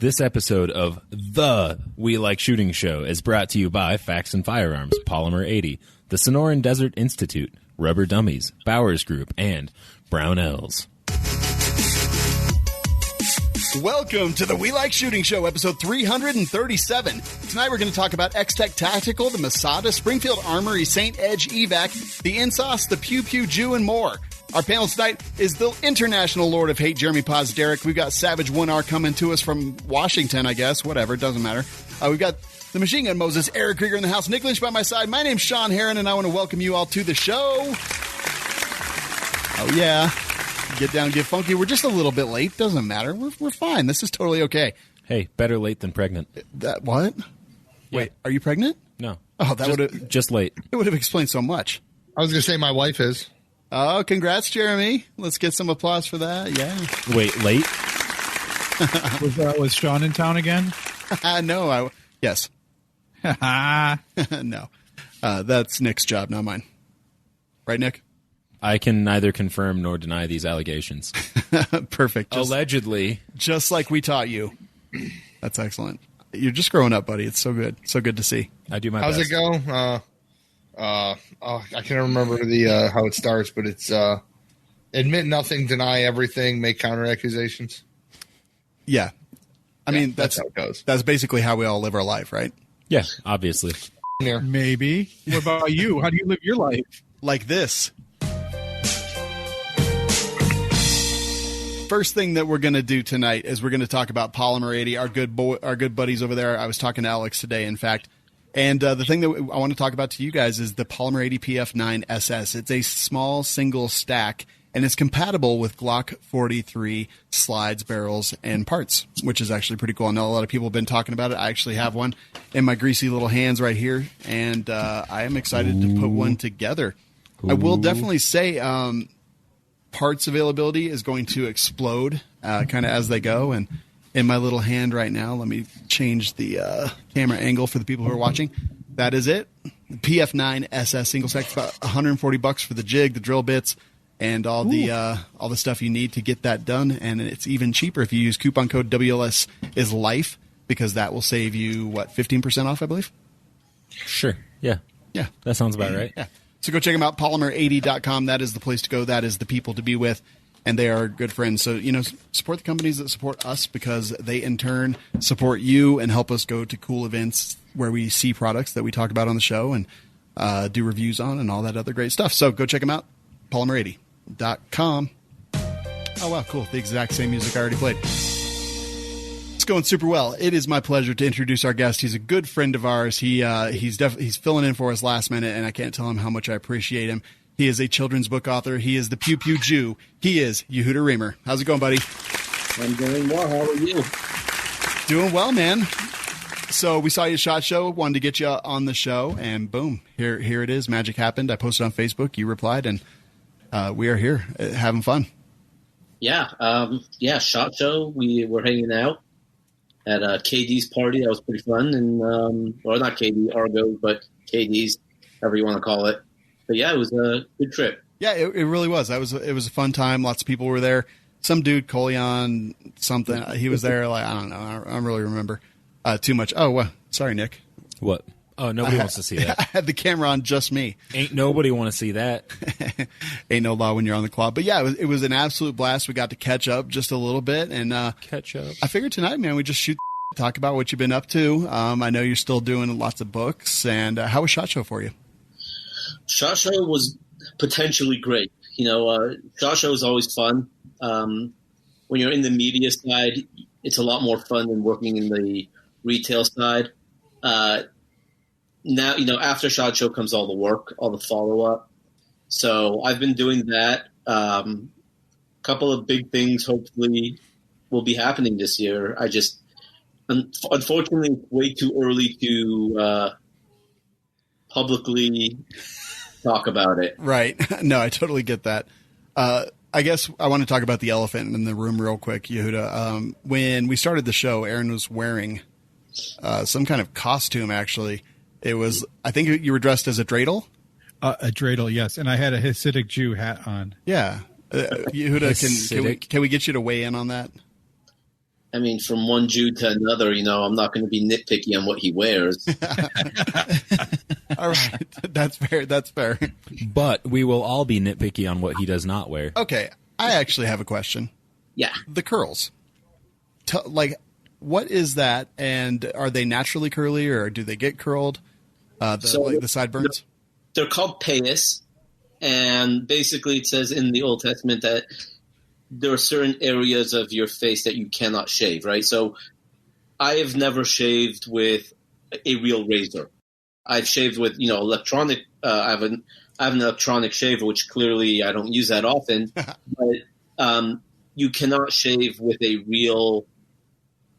This episode of The We Like Shooting Show is brought to you by Facts and Firearms, Polymer 80, the Sonoran Desert Institute, Rubber Dummies, Bowers Group, and Brownells. Welcome to the We Like Shooting Show, episode 337. Tonight we're going to talk about X-Tech Tactical, the Masada, Springfield Armory, St. Edge EVAC, the InSauce, the Pew Pew Jew, and more. Our panel tonight is the international Lord of Hate, Jeremy Paz Derek. We've got Savage 1R coming to us from Washington, I guess. Whatever, it doesn't matter. We've got the Machine Gun Moses, Eric Krieger in the house, Nick Lynch by my side. My name's Sean Heron, and I want to welcome you all to the show. Oh, yeah. Get down, get funky. We're just a little bit late. Doesn't matter. We're fine. This is totally okay. Hey, better late than pregnant. That what? Yeah. Wait, are you pregnant? No. Oh, that would have just late. It would have explained so much. I was going to say my wife is. Oh, congrats, Jeremy. Let's get some applause for that. Yeah. Wait, late? Was Sean in town again? No. Yes. No. That's Nick's job, not mine. Right, Nick? I can neither confirm nor deny these allegations. Perfect. Allegedly. Just like we taught you. That's excellent. You're just growing up, buddy. It's so good. So good to see. I do my How's best. it go? I can't remember the how it starts, but it's admit nothing, deny everything, make counter accusations. Yeah. I mean, that's how it goes. That's basically how we all live our life, right? Yeah, obviously. Here. Maybe. What about you? How do you live your life? Like this. First thing that we're going to do tonight is we're going to talk about Polymer 80, our good buddies over there. I was talking to Alex today, in fact. And the thing that I want to talk about to you guys is the Polymer 80 PF9 SS. It's a small single stack, and it's compatible with Glock 43 slides, barrels, and parts, which is actually pretty cool. I know a lot of people have been talking about it. I actually have one in my greasy little hands right here, and I am excited to put one together. I will definitely say parts availability is going to explode kind of as they go, and in my little hand right now, let me change the camera angle for the people who are watching. That is it. The PF9 SS single stack. It's about $140 for the jig, the drill bits, and all the stuff you need to get that done. And it's even cheaper if you use coupon code WLS is life, because that will save you 15% off, I believe. Sure. Yeah. Yeah. That sounds about right. Yeah. So go check them out, polymer80.com. That is the place to go. That is the people to be with. And they are good friends. So, support the companies that support us, because they, in turn, support you and help us go to cool events where we see products that we talk about on the show and do reviews on and all that other great stuff. So go check them out, polymer80.com. Oh, wow, cool. The exact same music I already played. It's going super well. It is my pleasure to introduce our guest. He's a good friend of ours. He's filling in for us last minute, and I can't tell him how much I appreciate him. He is a children's book author. He is the Pew Pew Jew. He is Yehuda Reamer. How's it going, buddy? I'm doing well. How are you? Doing well, man. So we saw you at SHOT Show, wanted to get you on the show, and boom, here it is. Magic happened. I posted on Facebook. You replied, and we are here having fun. Yeah. SHOT Show. We were hanging out at KD's party. That was pretty fun. And, or not KD, Argo, but KD's, however you want to call it. But yeah, it was a good trip. Yeah, it really was. It was a fun time. Lots of people were there. Some dude, Colion, something. He was there. Like, I don't know. I don't really remember too much. Oh, well, sorry, Nick. What? Oh, nobody wants to see that. I had the camera on just me. Ain't nobody want to see that. Ain't no law when you're on the clock. But yeah, it was an absolute blast. We got to catch up just a little bit, and catch up. I figured tonight, man, we just talk about what you've been up to. I know you're still doing lots of books, and how was SHOT Show for you? SHOT Show was potentially great. SHOT Show is always fun. When you're in the media side, it's a lot more fun than working in the retail side. Now, after SHOT Show comes all the work, all the follow-up. So I've been doing that. Couple of big things hopefully will be happening this year. Unfortunately, it's way too early to publicly talk about it. Right. No, I totally get that. I guess I want to talk about the elephant in the room real quick, Yehuda. When we started the show, Aaron was wearing some kind of costume, actually. It was, I think you were dressed as a dreidel? A dreidel, yes. And I had a Hasidic Jew hat on. Yeah. Yehuda, can we get you to weigh in on that? I mean, from one Jew to another, I'm not going to be nitpicky on what he wears. All right. That's fair. That's fair. But we will all be nitpicky on what he does not wear. Okay. I actually have a question. Yeah. The curls. What is that? And are they naturally curly or do they get curled? The sideburns? They're called payas. And basically it says in the Old Testament that there are certain areas of your face that you cannot shave, right? So I have never shaved with a real razor. I've shaved with, electronic. I have an electronic shaver, which clearly I don't use that often. But you cannot shave with a real,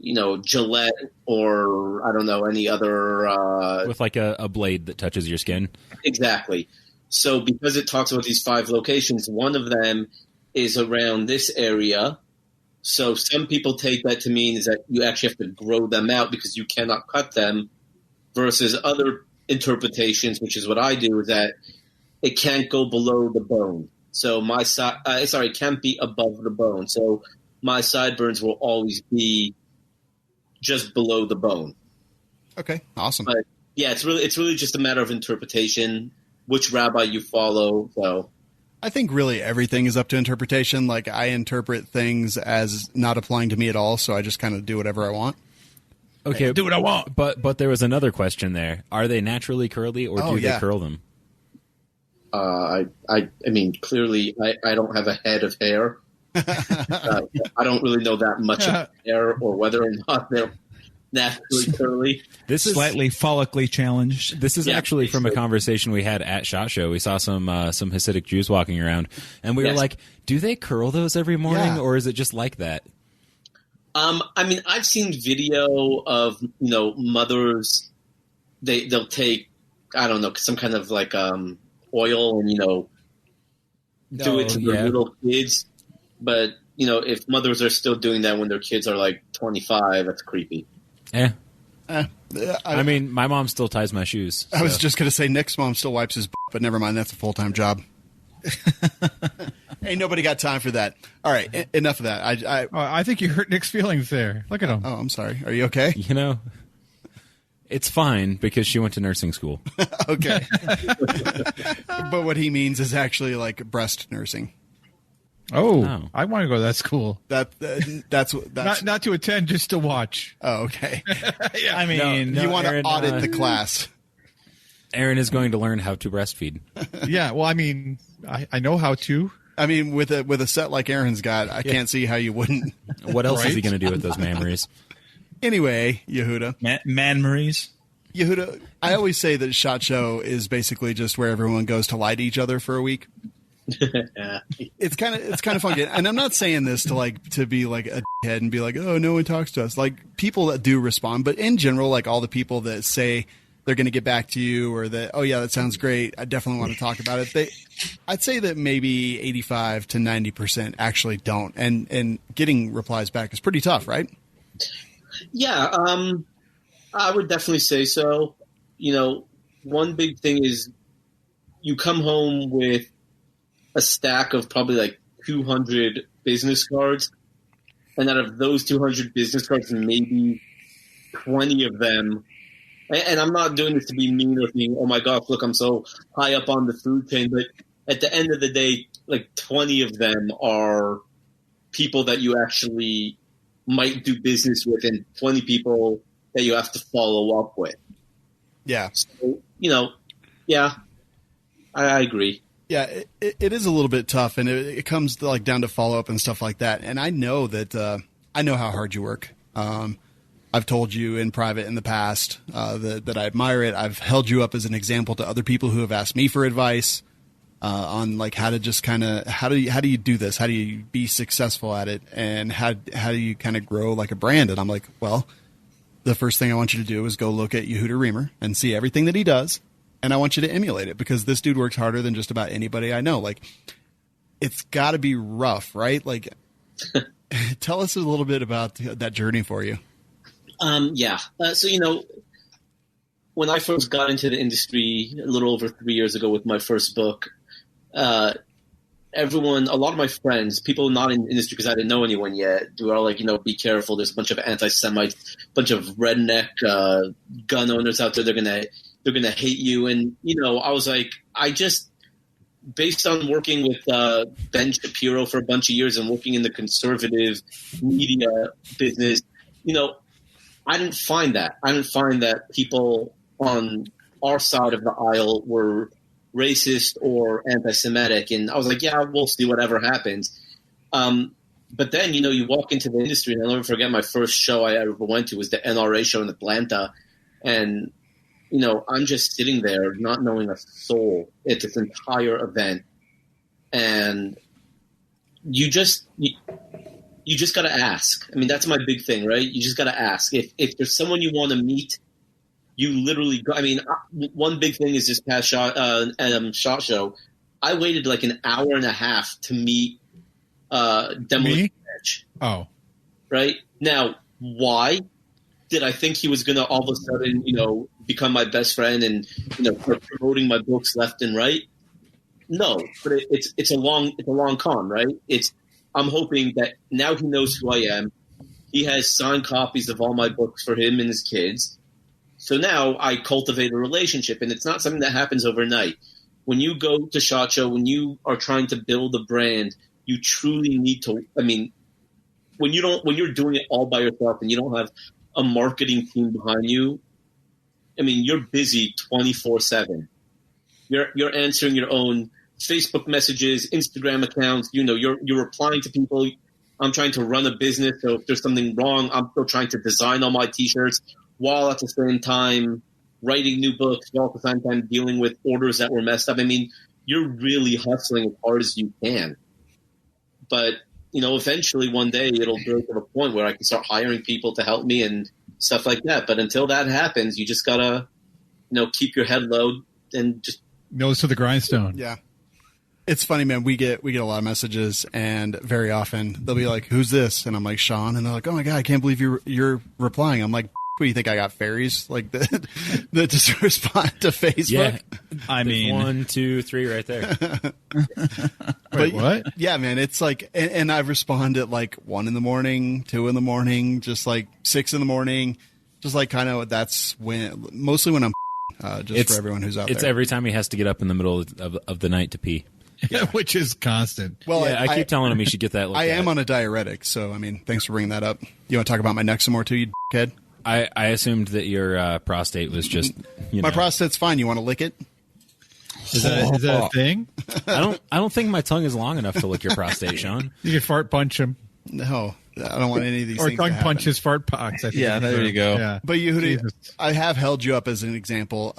Gillette or I don't know any other with like a blade that touches your skin. Exactly. So because it talks about these 5 locations, one of them is around this area. So some people take that to mean is that you actually have to grow them out because you cannot cut them, versus other interpretations, which is what I do, is that it can't go below the bone. So it can't be above the bone. So my sideburns will always be just below the bone. Okay, awesome. But yeah, it's really just a matter of interpretation, which rabbi you follow. So I think really everything is up to interpretation. Like I interpret things as not applying to me at all, so I just kind of do whatever I want. Okay, do what I want. But there was another question there. Are they naturally curly or do they curl them? I mean, clearly I don't have a head of hair. I don't really know that much of hair or whether or not they're naturally curly. This is slightly follically challenged. This is actually from a conversation we had at SHOT Show. We saw some Hasidic Jews walking around, and we were like, do they curl those every morning, or is it just like that? I mean, I've seen video of, mothers, they'll take, I don't know, some kind of like oil and, do it to their little kids. But, if mothers are still doing that when their kids are like 25, that's creepy. I mean, my mom still ties my shoes. So. I was just going to say Nick's mom still wipes his butt, but never mind. That's a full-time job. Ain't nobody got time for that. All right, enough of that. I think you hurt Nick's feelings there. Look at him. Oh, I'm sorry. Are you okay? It's fine because she went to nursing school. Okay. But what he means is actually like breast nursing. Oh, I want to go to that school. That's not to attend, just to watch. Oh, okay. Yeah, I mean, you want to audit the class. Aaron is going to learn how to breastfeed. Yeah, well, I mean, I know how to. I mean, with a set like Aaron's got, I can't see how you wouldn't. What else is he going to do with those memories? Anyway, Yehuda. Man-maries? Yehuda, I alwaess say that SHOT Show is basically just where everyone goes to lie to each other for a week. It's kind of fun, and I'm not saying this to be like a head and be like, oh, no one talks to us. Like people that do respond, but in general, like all the people that say they're going to get back to you or that, oh yeah, that sounds great, I definitely want to talk about it. I'd say that maybe 85 to 90% actually don't, and getting replies back is pretty tough, right? Yeah, I would definitely say so. One big thing is you come home with a stack of probably like 200 business cards, and out of those 200 business cards, maybe 20 of them, and I'm not doing this to be mean or being, oh my gosh, look, I'm so high up on the food chain, but at the end of the day, like 20 of them are people that you actually might do business with, and 20 people that you have to follow up with. Yeah. So, yeah, I agree. Yeah, it is a little bit tough, and it comes to down to follow up and stuff like that. And I know that I know how hard you work. I've told you in private in the past that I admire it. I've held you up as an example to other people who have asked me for advice on how to just kind of how do you do this? How do you be successful at it? And how do you kind of grow like a brand? And I'm like, well, the first thing I want you to do is go look at Yehuda Reamer and see everything that he does. And I want you to emulate it because this dude works harder than just about anybody I know. Like, it's got to be rough, right? Like, tell us a little bit about that journey for you. Yeah. So, when I first got into the industry a little over 3 years ago with my first book, everyone, a lot of my friends, people not in the industry because I didn't know anyone yet, were all like, be careful. There's a bunch of anti-Semites, bunch of redneck gun owners out there. They're gonna hate you. And I was like, based on working with Ben Shapiro for a bunch of years and working in the conservative media business, I didn't find that. I didn't find that people on our side of the aisle were racist or anti-Semitic. And I was like, yeah, we'll see whatever happens. But then, you walk into the industry, and I'll never forget my first show I ever went to was the NRA show in Atlanta. And, I'm just sitting there not knowing a soul at this entire event. And you just got to ask. I mean, that's my big thing, right? You just got to ask. If there's someone you want to meet, you literally go. I mean, one big thing is this past SHOT Show. I waited like an hour and a half to meet Demolition Edge. Oh. Right? Now, why did I think he was going to all of a sudden, become my best friend and, start promoting my books left and right? No, but it's a long con, right? I'm hoping that now he knows who I am. He has signed copies of all my books for him and his kids. So now I cultivate a relationship, and it's not something that happens overnight. When you go to SHOT Show, when you are trying to build a brand, you truly need to. I mean, when you're doing it all by yourself and you don't have a marketing team behind you, I mean, you're busy 24/7. You're answering your own Facebook messages, Instagram accounts. You're replying to people. I'm trying to run a business, so if there's something wrong, I'm still trying to design all my T-shirts while at the same time writing new books, while at the same time dealing with orders that were messed up. I mean, you're really hustling as hard as you can. But, eventually one day it'll grow to the point where I can start hiring people to help me and stuff like that. But until that happens, you just got to, keep your head low and just nose to the grindstone. Yeah. It's funny, man. We get a lot of messages, and very often they'll be like, "Who's this?" And I'm like, "Sean." And they're like, "Oh my God, I can't believe you're replying." I'm like, "What do you think? I got fairies like that just respond to Facebook?" Yeah. I mean, 1, 2, 3 right there. Wait, what? Yeah, man. It's like, and I've responded at like 1 a.m, 2 a.m, just like 6 a.m, just like kind of that's mostly when I'm for everyone who's out there. It's every time he has to get up in the middle of the night to pee. Yeah. Which is constant. Well, yeah, I keep telling him he should get that. I am on a diuretic, so I mean, thanks for bringing that up. You want to talk about my neck some more too, you kid? I assumed that your prostate was just my prostate's fine. You want to lick it? Is that a thing? I don't think my tongue is long enough to lick your prostate, Sean. You can fart punch him. No, I don't want any of these or things tongue to happen. punch his fart box. I think there you go. Yeah. But Yehudi, I have held you up as an example,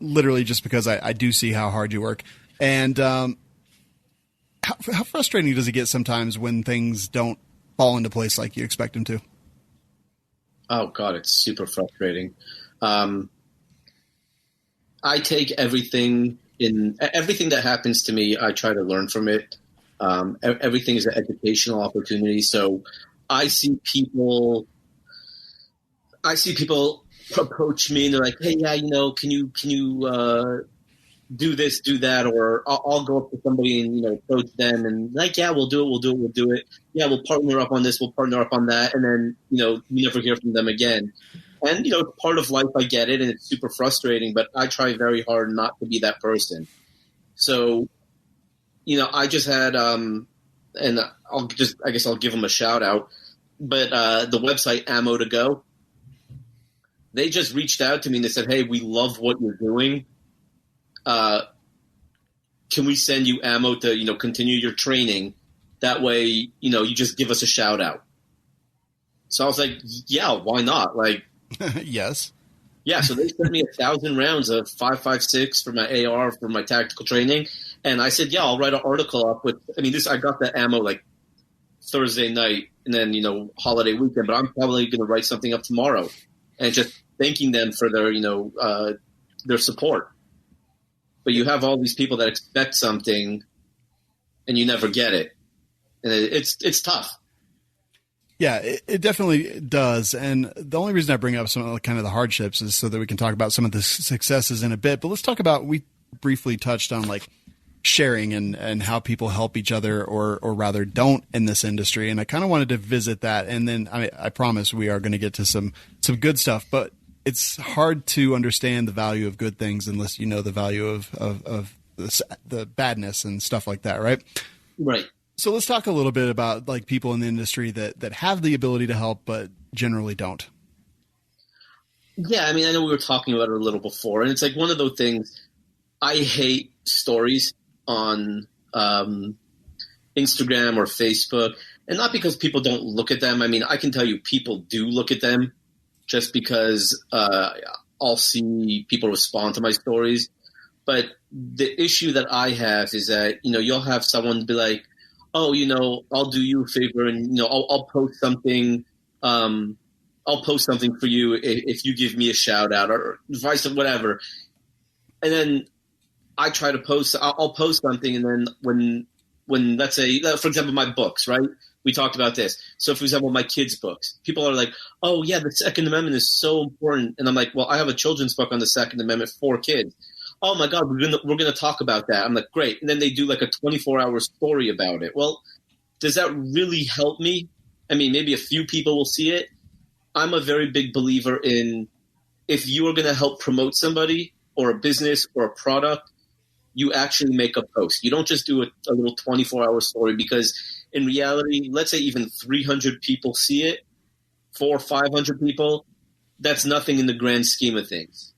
literally just because I do see how hard you work. And how frustrating does it get sometimes when things don't fall into place like you expect them to? Oh God, it's super frustrating. I take everything that happens to me. I try to learn from it. Everything is an educational opportunity. So I see people approach me and they're like, "Hey, yeah, can you do this, do that?" Or I'll go up to somebody and approach them and like, "Yeah, we'll do it. Yeah, we'll partner up on this, we'll partner up on that," and then you never hear from them again. And it's part of life. I get it, and it's super frustrating. But I try very hard not to be that person. So, I just had, and I guess I'll give them a shout out. But the website Ammo to Go, they just reached out to me and they said, "Hey, we love what you're doing. Can we send you ammo to continue your training? That way, you just give us a shout out." So I was like, "Yeah, why not?" Like, yes. Yeah, so they sent me 1,000 rounds of 5.56 for my AR for my tactical training, and I said, "Yeah, I'll write an article up with." I mean, I got the ammo like Thursday night, and then holiday weekend. But I'm probably going to write something up tomorrow, and just thanking them for their support. But you have all these people that expect something, and you never get it, and it's tough. Yeah, it definitely does. And the only reason I bring up some of the kind of the hardships is so that we can talk about some of the successes in a bit. But let's talk about, we briefly touched on like sharing and how people help each other or rather don't in this industry. And I kind of wanted to visit that. And then I promise we are going to get to some good stuff, but it's hard to understand the value of good things unless you know the value of the badness and stuff like that. Right. Right. So let's talk a little bit about like people in the industry that have the ability to help, but generally don't. Yeah. I mean, I know we were talking about it a little before, and it's like one of those things. I hate stories on Instagram or Facebook, and not because people don't look at them. I mean, I can tell you people do look at them just because I'll see people respond to my stories. But the issue that I have is that, you'll have someone be like, oh, I'll do you a favor and, I'll post something. I'll post something for you if you give me a shout out or vice or whatever. And then I try to post, I'll post something. And then when let's say, for example, my books, right? We talked about this. So for example, my kids' books, people are like, oh yeah, the Second Amendment is so important. And I'm like, well, I have a children's book on the Second Amendment for kids. Oh my God, we're gonna talk about that. I'm like, great. And then they do like a 24-hour story about it. Well, does that really help me? I mean, maybe a few people will see it. I'm a very big believer in if you are going to help promote somebody or a business or a product, you actually make a post. You don't just do a little 24-hour story, because in reality, let's say even 300 people see it, 400 or 500 people, that's nothing in the grand scheme of things.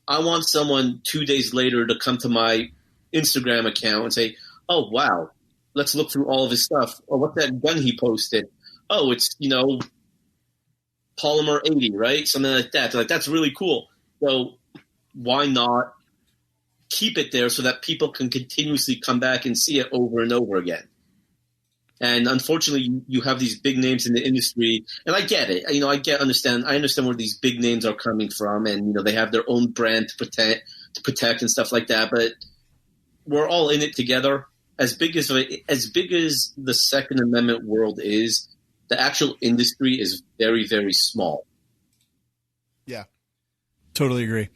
I want someone 2 days later to come to my Instagram account and say, oh, wow, let's look through all of his stuff. Or what's that gun he posted? Oh, it's, Polymer 80, right? Something like that. They're like, that's really cool. So why not keep it there so that people can continuously come back and see it over and over again? And unfortunately, you have these big names in the industry, and I get it. I understand where these big names are coming from, and they have their own brand to protect and stuff like that. But we're all in it together. As big as the Second Amendment world is, the actual industry is very, very small. Yeah, totally agree.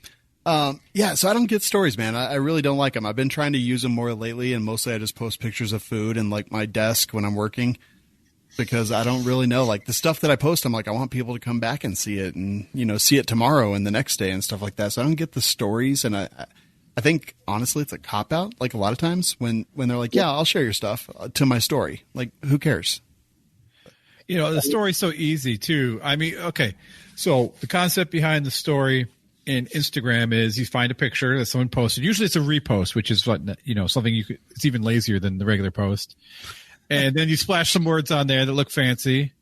So I don't get stories, man. I really don't like them. I've been trying to use them more lately, and mostly I just post pictures of food and like my desk when I'm working, because I don't really know, like the stuff that I post, I'm like, I want people to come back and see it and, see it tomorrow and the next day and stuff like that. So I don't get the stories. And I think honestly, it's a cop out. Like a lot of times when they're like, yeah, I'll share your stuff to my story. Like, who cares? The story's so easy too. I mean, okay. So the concept behind the story in Instagram is you find a picture that someone posted. Usually it's a repost, which is what, something it's even lazier than the regular post. And then you splash some words on there that look fancy,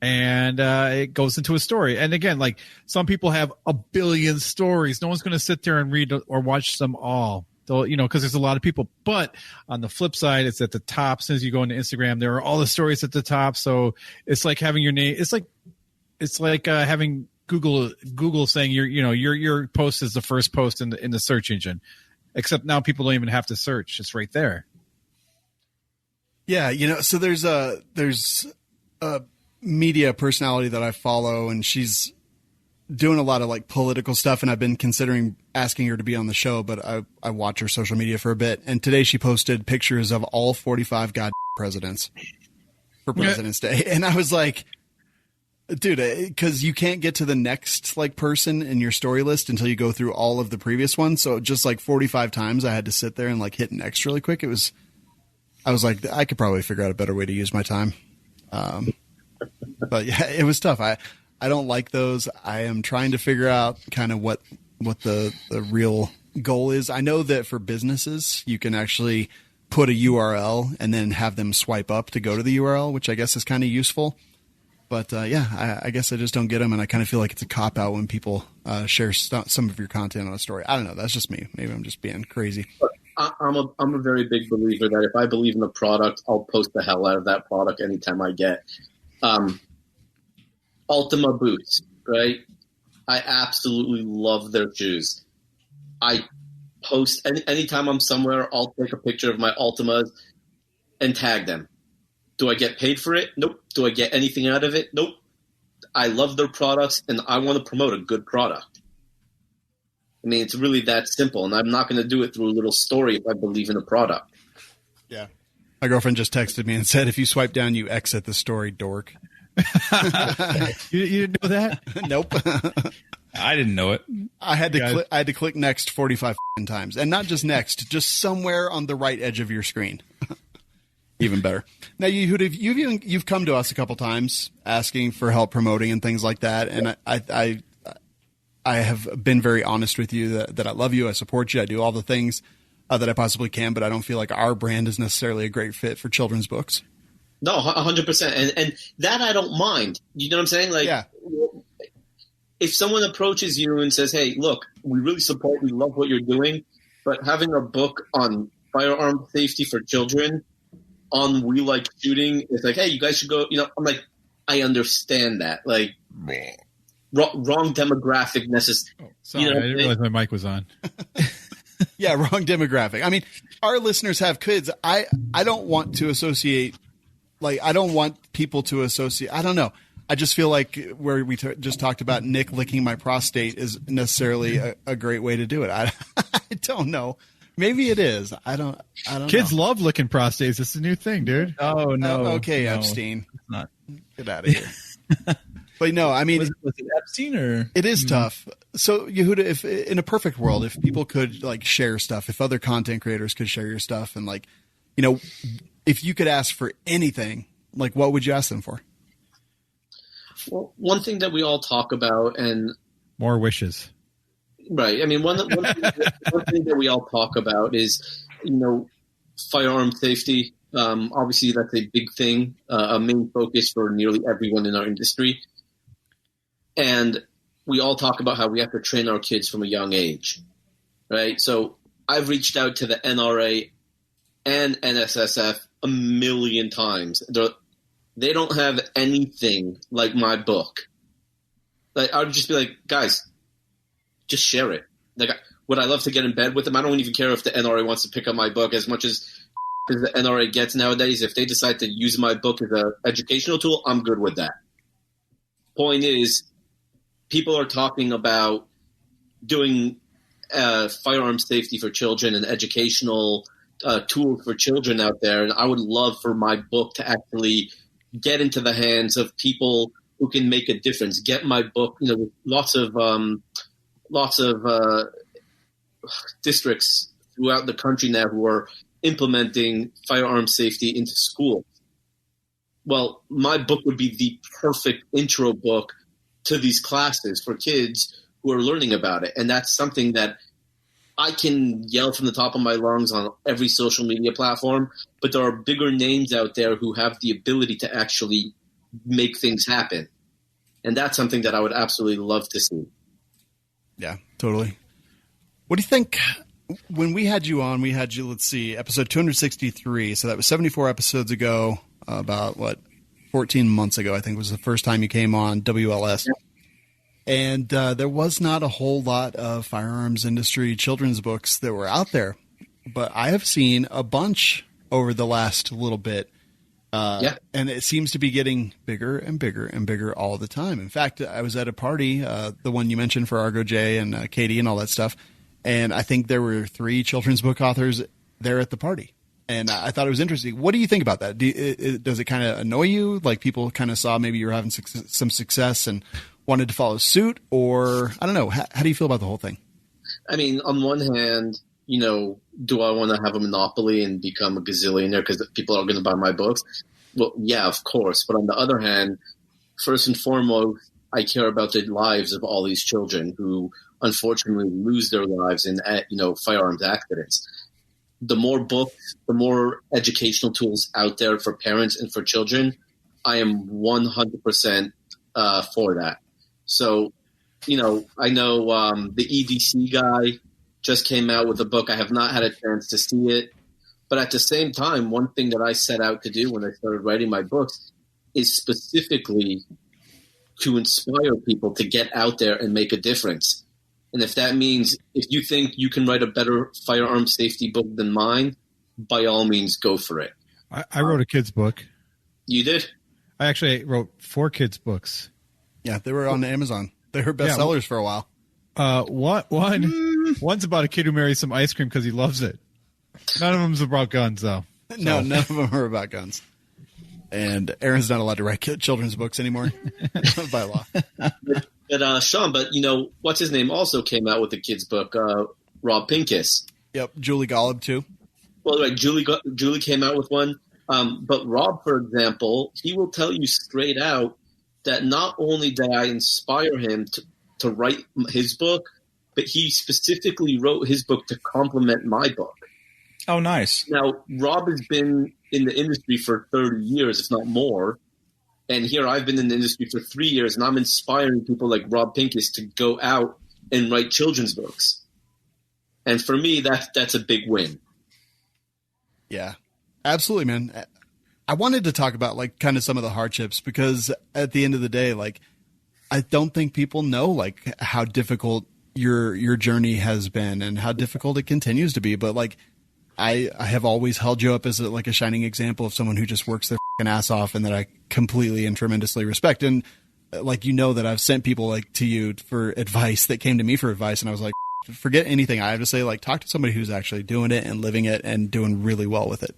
and it goes into a story. And again, like some people have a billion stories. No one's going to sit there and read or watch them all. Because there's a lot of people. But on the flip side, it's at the top. As soon as you go into Instagram, there are all the stories at the top. So it's like having your name. It's like having Google saying your post is the first post in the search engine. Except now people don't even have to search; it's right there. Yeah, So there's a media personality that I follow, and she's doing a lot of like political stuff, and I've been considering asking her to be on the show, but I watch her social media for a bit. And today she posted pictures of all 45 presidents for President's Day. And I was like, dude, because you can't get to the next like person in your story list until you go through all of the previous ones. So just like 45 times I had to sit there and like hit next really quick. I was like, I could probably figure out a better way to use my time. But yeah, it was tough. I don't like those. I am trying to figure out kind of what the real goal is. I know that for businesses, you can actually put a URL and then have them swipe up to go to the URL, which I guess is kind of useful. But I guess I just don't get them, and I kind of feel like it's a cop-out when people share some of your content on a story. I don't know. That's just me. Maybe I'm just being crazy. I'm a very big believer that if I believe in a product, I'll post the hell out of that product anytime I get. Ultima boots, right? I absolutely love their shoes. I post anytime I'm somewhere, I'll take a picture of my Ultimas and tag them. Do I get paid for it? Nope. Do I get anything out of it? Nope. I love their products, and I want to promote a good product. I mean, it's really that simple, and I'm not going to do it through a little story if I believe in a product. Yeah. My girlfriend just texted me and said, if you swipe down, you exit the story, dork. You didn't know that? Nope. I didn't know it. I had to click next 45 times, and not just next, just somewhere on the right edge of your screen. Even better. Now, you've come to us a couple times asking for help promoting and things like that, and I have been very honest with you that I love you, I support you, I do all the things that I possibly can, but I don't feel like our brand is necessarily a great fit for children's books. No, 100%, and that I don't mind. You know what I'm saying? Like, yeah. If someone approaches you and says, "Hey, look, we really support, we love what you're doing, but having a book on firearm safety for children." On We Like Shooting, it's like, hey, you guys should go. You know, I'm like, I understand that. Like, wrong demographic necessary. Oh, sorry, I didn't realize my mic was on. Yeah, wrong demographic. I mean, our listeners have kids. I don't want to associate. Like, I don't want people to associate. I don't know. I just feel like where we just talked about Nick licking my prostate is necessarily a great way to do it. I don't know. Maybe it is. I don't Kids know. love licking prostates. It's a new thing, dude. Oh, no. Okay, no, Epstein. It's not. Get out of here. But no, I mean, Was it Epstein or? it is tough. So Yehuda, if in a perfect world, if people could like share stuff, if other content creators could share your stuff, and like, you know, if you could ask for anything, like what would you ask them for? Well, one thing that we all talk about, and More wishes. right, I mean, one thing that we all talk about is, you know, firearm safety. Obviously, that's a big thing, a main focus for nearly everyone in our industry. And we all talk about how we have to train our kids from a young age, right? So I've reached out to the NRA and NSSF a million times. They don't have anything like my book. Like, I would just be like, guys, just share it. Like, would I love to get in bed with them? I don't even care if the NRA wants to pick up my book as much as the NRA gets nowadays. If they decide to use my book as an educational tool, I'm good with that. Point is, people are talking about doing firearm safety for children and educational tools for children out there, and I would love for my book to actually get into the hands of people who can make a difference. Get my book, you know, lots of districts throughout the country now who are implementing firearm safety into schools. Well, my book would be the perfect intro book to these classes for kids who are learning about it. And that's something that I can yell from the top of my lungs on every social media platform, but there are bigger names out there who have the ability to actually make things happen. And that's something that I would absolutely love to see. Yeah, totally. What do you think? When we had you on, let's see, episode 263. So that was 74 episodes ago, about 14 months ago, I think was the first time you came on WLS. Yeah. And there was not a whole lot of firearms industry children's books that were out there, but I have seen a bunch over the last little bit. And it seems to be getting bigger and bigger and bigger all the time. In fact, I was at a party, the one you mentioned for Argo J and Katie and all that stuff. And I think there were 3 children's book authors there at the party. And I thought it was interesting. What do you think about that? Does it kind of annoy you? Like people kind of saw maybe you were having some success and wanted to follow suit? Or I don't know. How do you feel about the whole thing? I mean, on one hand, you know, do I want to have a monopoly and become a gazillionaire because people are going to buy my books? Well, yeah, of course. But on the other hand, first and foremost, I care about the lives of all these children who unfortunately lose their lives in, firearms accidents. The more books, the more educational tools out there for parents and for children, I am 100% for that. So, you know, I know the EDC guy just came out with a book. I have not had a chance to see it. But at the same time, one thing that I set out to do when I started writing my books is specifically to inspire people to get out there and make a difference. And if that means, if you think you can write a better firearm safety book than mine, by all means, go for it. I wrote a kid's book. You did? I actually wrote 4 kids' books. Yeah, they were on Amazon. They were bestsellers for a while. One's about a kid who marries some ice cream because he loves it. None of them's about guns, though. No, none of them are about guns. And Aaron's not allowed to write children's books anymore by law. But Sean, what's his name also came out with a kid's book, Rob Pincus. Yep, Julie Golub too. Well, right, Julie came out with one. But Rob, for example, he will tell you straight out that not only did I inspire him to write his book, but he specifically wrote his book to complement my book. Oh, nice. Now, Rob has been in the industry for 30 years, if not more. And here I've been in the industry for 3 years, and I'm inspiring people like Rob Pincus to go out and write children's books. And for me, that's a big win. Yeah, absolutely, man. I wanted to talk about like kind of some of the hardships because at the end of the day, like I don't think people know like how difficult your journey has been and how difficult it continues to be. But like I have always held you up as like a shining example of someone who just works their fucking ass off and that I completely and tremendously respect. And like, that I've sent people like to you for advice that came to me for advice. And I was like, forget anything I have to say, like talk to somebody who's actually doing it and living it and doing really well with it.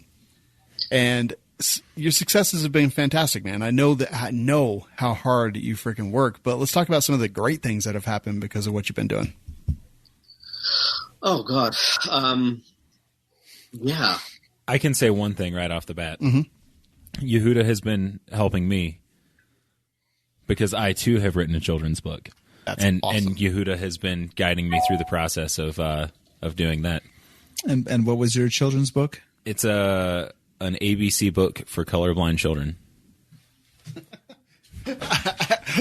And your successes have been fantastic, man. I know how hard you freaking work, but let's talk about some of the great things that have happened because of what you've been doing. Oh God. Yeah. I can say one thing right off the bat. Mm-hmm. Yehuda has been helping me because I too have written a children's book. That's and awesome. Yehuda has been guiding me through the process of doing that. And what was your children's book? It's an ABC book for colorblind children.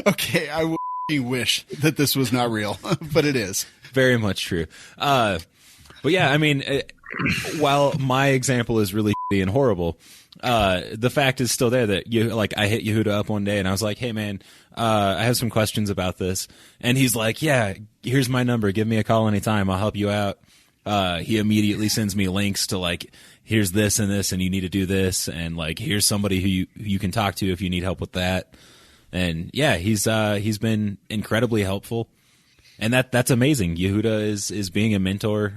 Okay, I wish that this was not real, but it is. Very much true. But yeah, I mean, while my example is really shitty and horrible, the fact is still there that I hit Yehuda up one day and I was like, hey man, I have some questions about this. And he's like, yeah, here's my number. Give me a call anytime. I'll help you out. He immediately sends me links to like, here's this and this, and you need to do this. And like, here's somebody who you can talk to if you need help with that. And yeah, he's been incredibly helpful. And that's amazing. Yehuda is being a mentor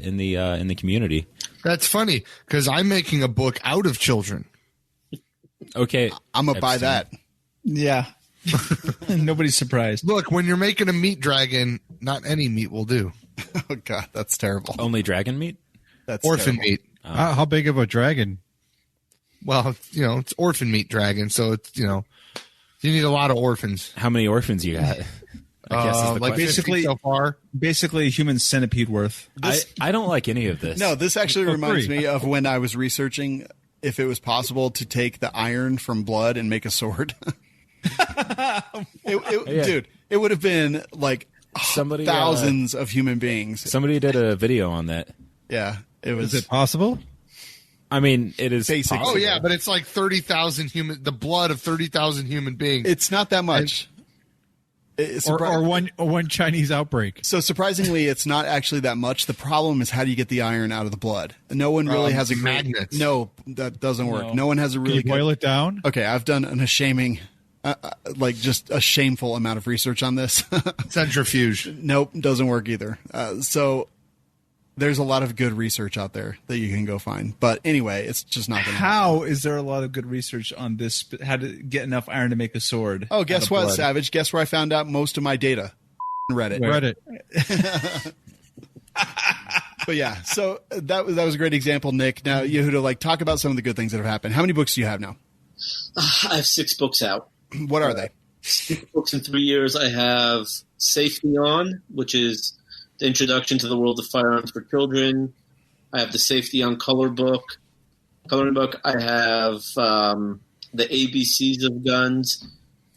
in the community. That's funny because I'm making a book out of children. Okay, I'm gonna buy that. Yeah. Nobody's surprised. Look, when you're making a meat dragon, not any meat will do. Oh God, that's terrible. Only dragon meat? That's Orphan terrible. meat. How big of a dragon? Well, it's orphan meat dragon, so it's you need a lot of orphans. How many orphans you got? I guess is the like question. basically so far. Basically, a human centipede worth. I don't like any of this. No, this actually reminds me of when I was researching if it was possible to take the iron from blood and make a sword. Dude, it would have been like Somebody thousands of human beings. Somebody did a video on that. Yeah, it was. Is it possible? I mean, it is Basically. possible. Oh yeah, but it's like 30,000 the blood of 30,000 human beings. It's not that much. It's Or one Chinese outbreak. So surprisingly, it's not actually that much. The problem is how do you get the iron out of the blood? No one really has a great, magnets. No, that doesn't work. No one has a Can really you boil good. it down? Okay, I've done an shaming, just a shameful amount of research on this. Centrifuge. Nope, doesn't work either. So there's a lot of good research out there that you can go find. But anyway, it's just not going to happen. How is there a lot of good research on this? How to get enough iron to make a sword? Oh, guess out of what, blood? Savage? Guess where I found out most of my data? Reddit. Reddit. But yeah, so that was a great example, Nick. Now, Yehuda, talk about some of the good things that have happened. How many books do you have now? I have 6 books out. What are they? 6 books in 3 years. I have Safety On, which is the introduction to the world of firearms for children. I have the Safety On coloring book. I have the ABCs of guns,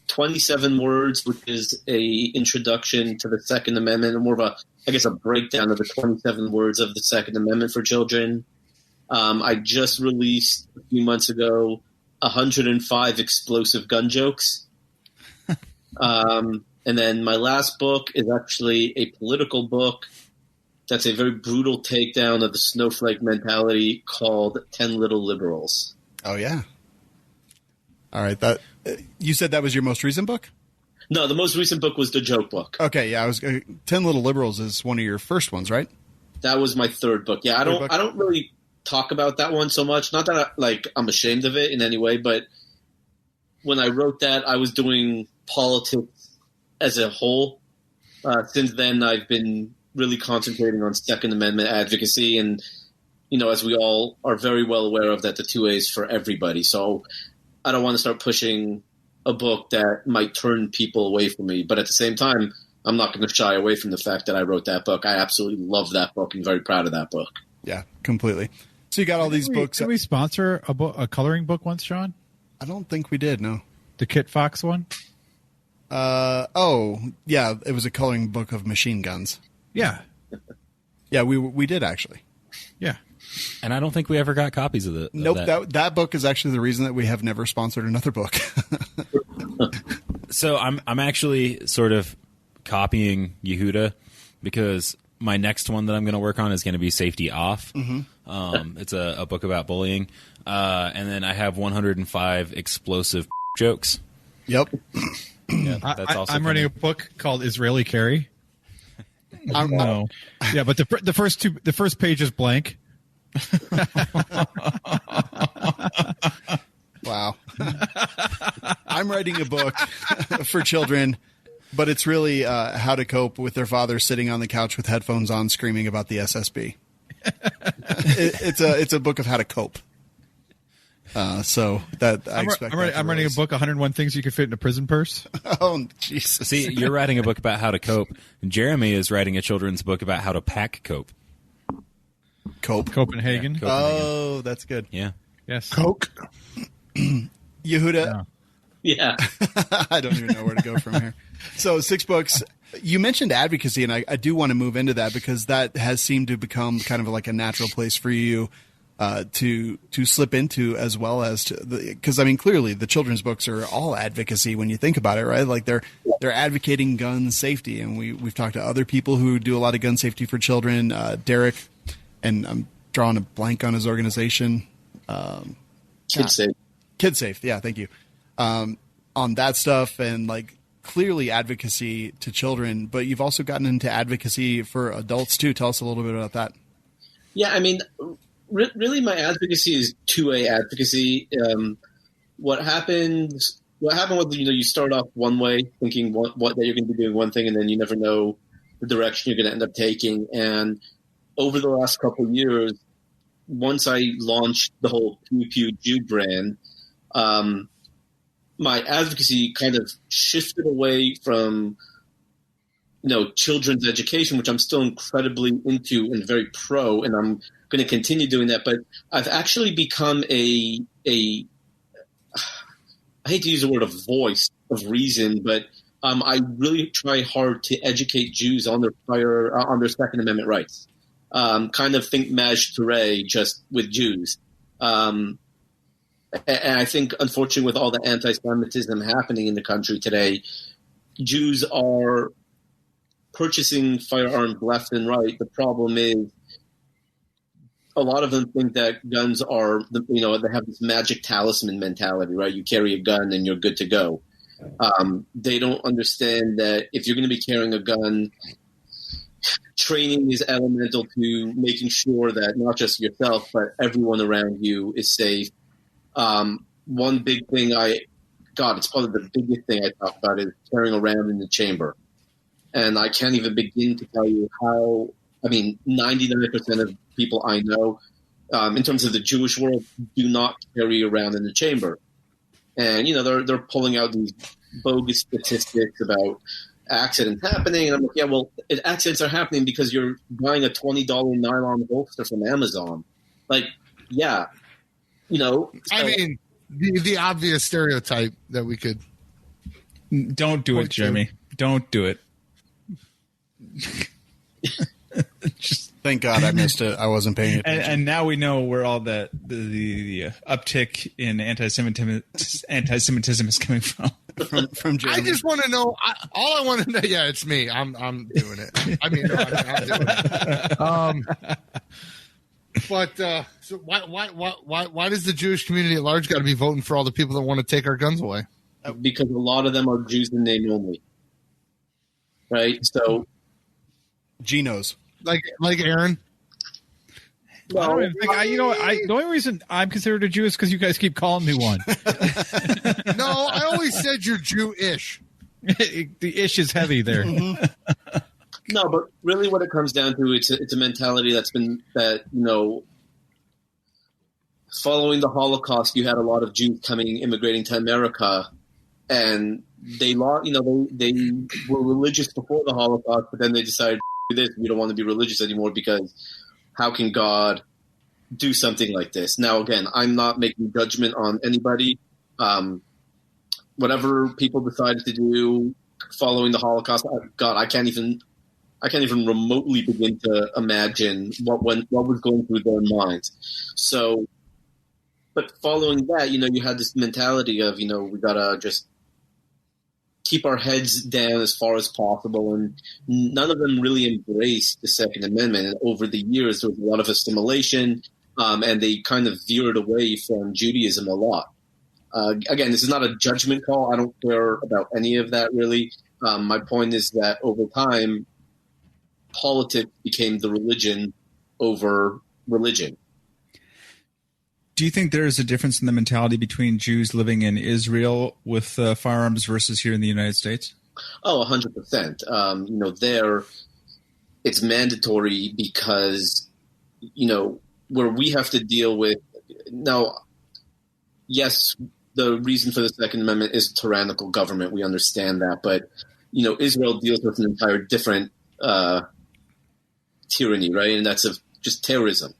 27 words, which is a introduction to the Second Amendment, and more of a breakdown of the 27 words of the Second Amendment for children. I just released a few months ago 105 explosive gun jokes. And then my last book is actually a political book that's a very brutal takedown of the snowflake mentality called 10 Little Liberals. Oh, yeah. All right. That you said that was your most recent book? No, the most recent book was the joke book. Okay, yeah. 10 Little Liberals is one of your first ones, right? That was my third book. Yeah, I don't really talk about that one so much. Not that I'm ashamed of it in any way, but when I wrote that, I was doing politics as a whole. Since then, I've been really concentrating on Second Amendment advocacy, and as we all are very well aware of, that the 2A is for everybody. So I don't want to start pushing a book that might turn people away from me, but at the same time, I'm not going to shy away from the fact that I wrote that book. I absolutely love that book and very proud of that book. Yeah, completely. So you got all these books. Did we sponsor a coloring book once, Sean? I don't think we did. No. The Kit Fox one? Oh, yeah. It was a coloring book of machine guns. Yeah. Yeah, we did actually. Yeah. And I don't think we ever got copies of it. Nope. That book is actually the reason that we have never sponsored another book. So I'm actually sort of copying Yehuda because my next one that I'm going to work on is going to be Safety Off. Mm-hmm. It's a book about bullying. And then I have 105 explosive jokes. Yep. Yeah, that's also I'm writing a book called Israeli Carry. No. Yeah, but the first page is blank. Wow. I'm writing a book for children, but it's really how to cope with their father sitting on the couch with headphones on screaming about the SSB. It's a book of how to cope. So that I expect. I'm writing a book, 101 Things You Can Fit in a Prison Purse. Oh, Jesus. See, you're writing a book about how to cope. Jeremy is writing a children's book about how to pack cope. Copenhagen. Yeah, Copenhagen. Oh, that's good. Yeah. Yes. Coke. Yehuda. Yeah. I don't even know where to go from here. So 6 books. You mentioned advocacy, and I do want to move into that because that has seemed to become kind of like a natural place for you to slip into, as well as because I mean, clearly the children's books are all advocacy when you think about it, right? Like they're advocating gun safety, and we've talked to other people who do a lot of gun safety for children. Derek, and I'm drawing a blank on his organization. Kid Safe. Yeah, thank you. On that stuff, and like clearly advocacy to children, but you've also gotten into advocacy for adults too. Tell us a little bit about that. Yeah, I mean, really, my advocacy is 2A advocacy. What happened was, you start off one way, thinking what that you're going to be doing one thing, and then you never know the direction you're going to end up taking. And over the last couple of years, once I launched the whole Pew Pew Jew brand, my advocacy kind of shifted away from, children's education, which I'm still incredibly into and very pro, and I'm going to continue doing that. But I've actually become I hate to use the word of voice of reason, but I really try hard to educate Jews on their Second Amendment rights. Kind of think Maj Touré just with Jews. And I think, unfortunately, with all the anti-Semitism happening in the country today, Jews are purchasing firearms left and right. The problem is a lot of them think that guns are, they have this magic talisman mentality, right? You carry a gun and you're good to go. They don't understand that if you're going to be carrying a gun, training is elemental to making sure that not just yourself, but everyone around you is safe. One big thing it's probably the biggest thing I talk about is carrying around in the chamber. And I can't even begin to tell you how, 99% of people I know, in terms of the Jewish world, do not carry around in the chamber. And, they're pulling out these bogus statistics about accidents happening. And I'm like, yeah, well, accidents are happening because you're buying a $20 nylon holster from Amazon. Like, yeah. The obvious stereotype that we could. Don't do it, Jeremy. Don't do it. Just thank God I missed it. I wasn't paying attention. And now we know where all the uptick in anti-Semitism is coming from Jeremy. I just want to know. All I want to know. Yeah, it's me. I'm doing it. I'm doing it. But so why does the Jewish community at large got to be voting for all the people that want to take our guns away? Because a lot of them are Jews in name only, right? So, Genos, like Aaron. I don't even think the only reason I'm considered a Jew is because you guys keep calling me one. No, I always said you're Jewish. The ish is heavy there. No, but really, what it comes down to, it's a mentality following the Holocaust, you had a lot of Jews immigrating to America, and they were religious before the Holocaust, but then they decided we don't want to be religious anymore because how can God do something like this? Now, again, I'm not making judgment on anybody. Whatever people decided to do following the Holocaust, God, I can't even remotely begin to imagine what was going through their minds. So, but following that, you had this mentality of, we gotta just keep our heads down as far as possible, and none of them really embraced the Second Amendment. And over the years, there was a lot of assimilation, and they kind of veered away from Judaism a lot. Again, this is not a judgment call. I don't care about any of that, really. My point is that over time, politics became the religion over religion. Do you think there is a difference in the mentality between Jews living in Israel with firearms versus here in the United States? Oh, 100%. There it's mandatory because, where we have to deal with now, yes, the reason for the Second Amendment is tyrannical government. We understand that. But, Israel deals with an entire different tyranny, right? And that's of just terrorism.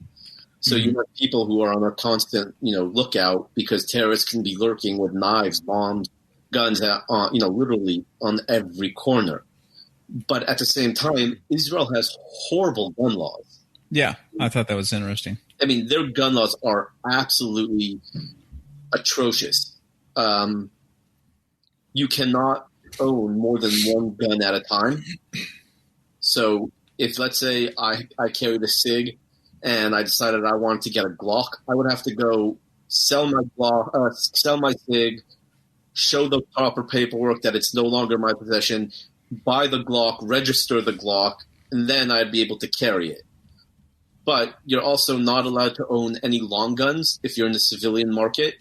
So you have people who are on a constant, lookout because terrorists can be lurking with knives, bombs, guns, literally on every corner. But at the same time, Israel has horrible gun laws. Yeah, I thought that was interesting. I mean, their gun laws are absolutely atrocious. You cannot own more than one gun at a time. So if, let's say, I carried a SIG and I decided I wanted to get a Glock, I would have to go sell my Glock, sell my SIG, show the proper paperwork that it's no longer my possession, buy the Glock, register the Glock, and then I'd be able to carry it. But you're also not allowed to own any long guns if you're in the civilian market.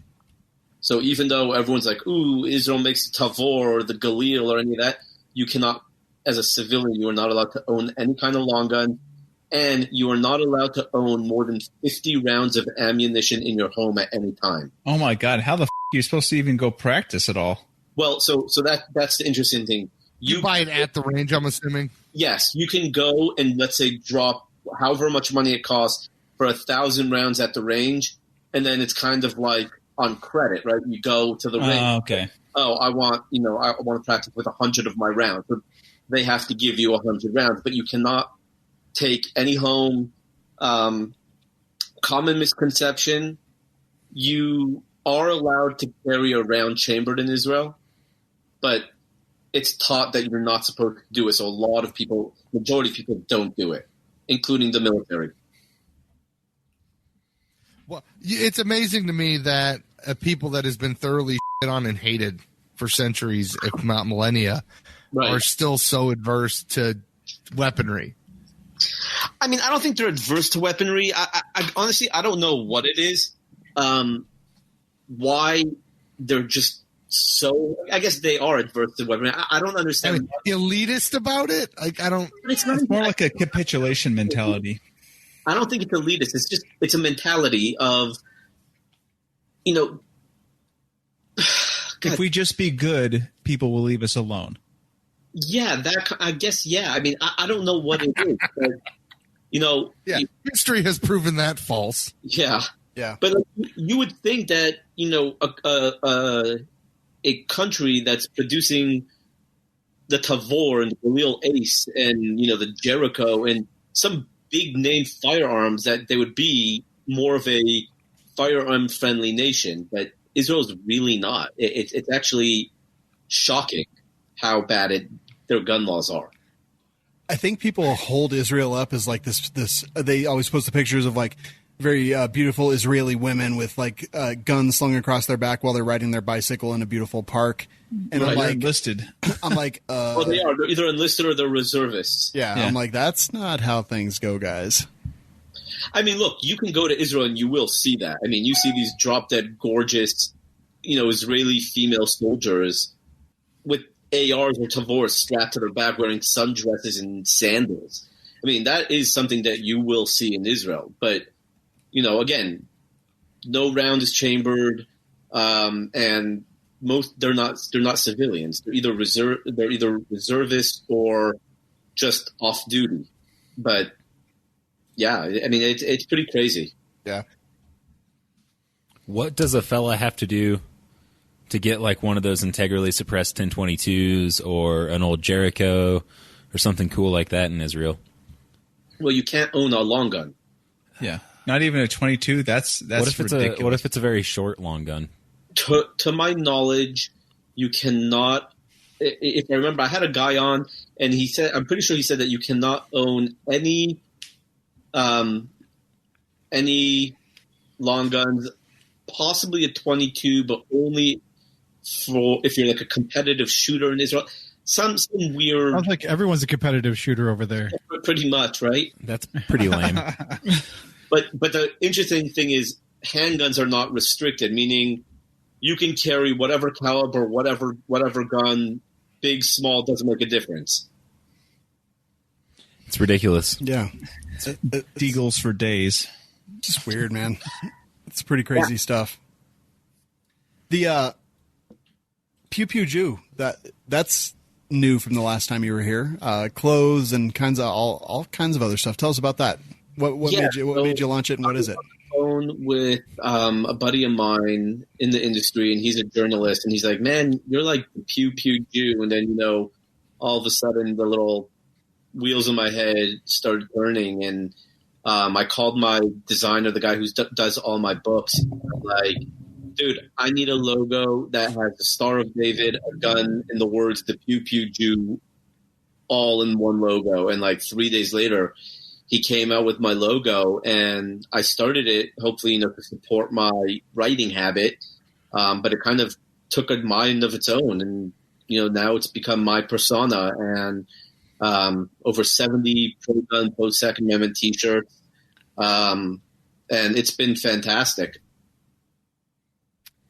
So even though everyone's like, ooh, Israel makes the Tavor or the Galil or any of that, you cannot, as a civilian, you are not allowed to own any kind of long gun. And you are not allowed to own more than 50 rounds of ammunition in your home at any time. Oh, my God. How the f*** are you supposed to even go practice at all? Well, so that's the interesting thing. You buy it at the range, I'm assuming? Yes. You can go and, let's say, drop however much money it costs for 1,000 rounds at the range, and then it's kind of like on credit, right? You go to the range. Okay. Oh, I want to practice with 100 of my rounds. So they have to give you 100 rounds, but you cannot take any home. Common misconception, you are allowed to carry a round chambered in Israel, but it's taught that you're not supposed to do it. So a lot of people, majority of people don't do it, including the military. Well, it's amazing to me that a people that has been thoroughly shit on and hated for centuries, if not millennia, are still so adverse to weaponry. I mean, I don't think they're adverse to weaponry. I honestly, I don't know what it is. Why they're just so. I guess they are adverse to weaponry. I don't understand. Elitist about it? Like, I don't. It's more like a capitulation mentality. I don't think it's elitist. It's a mentality of, if we just be good, people will leave us alone. Yeah, I guess. Yeah, I mean, I don't know what it is. But, history has proven that false. Yeah, yeah. But you would think that a country that's producing the Tavor and the Galil Ace and the Jericho and some big name firearms, that they would be more of a firearm friendly nation, but Israel's really not. It's actually shocking how bad their gun laws are. I think people hold Israel up as like this. They always post the pictures of like very beautiful Israeli women with like guns slung across their back while they're riding their bicycle in a beautiful park. And right, I'm like, enlisted. I'm like, well, they are. They're either enlisted or they're reservists. Yeah, I'm like, that's not how things go, guys. I mean, look, you can go to Israel and you will see that. I mean, you see these drop-dead gorgeous, Israeli female soldiers with ARs or Tavors strapped to their back wearing sundresses and sandals. I mean, that is something that you will see in Israel. But, again, no round is chambered, and they're not civilians. They're either reservists or just off duty. But yeah, I mean, it's pretty crazy. Yeah. What does a fella have to do to get like one of those integrally suppressed 1022s or an old Jericho or something cool like that in Israel? Well, you can't own a long gun. Yeah, not even a 22. That's what if ridiculous. What if it's a very short long gun? To my knowledge, you cannot. If I remember, I had a guy on, and he said, I'm pretty sure he said that you cannot own any long guns, possibly a 22, but only for if you're like a competitive shooter in Israel. Some weird. Sounds like everyone's a competitive shooter over there. Pretty much, right? That's pretty lame. But the interesting thing is handguns are not restricted, meaning you can carry whatever caliber, whatever gun, big, small, doesn't make a difference. It's ridiculous. Yeah. Deagles for days. Just weird, man. It's pretty crazy stuff. The Pew Pew Jew, that's new from the last time you were here. Clothes and all kinds of other stuff. Tell us about that. What made you launch it, and what is it? Phone with a buddy of mine in the industry, and he's a journalist, and he's like, "Man, you're like the Pew Pew Jew," and then all of a sudden the little wheels in my head started turning, and I called my designer, the guy who does all my books. I'm like, dude, I need a logo that has the Star of David, a gun, and the words "the Pew Pew Jew" all in one logo. And like 3 days later, he came out with my logo, and I started it hopefully, to support my writing habit. But it kind of took a mind of its own, and now it's become my persona. And over 70 pro-gun, post-Second Amendment T-shirts, and it's been fantastic.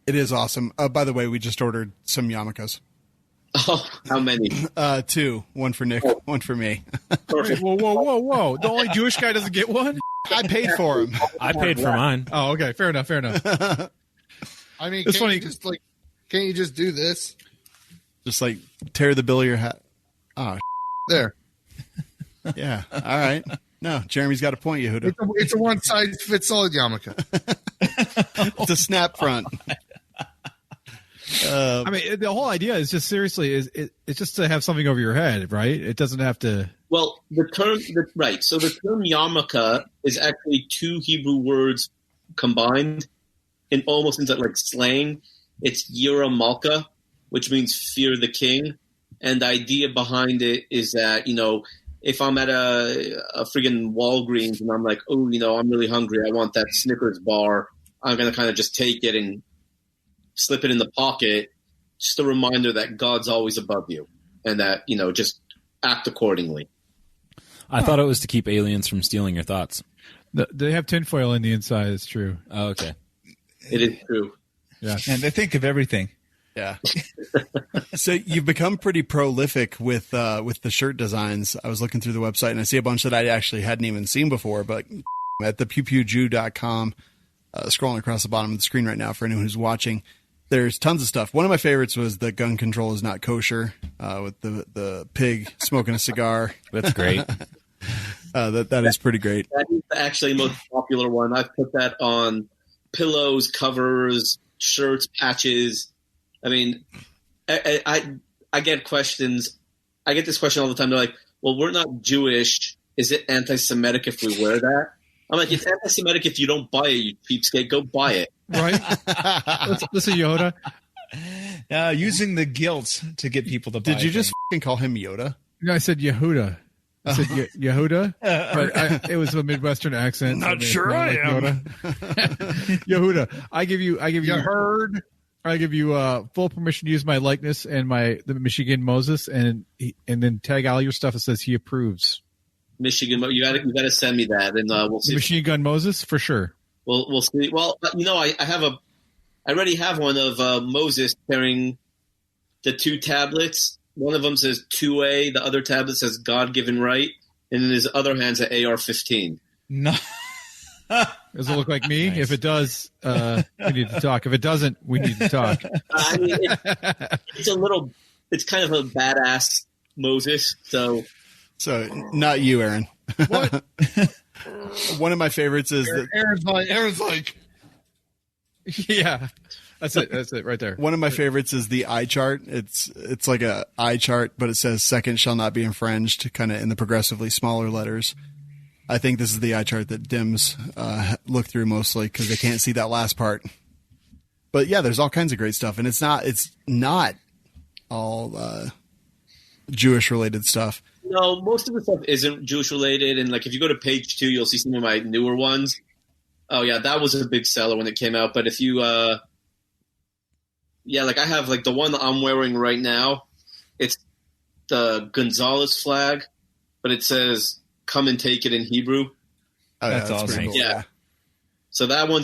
It is awesome. By the way, we just ordered some yarmulkes. Oh, how many? 2. One for Nick, one for me. Perfect. Whoa. The only Jewish guy doesn't get one? I paid for him. I paid for mine. Oh, okay. Fair enough. I mean, it's funny. Can't you just do this? Just like tear the bill of your hat. Oh, there. Yeah. All right. No, Jeremy's got a point, Yehuda. It's a one-size-fits-all yarmulke. It's a snap front. I mean, the whole idea is just it's just to have something over your head, right? It doesn't have to. Well, the term yarmulke is actually 2 Hebrew words combined and almost into like slang. It's Yira Malka, which means fear the king. And the idea behind it is that, if I'm at a friggin' Walgreens and I'm like, oh, I'm really hungry, I want that Snickers bar, I'm going to kind of just take it and slip it in the pocket, just a reminder that God's always above you and that, just act accordingly. I thought it was to keep aliens from stealing your thoughts. They have tinfoil in the inside, it's true. Oh, okay. It is true. Yeah. And they think of everything. Yeah. So you've become pretty prolific with the shirt designs. I was looking through the website and I see a bunch that I actually hadn't even seen before, but at thepewpewjew.com, scrolling across the bottom of the screen right now for anyone who's watching, there's tons of stuff. One of my favorites was the gun control is not kosher, with the pig smoking a cigar. That's great. That is pretty great. That is actually the most popular one. I've put that on pillows, covers, shirts, patches. I mean, I get questions. I get this question all the time. They're like, well, we're not Jewish. Is it anti-Semitic if we wear that? I'm like, it's anti-Semitic if you don't buy it, you cheapskate. Go buy it. Right? Listen, Yoda. Using the guilt to get people to buy Did you just f***ing call him Yoda? No, I said Yehuda. I said Yehuda. But it was a Midwestern accent. Not sure I am. Yehuda. I give you heard. I give you full permission to use my likeness and the Michigan Moses, and then tag all your stuff that says he approves. Michigan. You got to send me that, and we'll see. Machine Gun Moses for sure. We'll see. Well, I already have one of Moses carrying the 2 tablets. One of them says 2A, the other tablet says God-given right, and in his other hand's an AR-15. No. Does it look like me? Nice. If it does, we need to talk. If it doesn't, we need to talk. I mean, it's kind of a badass Moses. So not you, Aaron. What? One of my favorites is Aaron's like, yeah. That's it right there. One of my favorites is the eye chart. It's like a eye chart, but it says "second shall not be infringed," kind of in the progressively smaller letters. I think this is the eye chart that Dims look through mostly because they can't see that last part. But yeah, there's all kinds of great stuff, and it's not all Jewish related stuff. No, most of the stuff isn't Jewish related, and like if you go to page 2, you'll see some of my newer ones. Oh yeah, that was a big seller when it came out. But if you, like I have like the one that I'm wearing right now. It's the Gonzalez flag, but it says "Come and take it" in Hebrew. Oh, that's awesome. Cool. Yeah. So that one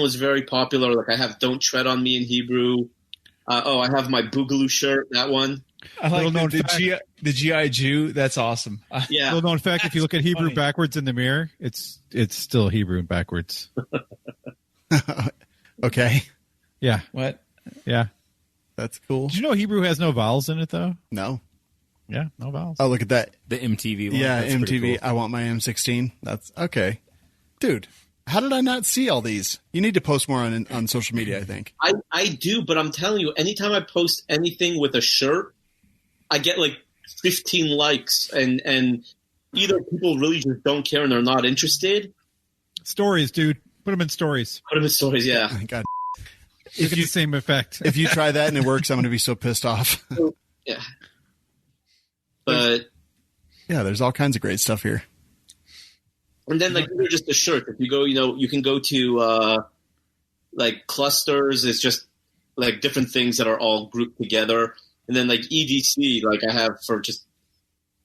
was very popular. Like I have "Don't Tread on Me" in Hebrew. I have my Boogaloo shirt. That one. I like the GI Jew. That's awesome. Yeah. Little known fact: if you look at Hebrew backwards in the mirror, it's still Hebrew backwards. Okay. Yeah. What? Yeah. That's cool. Did you know Hebrew has no vowels in it though? No. Yeah, no vowels. Oh, look at that. The MTV one. Yeah, That's MTV. cool. I want my M16. That's okay. Dude, how did I not see all these? You need to post more on social media, I think. I do, but I'm telling you, anytime I post anything with a shirt, I get like 15 likes, and either people really just don't care and they're not interested. Stories, dude. Put them in stories. Put them in stories, yeah. God. If you get the same effect. If you try that and it works, I'm going to be so pissed off. Yeah. But yeah, there's all kinds of great stuff here. And then like they're just the shirt. If you go, you can go to like clusters. It's just like different things that are all grouped together. And then like EDC, like I have for just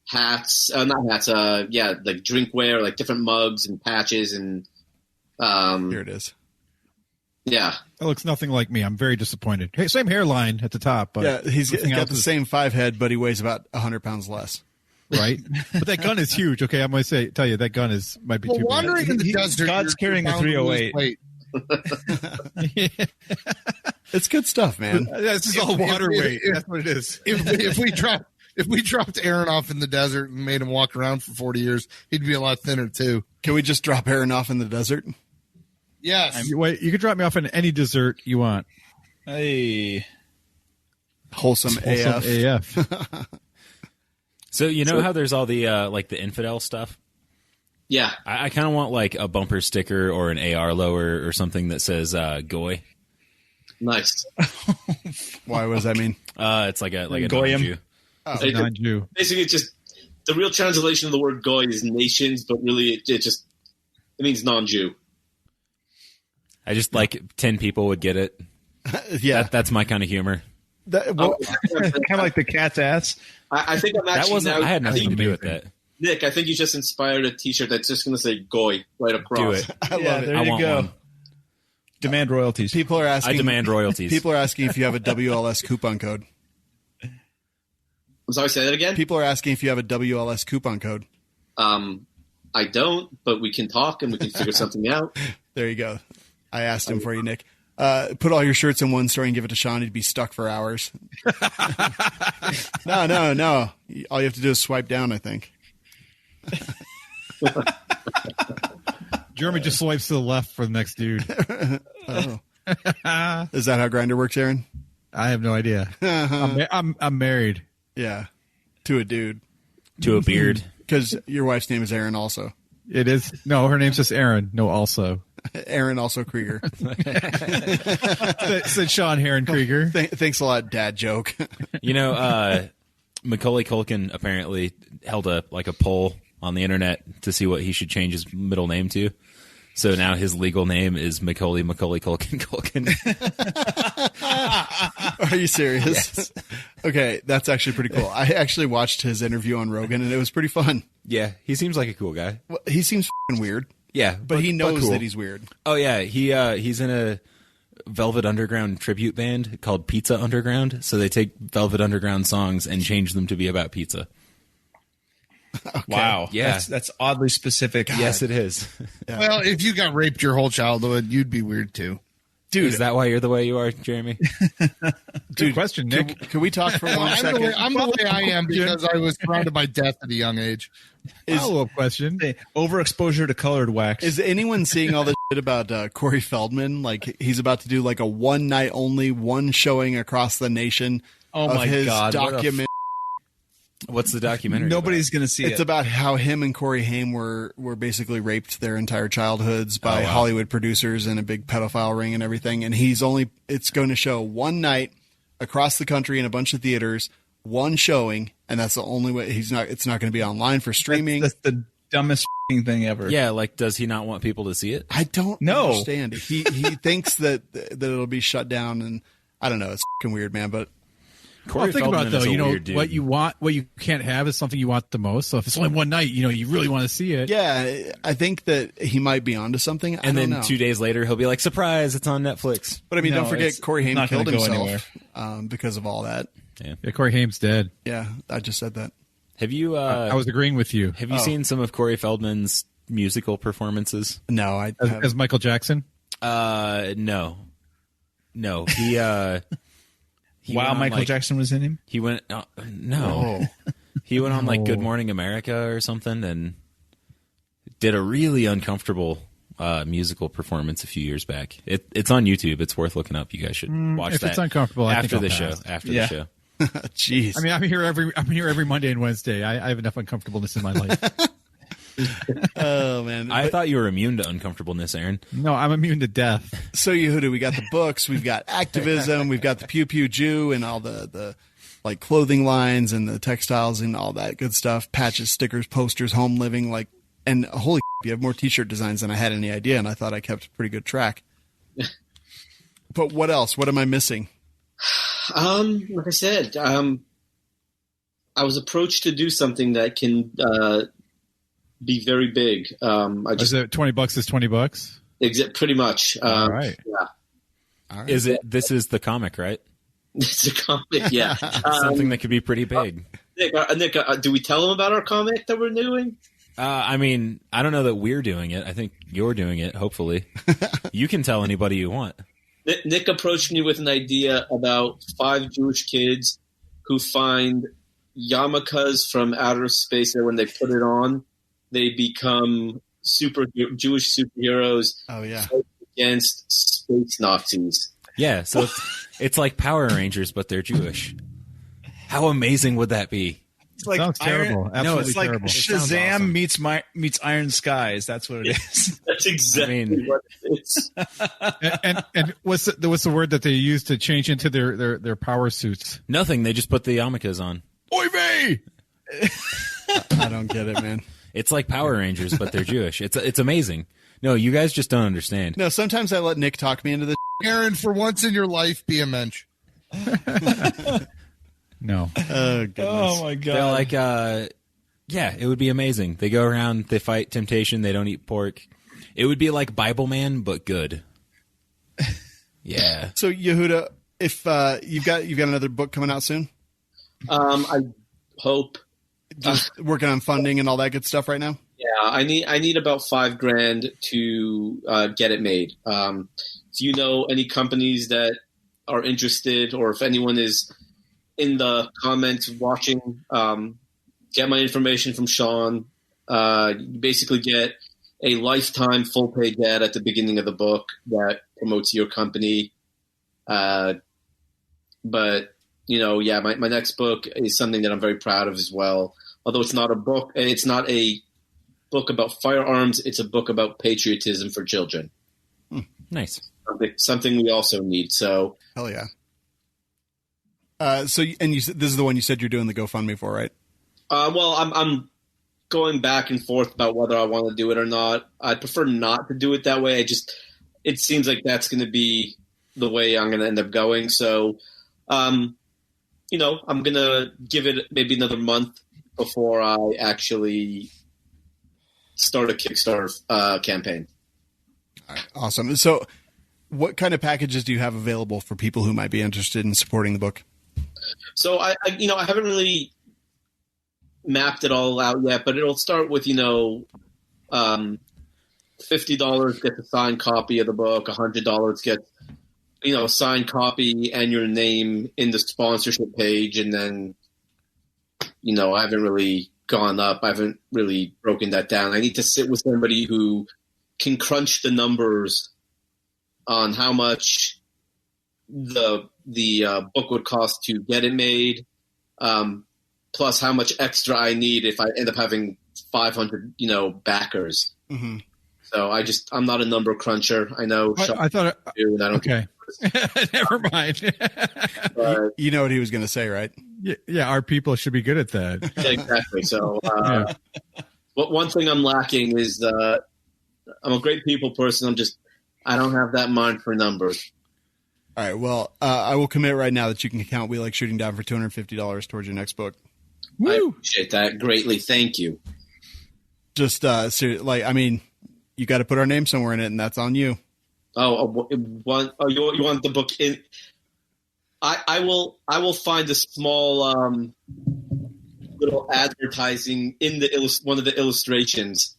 hats, not hats, like drinkware, like different mugs and patches and here it is. Yeah. That looks nothing like me. I'm very disappointed. Hey, same hairline at the top. But yeah, he's got the same 5 head, but he weighs about 100 pounds less. Right? But that gun is huge. Okay, I'm going to tell you, that gun might be too big. Wandering in the desert, God's carrying a 308. It's good stuff, man. This is all water weight. That's what it is. If we dropped Aaron off in the desert and made him walk around for 40 years, he'd be a lot thinner too. Can we just drop Aaron off in the desert? Yes. Wait, you can drop me off in any dessert you want. Hey. Wholesome AF. So you know how there's all the like the infidel stuff? Yeah. I kind of want like a bumper sticker or an AR lower or something that says "Goy." Nice. Why? What does that mean? It's like a Goyim. non-Jew. Oh. Non-Jew. Basically, it's just the real translation of the word "goy" is nations, but really it means non-Jew. I just like 10 people would get it. Yeah, that's my kind of humor. Kind of like the cat's ass. I think I'm actually I had nothing to do with that. Nick, I think you just inspired a T-shirt that's just going to say "goy" right across. Do it. I love it. There I you want go. one. Demand royalties. People are asking. I demand royalties. People are asking if you have a WLS coupon code. I'm sorry, say that again? People are asking if you have a WLS coupon code. I don't, but we can talk and we can figure something out. There you go. I asked him for you, Nick. Put all your shirts in one store and give it to Sean. He'd be stuck for hours. No. All you have to do is swipe down, I think. Jeremy just swipes to the left for the next dude. Oh. Is that how Grindr works, Aaron? I have no idea. I'm married. Yeah. To a dude. To a beard. Because your wife's name is Aaron also. It is. No, her name's just Aaron. No, also. Aaron also Krieger. Said Sean Heron Krieger. Thanks a lot, dad joke. You know, Macaulay Culkin apparently held a poll on the internet to see what he should change his middle name to. So now his legal name is Macaulay Culkin. Are you serious? Yes. Okay, that's actually pretty cool. I actually watched his interview on Rogan, and it was pretty fun. Yeah, he seems like a cool guy. Well, he seems f***ing weird. Yeah, but he knows cool. that he's weird. Oh yeah, he's in a Velvet Underground tribute band called Pizza Underground. So they take Velvet Underground songs and change them to be about pizza. Okay. Wow. Yeah. That's oddly specific. Yes, it is. Yeah. Well, if you got raped your whole childhood, you'd be weird too. Dude, is that why you're the way you are, Jeremy? Good question, Nick. Can we talk for 1 second? I'm the way I am because I was surrounded by death at a young age. Follow-up question. Hey, overexposure to colored wax. Is anyone seeing all this shit about Corey Feldman? Like he's about to do like a one night only, one showing across the nation Oh of my his God, what a document. What's the documentary? Nobody's going to see It's it. about how him and Corey Haim were basically raped their entire childhoods by Hollywood producers and a big pedophile ring and everything. And it's going to show one night across the country in a bunch of theaters, one showing, and that's the only way. It's not going to be online for streaming. That's the dumbest thing ever. Yeah, like does he not want people to see it? I don't No. understand. He thinks that it'll be shut down, and I don't know. It's fucking weird, man. But Corey Think about it, Feldman though. is a You know weird dude. what you want, what you can't have is something you want the most. So if it's only one night, you really want to see it. yeah, I think that he might be onto something. I And don't then know. 2 days later, he'll be like, "Surprise! It's on Netflix." But I mean, No, don't forget it's Corey Haim not gonna killed go himself because of all that. Yeah, Corey Haim's dead. Yeah, I just said that. Have you? I was agreeing with you. Have you seen some of Corey Feldman's musical performances? No, I As Michael Jackson? No. He Wow, went on, Michael like- Jackson was in him? He went. No, he went on like Good Morning America or something, and did a really uncomfortable musical performance a few years back. It's on YouTube. It's worth looking up. You guys should watch if that. it's uncomfortable, I after think the I'll show. pass. After Yeah. the show. Jeez. I mean, I'm here every Monday and Wednesday. I have enough uncomfortableness in my life. Oh man. I thought you were immune to uncomfortableness, Aaron. No, I'm immune to death. So Yehuda, we got the books, we've got activism, we've got the Pew Pew Jew, and all the like clothing lines and the textiles and all that good stuff. Patches, stickers, posters, home living, and holy, you have more T-shirt designs than I had any idea, and I thought I kept pretty good track. But what else? What am I missing? Like I said, I was approached to do something that can be very big. Is it $20 is $20? Pretty much. All right. Yeah, Is it? This is the comic, right? it's a comic. Yeah, Something that could be pretty big. Nick, do we tell them about our comic that we're doing? I mean, I don't know that we're doing it. I think you're doing it. Hopefully, you can tell anybody you want. Nick approached me with an idea about 5 Jewish kids who find yarmulkes from outer space, and when they put it on, they become Jewish superheroes Oh yeah. against space Nazis. Yeah, so it's like Power Rangers, but they're Jewish. How amazing would that be? It's like Sounds terrible. No, it's Absolutely like terrible. It sounds Shazam awesome. meets Iron Skies. That's what it is. That's exactly what it is. And what's the word that they use to change into their power suits? Nothing. They just put the yarmulkes on. Oy vey! I don't get it, man. It's like Power Rangers, but they're Jewish. It's amazing. No, you guys just don't understand. No, sometimes I let Nick talk me into this. Aaron, for once in your life, be a mensch. No. Oh goodness. Oh my god! They're like, yeah, it would be amazing. They go around, they fight temptation, they don't eat pork. It would be like Bible Man, but good. Yeah. So Yehuda, if you've got another book coming out soon, I hope. just working on funding and all that good stuff right now. Yeah, I need about $5,000 to get it made. If you know any companies that are interested, or if anyone is in the comments watching, get my information from Sean. You basically get a lifetime full page ad at the beginning of the book that promotes your company. But my next book is something that I'm very proud of as well. Although it's not a book, and it's not a book about firearms, it's a book about patriotism for children. Nice. Something we also need. So Hell yeah. This is the one you said you're doing the GoFundMe for, right? well, I'm going back and forth about whether I want to do it or not. I prefer not to do it that way. It seems like that's going to be the way I'm going to end up going. So, I'm going to give it maybe another month before I actually start a Kickstarter campaign. All right, awesome. So what kind of packages do you have available for people who might be interested in supporting the book? So I haven't really mapped it all out yet, but it'll start with, $50 gets a signed copy of the book, $100 gets, a signed copy and your name in the sponsorship page. And then, I haven't really gone up. I haven't really broken that down. I need to sit with somebody who can crunch the numbers on how much the book would cost to get it made, plus how much extra I need if I end up having 500, backers. Mm-hmm. So I'm not a number cruncher. I know. I thought. And I don't okay. Never mind. You know what he was going to say, right? Yeah, our people should be good at that. Yeah, exactly. So, one thing I'm lacking is I'm a great people person. I don't have that mind for numbers. All right. Well, I will commit right now that you can count We Like Shooting down for $250 towards your next book. Woo! I appreciate that greatly. Thank you. Just you got to put our name somewhere in it, and that's on you. You want the book in? I will find a small little advertising in one of the illustrations.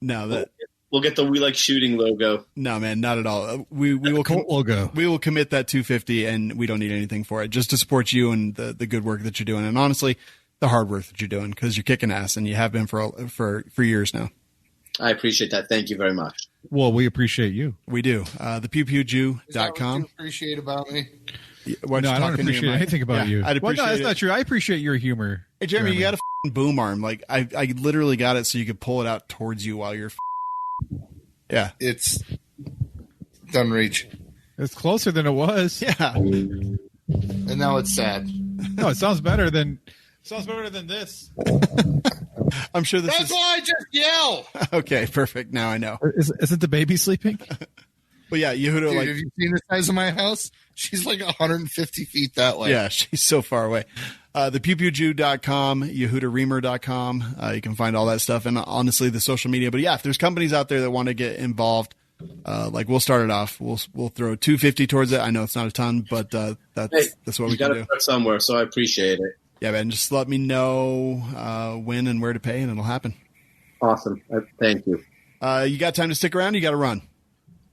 No, we'll get the We Like Shooting logo. No, man, not at all. We will logo. We will commit that $250, and we don't need anything for it, just to support you and the good work that you're doing, and honestly, the hard work that you're doing, because you're kicking ass, and you have been for years now. I appreciate that. Thank you very much. Well, we appreciate you. We do. ThePewPewJew.com. What you appreciate about me? No, I don't appreciate anything about you. I'd appreciate that's not true. I appreciate your humor. Hey, Jeremy, you got a boom arm. Like I literally got it so you could pull it out towards you while you're. Yeah, it's doesn't reach. It's closer than it was. Yeah, and now it's sad. No, it sounds better than this. I'm sure this. That's why I just yell. Okay, perfect. Now I know. Isn't the baby sleeping? But yeah, Yehuda, Dude, have you seen the size of my house? She's like 150 feet that way. Yeah, she's so far away. ThePewPewJew.com, YehudaReamer.com. You can find all that stuff, and honestly, the social media. But yeah, if there's companies out there that want to get involved, we'll start it off. We'll throw $250 towards it. I know it's not a ton, but that's what we can do. Start somewhere, so I appreciate it. Yeah, man. Just let me know when and where to pay, and it'll happen. Awesome. Thank you. You got time to stick around? You got to run.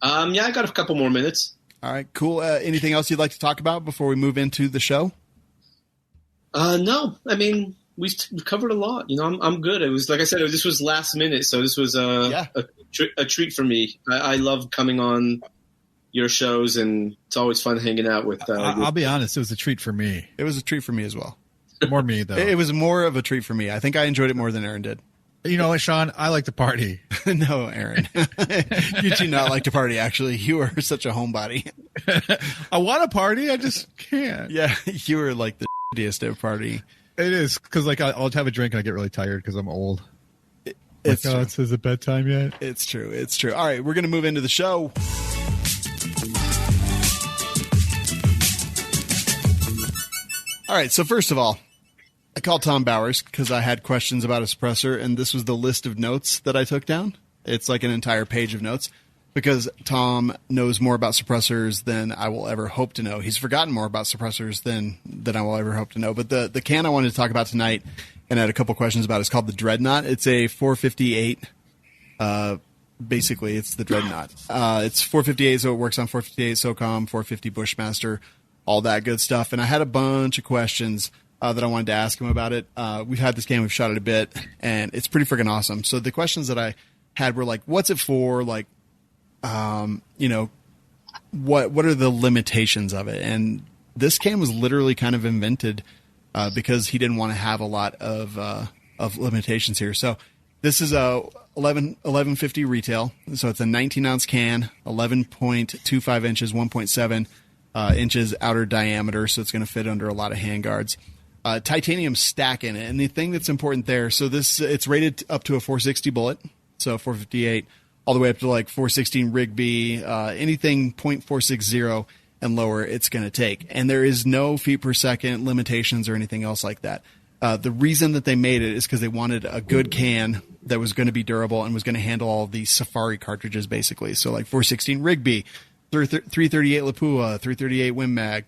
Yeah, I got a couple more minutes. All right, cool. Anything else you'd like to talk about before we move into the show? No, I mean we've covered a lot. I'm good. It was like I said, this was last minute, so this was a treat for me. I love coming on your shows, and it's always fun hanging out with. I'll be honest, it was a treat for me. It was a treat for me as well. More me though. It was more of a treat for me. I think I enjoyed it more than Aaron did. You know what, Sean? I like to party. No, Aaron. You do not like to party, actually. You are such a homebody. I want to party. I just can't. Yeah, you are like the shittiest at partying. It is, because I'll have a drink and I get really tired because I'm old. It's true. Is it bedtime yet? It's true. It's true. All right, we're going to move into the show. All right, so first of all, I called Tom Bowers because I had questions about a suppressor, and this was the list of notes that I took down. It's like an entire page of notes because Tom knows more about suppressors than I will ever hope to know. He's forgotten more about suppressors than I will ever hope to know. But the can I wanted to talk about tonight and I had a couple questions about is called the Dreadnought. It's a 458. Basically, it's the Dreadnought. It's 458, so it works on 458 SOCOM, 450 Bushmaster, all that good stuff. And I had a bunch of questions that I wanted to ask him about it. We've had this game, we've shot it a bit, and it's pretty freaking awesome. So the questions that I had were like, what's it for? Like, what are the limitations of it? And this can was literally kind of invented because he didn't want to have a lot of limitations here. So this is a 1150 retail. So it's a 19-ounce can, 11.25 inches, 1.7 inches outer diameter. So it's going to fit under a lot of handguards. Titanium stack in it. And the thing that's important there, so it's rated up to a 460 bullet. So 458 all the way up to like 416 Rigby, anything .460 and lower it's going to take. And there is no feet per second limitations or anything else like that. The reason that they made it is because they wanted a good can that was going to be durable and was going to handle all of these Safari cartridges, basically. So like 416 Rigby, 338 Lapua, 338 Win Mag,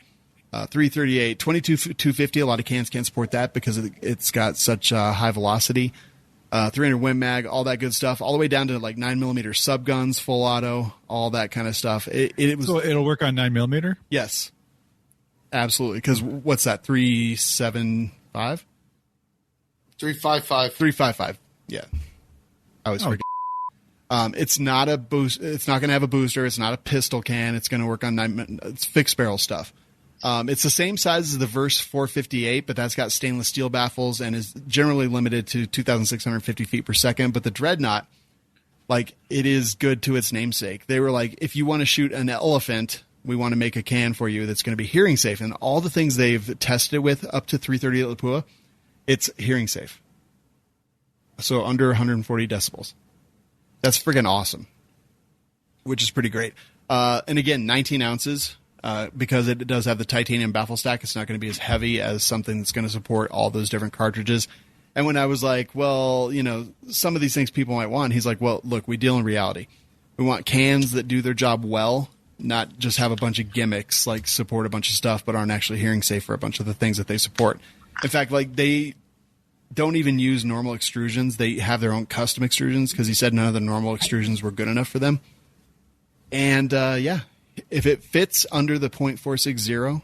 338, 22 250. A lot of cans can't support that because it's got such high velocity. 300 Win Mag, all that good stuff, all the way down to like 9mm sub guns, full auto, all that kind of stuff. It was, so it'll work on 9mm? Yes, absolutely. Because what's that? 375? 355. 355. Yeah, I was forgetting. It's not a boost. It's not going to have a booster. It's not a pistol can. It's going to work on it's fixed barrel stuff. It's the same size as the Verse 458, but that's got stainless steel baffles and is generally limited to 2,650 feet per second. But the Dreadnought, like, it is good to its namesake. They were like, if you want to shoot an elephant, we want to make a can for you that's going to be hearing safe. And all the things they've tested with up to 338 Lapua, it's hearing safe. So under 140 decibels. That's friggin' awesome, which is pretty great. And again, 19 ounces. Because it does have the titanium baffle stack, it's not going to be as heavy as something that's going to support all those different cartridges. And when I was like, well, you know, some of these things people might want, he's like, well, look, we deal in reality. We want cans that do their job well, not just have a bunch of gimmicks, like support a bunch of stuff, but aren't actually hearing safe for a bunch of the things that they support. In fact, like, they don't even use normal extrusions. They have their own custom extrusions because he said none of the normal extrusions were good enough for them. And, yeah. If it fits under the .460,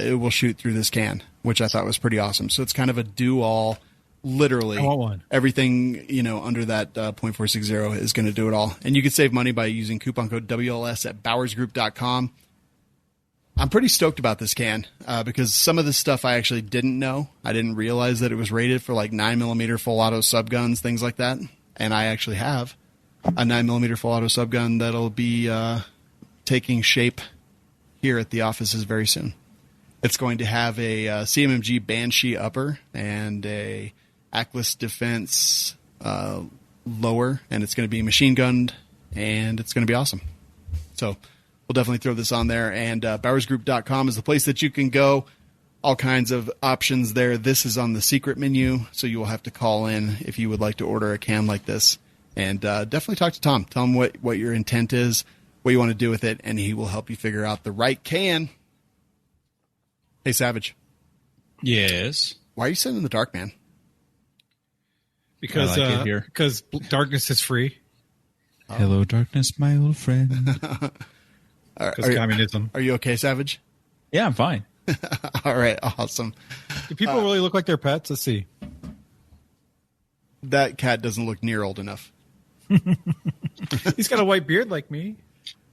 it will shoot through this can, which I thought was pretty awesome. So it's kind of a do-all, literally. I want one. Everything, you know, under that .460 is going to do it all. And you can save money by using coupon code WLS at bowersgroup.com. I'm pretty stoked about this can because some of the stuff I actually didn't know. I didn't realize that it was rated for like 9mm full auto subguns, things like that. And I actually have a 9mm full auto subgun that'll be taking shape here at the offices very soon. It's going to have a CMMG Banshee upper and a Atlas Defense lower, and it's going to be machine gunned, and it's going to be awesome. So we'll definitely throw this on there, and bowersgroup.com is the place that you can go. All kinds of options there. This is on the secret menu, so you will have to call in if you would like to order a can like this. And definitely talk to Tom. Tell him what your intent is, what you want to do with it, and he will help you figure out the right can. Hey, Savage. Yes. Why are you sitting in the dark, man? Because darkness is free. Hello, darkness, my old friend. Because communism. Are you okay, Savage? Yeah, I'm fine. All right, awesome. Do people really look like their pets? Let's see. That cat doesn't look near old enough. He's got a white beard like me.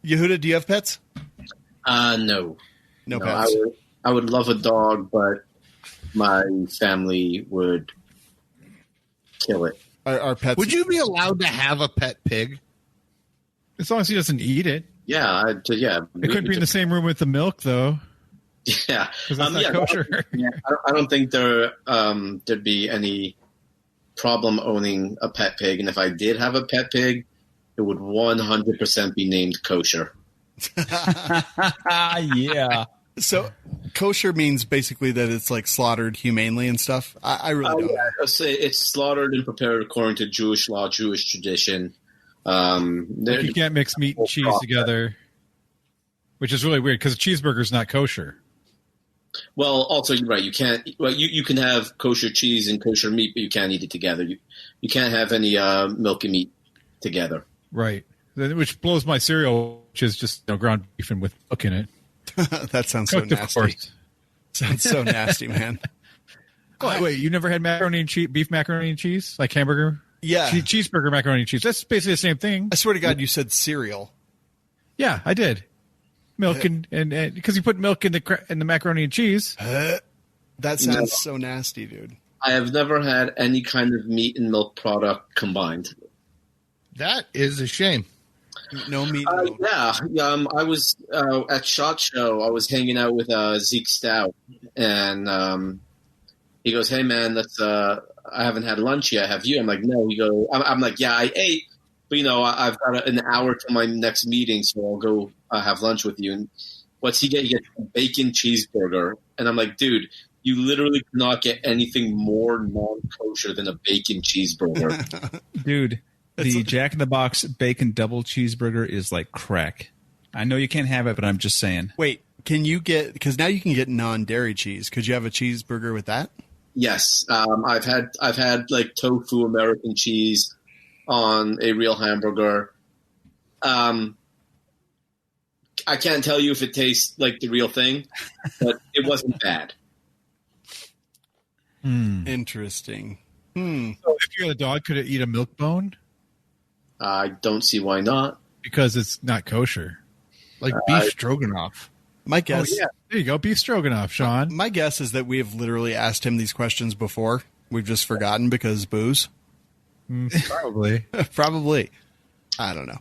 Yehuda, do you have pets? No. No pets. I would love a dog, but my family would kill it. Our pets. Would you be allowed to have a pet pig? As long as he doesn't eat it. Yeah, It couldn't be in the same room with the milk, though. Yeah, because that's not kosher. I don't think there'd be any problem owning a pet pig, and if I did have a pet pig, it would 100% be named kosher. Yeah. So kosher means basically that it's like slaughtered humanely and stuff. I really don't. Yeah. It's slaughtered and prepared according to Jewish law, Jewish tradition. You can't mix meat and cheese together, which is really weird because a cheeseburger is not kosher. Well, also you're right. You can't. Well, you can have kosher cheese and kosher meat, but you can't eat it together. You can't have any milk and meat together. Right. Which blows my cereal, which is just ground beef and with milk in it. That sounds so nasty. Sounds so nasty, man. Wait, you never had macaroni and cheese, beef macaroni and cheese, like hamburger? Yeah, cheeseburger macaroni and cheese. That's basically the same thing. I swear to God, you said cereal. Yeah, I did. Milk and because you put milk in the macaroni and cheese. That sounds so nasty, dude. I have never had any kind of meat and milk product combined. That is a shame. No meat. Yeah. I was at SHOT Show. I was hanging out with Zeke Stout, and he goes, "Hey man, I haven't had lunch yet. Have you?" I'm like, "No." I'm like, "Yeah, I ate, but I've got an hour to my next meeting, so I'll go have lunch with you." And what's he get? He gets a bacon cheeseburger, and I'm like, "Dude, You literally could not get anything more non-kosher than a bacon cheeseburger. Dude, the Jack in the Box bacon double cheeseburger is like crack. I know you can't have it, but I'm just saying. Wait, can you get, because now you can get non-dairy cheese. Could you have a cheeseburger with that? Yes, I've had like tofu American cheese on a real hamburger. I can't tell you if it tastes like the real thing, but it wasn't bad. Interesting. So if you had a dog, could it eat a milk bone? I don't see why not. Because it's not kosher. Like beef stroganoff. My guess. Oh, yeah. There you go. Beef stroganoff, Sean. My guess is that we have literally asked him these questions before. We've just forgotten because booze. Probably. Probably. I don't know.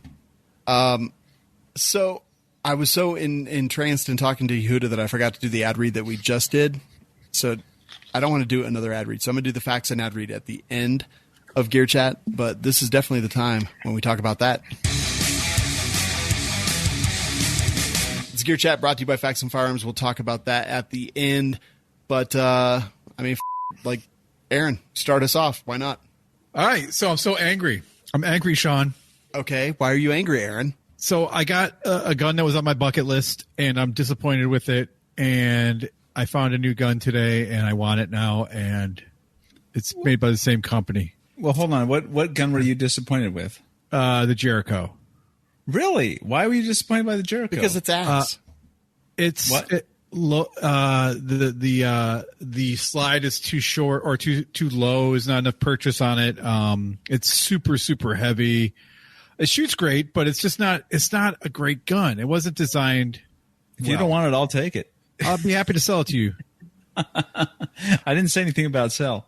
So I was so entranced in talking to Yehuda that I forgot to do the ad read that we just did. So I don't want to do another ad read. So I'm going to do the facts and ad read at the end of Gear Chat. But this is definitely the time when we talk about that. It's Gear Chat brought to you by Facts and Firearms. We'll talk about that at the end. But, like, Aaron, start us off. Why not? All right. So I'm so angry. I'm angry, Sean. Okay. Why are you angry, Aaron? So I got a gun that was on my bucket list, and I'm disappointed with it. And I found a new gun today, and I want it now, and it's made by the same company. Well, hold on. What gun were you disappointed with? The Jericho. Really? Why were you disappointed by the Jericho? Because it's ass. It's What? The slide is too short or too low. There's not enough purchase on it. It's super heavy. It shoots great, but it's just not. It's not a great gun. It wasn't designed. If you don't want it, I'll take it. I'll be happy to sell it to you. I didn't say anything about sell.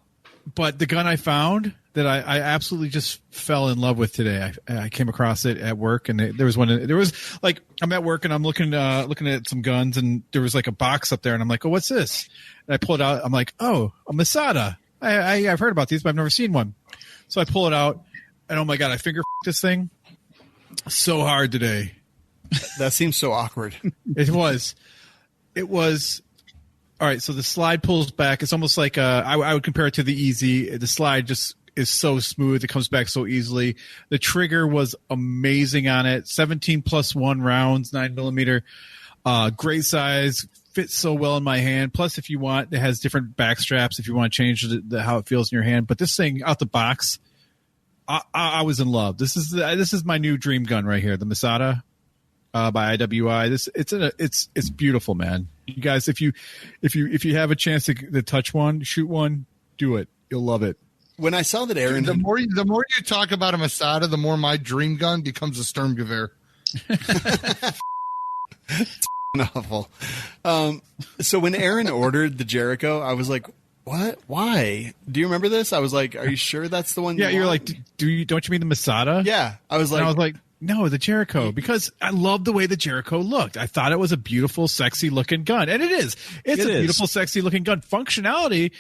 But the gun I found that I absolutely just fell in love with today. I came across it at work, and there was one. There was like I'm at work and I'm looking at some guns, and there was like a box up there, and I'm like, oh, what's this? And I pull it out. I'm like, oh, a Masada. I've heard about these, but I've never seen one. So I pull it out, and oh my god, I finger this thing so hard today. That seems so awkward. It was. All right, so the slide pulls back. It's almost like I would compare it to the Easy. The slide just is so smooth. It comes back so easily. The trigger was amazing on it. 17+1 rounds, 9mm. Great size. Fits so well in my hand. Plus, if you want, it has different back straps if you want to change how it feels in your hand. But this thing out the box, I was in love. This is my new dream gun right here, the Masada. By IWI. It's beautiful, man. You guys, if you have a chance to touch one, shoot one, do it. You'll love it. When I saw that Aaron, The more you talk about a Masada, the more my dream gun becomes a Sturmgewehr. awful. So when Aaron ordered the Jericho, I was like, what? Why? Do you remember this? I was like, are you sure that's the one? Yeah, you're want? like, don't you mean the Masada? Yeah, I was like, no, the Jericho, because I love the way the Jericho looked. I thought it was a beautiful, sexy looking gun, and it is. It's a beautiful, sexy looking gun. Functionality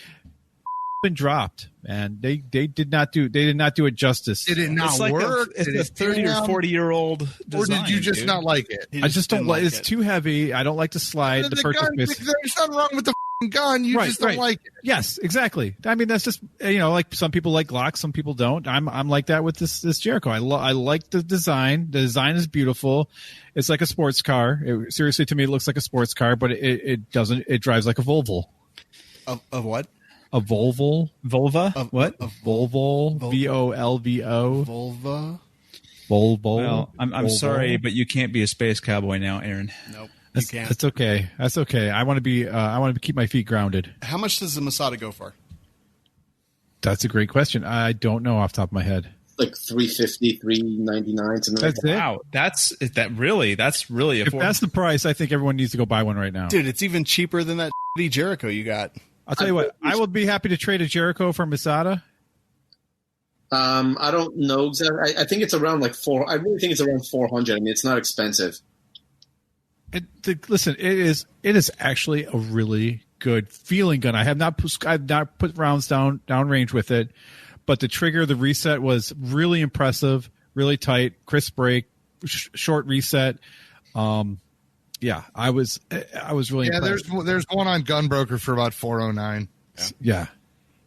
been dropped, and they did not do it justice. Did it not It's work? It's a 30 or 40-year-old design, or did you just not like it? He I just don't like. didn't It's too heavy. I don't like to slide. The purchase gun, miss. there's nothing wrong with the gun. You just don't like it. Yes, exactly. I mean, that's just like some people like Glocks, some people don't. I'm like that with this Jericho. I like the design. The design is beautiful. It's like a sports car. Seriously, to me, it looks like a sports car, but it doesn't. It drives like a Volvo. Of what? A Volvo. Volva? What? A Volvo. VOLVO. Volva. Volvo. Well, I'm Volvo. sorry, but you can't be a space cowboy now, Aaron. Nope. That's, you can't. That's okay. That's okay. I want to be. I want to keep my feet grounded. How much does the Masada go for? That's a great question. I don't know off the top of my head. Like $350, $399, something like That's that. it. Wow, that's really affordable. If that's the price, I think everyone needs to go buy one right now. Dude, it's even cheaper than that shitty Jericho you got. I'll tell you what. I would be happy to trade a Jericho for Masada. I don't know exactly. I think it's around like I really think it's around 400. I mean, it's not expensive. Listen, it is actually a really good feeling gun. I've not put rounds down range with it, but the trigger, the reset was really impressive, really tight, crisp break, short reset. yeah, I was really impressed. There's one on Gunbroker for about $409. Yeah.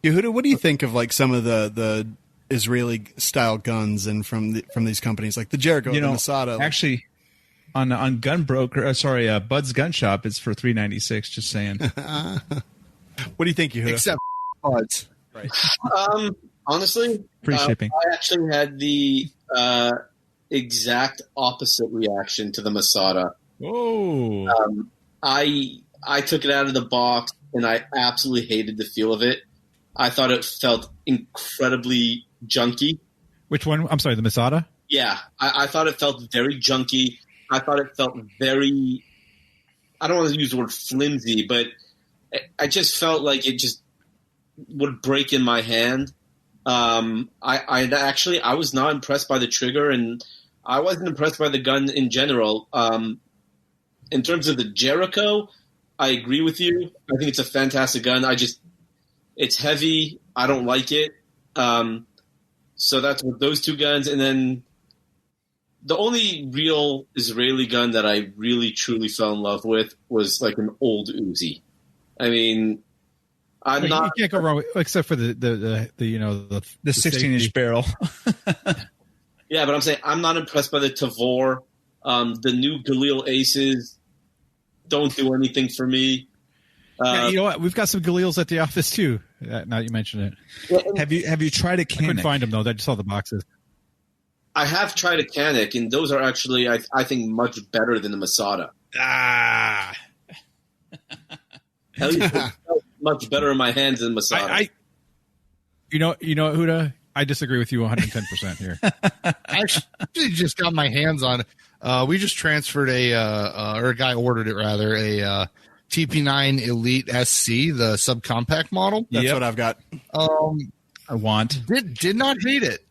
Yehuda, what do you think of like some of the Israeli style guns and from these companies like the Jericho, the Masada? Actually, on Gunbroker, Bud's Gun Shop, it's for $396. Just saying. What do you think, Yehuda? Except Bud's. Right. Honestly, Free shipping. I actually had the exact opposite reaction to the Masada. Oh. I took it out of the box and I absolutely hated the feel of it. I thought it felt incredibly junky. Which one? I'm sorry, the Masada? Yeah, I thought it felt very junky. I thought it felt very, I don't want to use the word flimsy, but I just felt like it just would break in my hand. I was not impressed by the trigger, and I wasn't impressed by the gun in general. In terms of the Jericho, I agree with you. I think it's a fantastic gun. It's heavy. I don't like it. So that's with those two guns. And then the only real Israeli gun that I really truly fell in love with was like an old Uzi. I mean, you can't go wrong except for the 16-inch barrel. Yeah, but I'm saying I'm not impressed by the Tavor. The new Galil Aces don't do anything for me. Yeah, you know what? We've got some Galils at the office too. Now you mention it. Have you tried a I couldn't Canic? find them though. I just saw the boxes. I have tried a Canic, and those are actually, I think, much better than the Masada. Ah. At least it felt much better in my hands than Masada. You know, Huda, I disagree with you 110% here. I actually just got my hands on it. We just transferred or a guy ordered it rather, a TP9 Elite SC, the subcompact model. That's what I've got. I want. Did not hate it.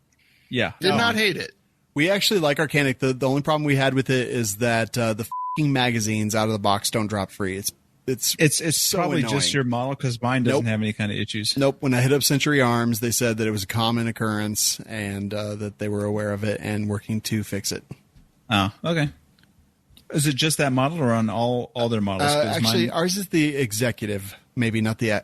Yeah. Did not hate it. We actually like our Canic. The only problem we had with it is that the f***ing magazines out of the box don't drop free. It's so probably annoying. just your model because mine doesn't have any kind of issues. Nope. When I hit up Century Arms, they said that it was a common occurrence and that they were aware of it and working to fix it. Oh, okay. Is it just that model or on all their models? Actually, ours is the Executive, maybe not the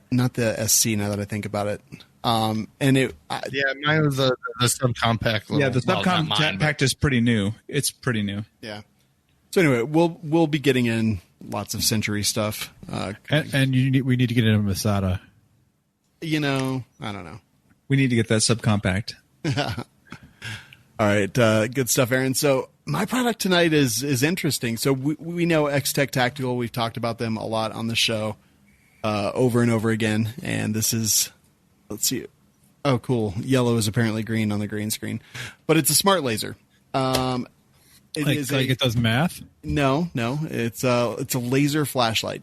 SC. Now that I think about it, and it. Mine was the subcompact. Yeah, the subcompact is pretty new. It's pretty new. Yeah. So anyway, we'll be getting in lots of Century stuff, and we need to get in a Masada. I don't know. We need to get that subcompact. All right, good stuff, Aaron. So my product tonight is interesting. So we know X-Tech Tactical. We've talked about them a lot on the show over and over again. And this is, let's see. Oh, cool. Yellow is apparently green on the green screen. But it's a smart laser. It does math? No. It's a laser flashlight.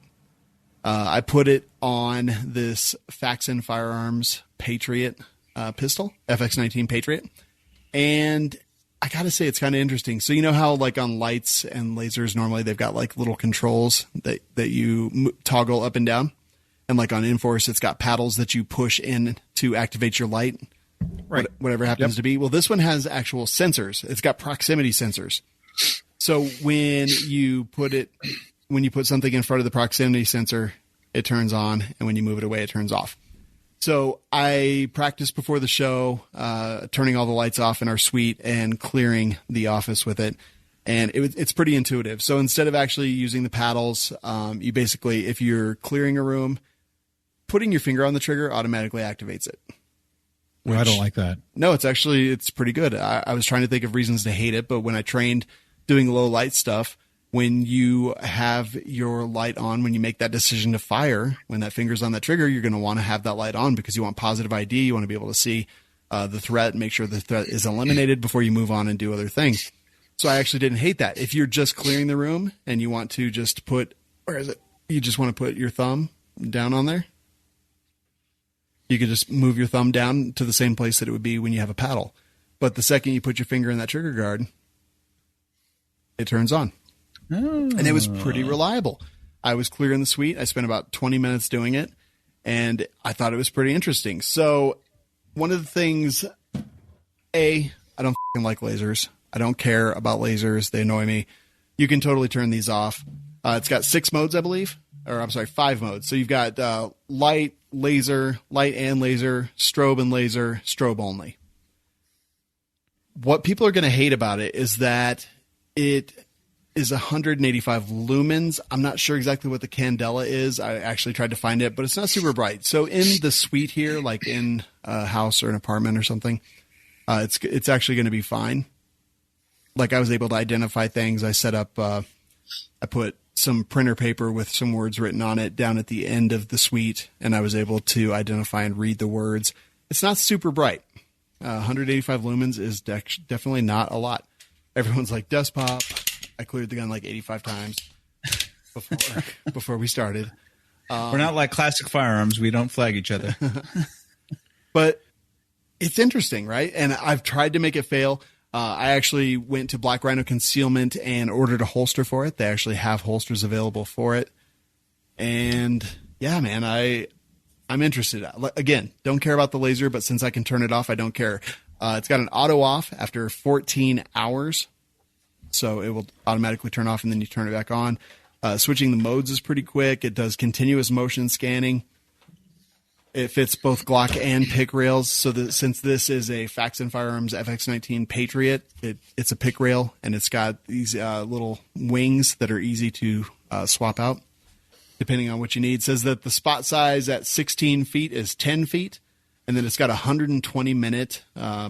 I put it on this Faxon Firearms Patriot pistol, FX19 Patriot. And I got to say, it's kind of interesting. So you know how like on lights and lasers, normally they've got like little controls that you toggle up and down. And like on Inforce, it's got paddles that you push in to activate your light, right? Whatever happens to be. Well, this one has actual sensors. It's got proximity sensors. So when you put something in front of the proximity sensor, it turns on. And when you move it away, it turns off. So I practiced before the show, turning all the lights off in our suite and clearing the office with it. And it's pretty intuitive. So instead of actually using the paddles, you basically, if you're clearing a room, putting your finger on the trigger automatically activates it. I don't like that. No, it's pretty good. I was trying to think of reasons to hate it, but when I trained doing low light stuff, when you have your light on, when you make that decision to fire, when that finger's on that trigger, you're going to want to have that light on because you want positive ID. You want to be able to see the threat and make sure the threat is eliminated before you move on and do other things. So I actually didn't hate that. If you're just clearing the room and you want to just you just want to put your thumb down on there, you could just move your thumb down to the same place that it would be when you have a paddle. But the second you put your finger in that trigger guard, it turns on. Oh. And it was pretty reliable. I was clearing the suite. I spent about 20 minutes doing it, and I thought it was pretty interesting. So one of the things, I don't like lasers. I don't care about lasers. They annoy me. You can totally turn these off. It's got 6 modes, I believe, or I'm sorry, 5 modes. So you've got light, laser, light and laser, strobe and laser, strobe only. What people are going to hate about it is that it is 185 lumens. I'm not sure exactly what the candela is. I actually tried to find it, but it's not super bright. So in the suite here, like in a house or an apartment or something, it's actually going to be fine. Like I was able to identify things. I set up, I put some printer paper with some words written on it down at the end of the suite, and I was able to identify and read the words. It's not super bright. 185 lumens is definitely not a lot. Everyone's like, dust pop. I cleared the gun like 85 times before we started. We're not like classic firearms. We don't flag each other. But it's interesting, right? And I've tried to make it fail. I actually went to Black Rhino Concealment and ordered a holster for it. They actually have holsters available for it. And yeah, man, I'm interested. Again, don't care about the laser, but since I can turn it off, I don't care. It's got an auto off after 14 hours. So it will automatically turn off and then you turn it back on. Switching the modes is pretty quick. It does continuous motion scanning. It fits both Glock and pick rails. So since this is a Faxon Firearms FX19 Patriot, it's a pick rail and it's got these little wings that are easy to swap out depending on what you need. It says that the spot size at 16 feet is 10 feet, and then it's got a 120-minute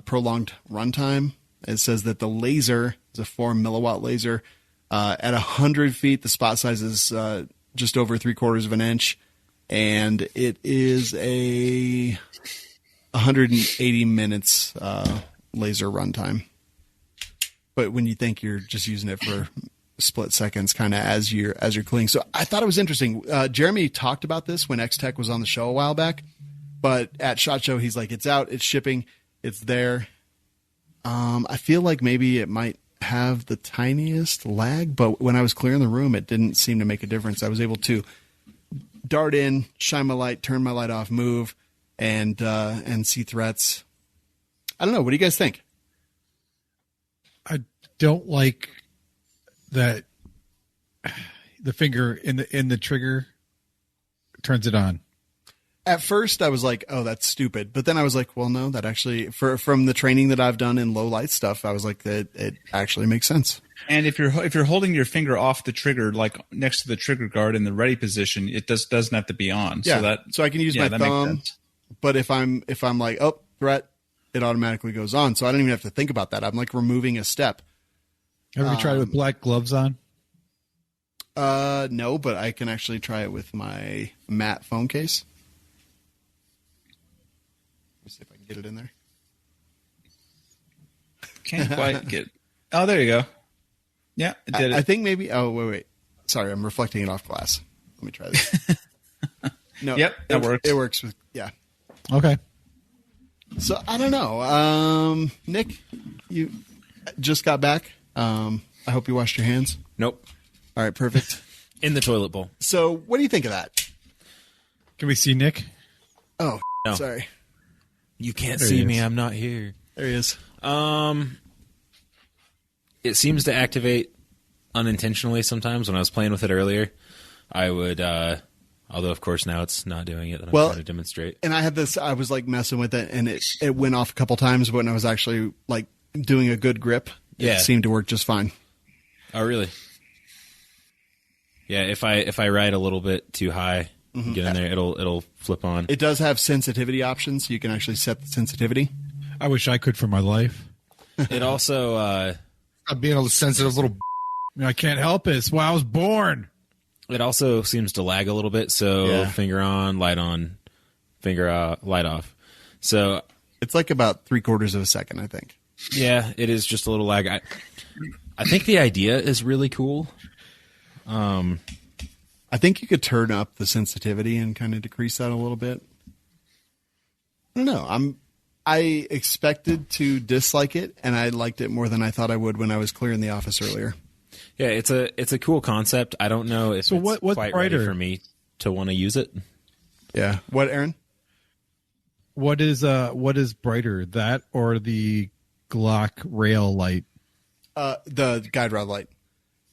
prolonged runtime. It says that the laser is a 4 milliwatt laser. At 100 feet, the spot size is just over 3/4 of an inch, and it is a 180 minutes laser runtime. But when you think you're just using it for split seconds, kind of as you're cleaning. So I thought it was interesting. Jeremy talked about this when X-Tech was on the show a while back, but at SHOT Show, he's like, it's out, it's shipping, it's there. I feel like maybe it might have the tiniest lag, but when I was clearing the room, it didn't seem to make a difference. I was able to dart in, shine my light, turn my light off, move, and see threats. I don't know. What do you guys think? I don't like that the finger in the trigger turns it on. At first, I was like, "Oh, that's stupid," but then I was like, "Well, no, that actually, from the training that I've done in low light stuff, I was like, that it actually makes sense." And if you're holding your finger off the trigger, like next to the trigger guard in the ready position, it doesn't have to be on. Yeah. So I can use my thumb, but if I'm like, "Oh, threat," it automatically goes on. So I don't even have to think about that. I'm like removing a step. Have you tried it with black gloves on? No, but I can actually try it with my matte phone case. Let's see if I can get it in there. Can't quite get. Oh, there you go. Yeah, it did. I think maybe. Oh, wait. Sorry, I'm reflecting it off glass. Let me try this. No. Yep, that works. It works with. Yeah. Okay. So I don't know. Nick, you just got back. I hope you washed your hands. Nope. All right, perfect. In the toilet bowl. So what do you think of that? Can we see Nick? Oh, No. Sorry. You can't There see he me. is. I'm not here. There he is. It seems to activate unintentionally sometimes. When I was playing with it earlier, I would, although of course now it's not doing it that I'm trying to demonstrate. And I had this, I was like messing with it and it went off a couple times, but when I was actually like doing a good grip, it seemed to work just fine. Oh, really? Yeah, if I ride a little bit too high, get in there, it'll flip on. It does have sensitivity options, so you can actually set the sensitivity. I wish I could for my life. It also Not being a sensitive little. I can't help it. It's why I was born. it also seems to lag a little bit. So Yeah. finger on, finger out, light off. So It's like about 3/4 of a second, I think. yeah, it is just a little lag. I think the idea is really cool. I think you could turn up the sensitivity and kind of decrease that a little bit. I don't know. I expected to dislike it, and I liked it more than I thought I would when I was clearing the office earlier. Yeah, it's a cool concept. I don't know if So it's what's quite brighter? ready for me to want to use it. Yeah. What, Aaron? What is brighter, that or the Glock rail light? The guide rod light.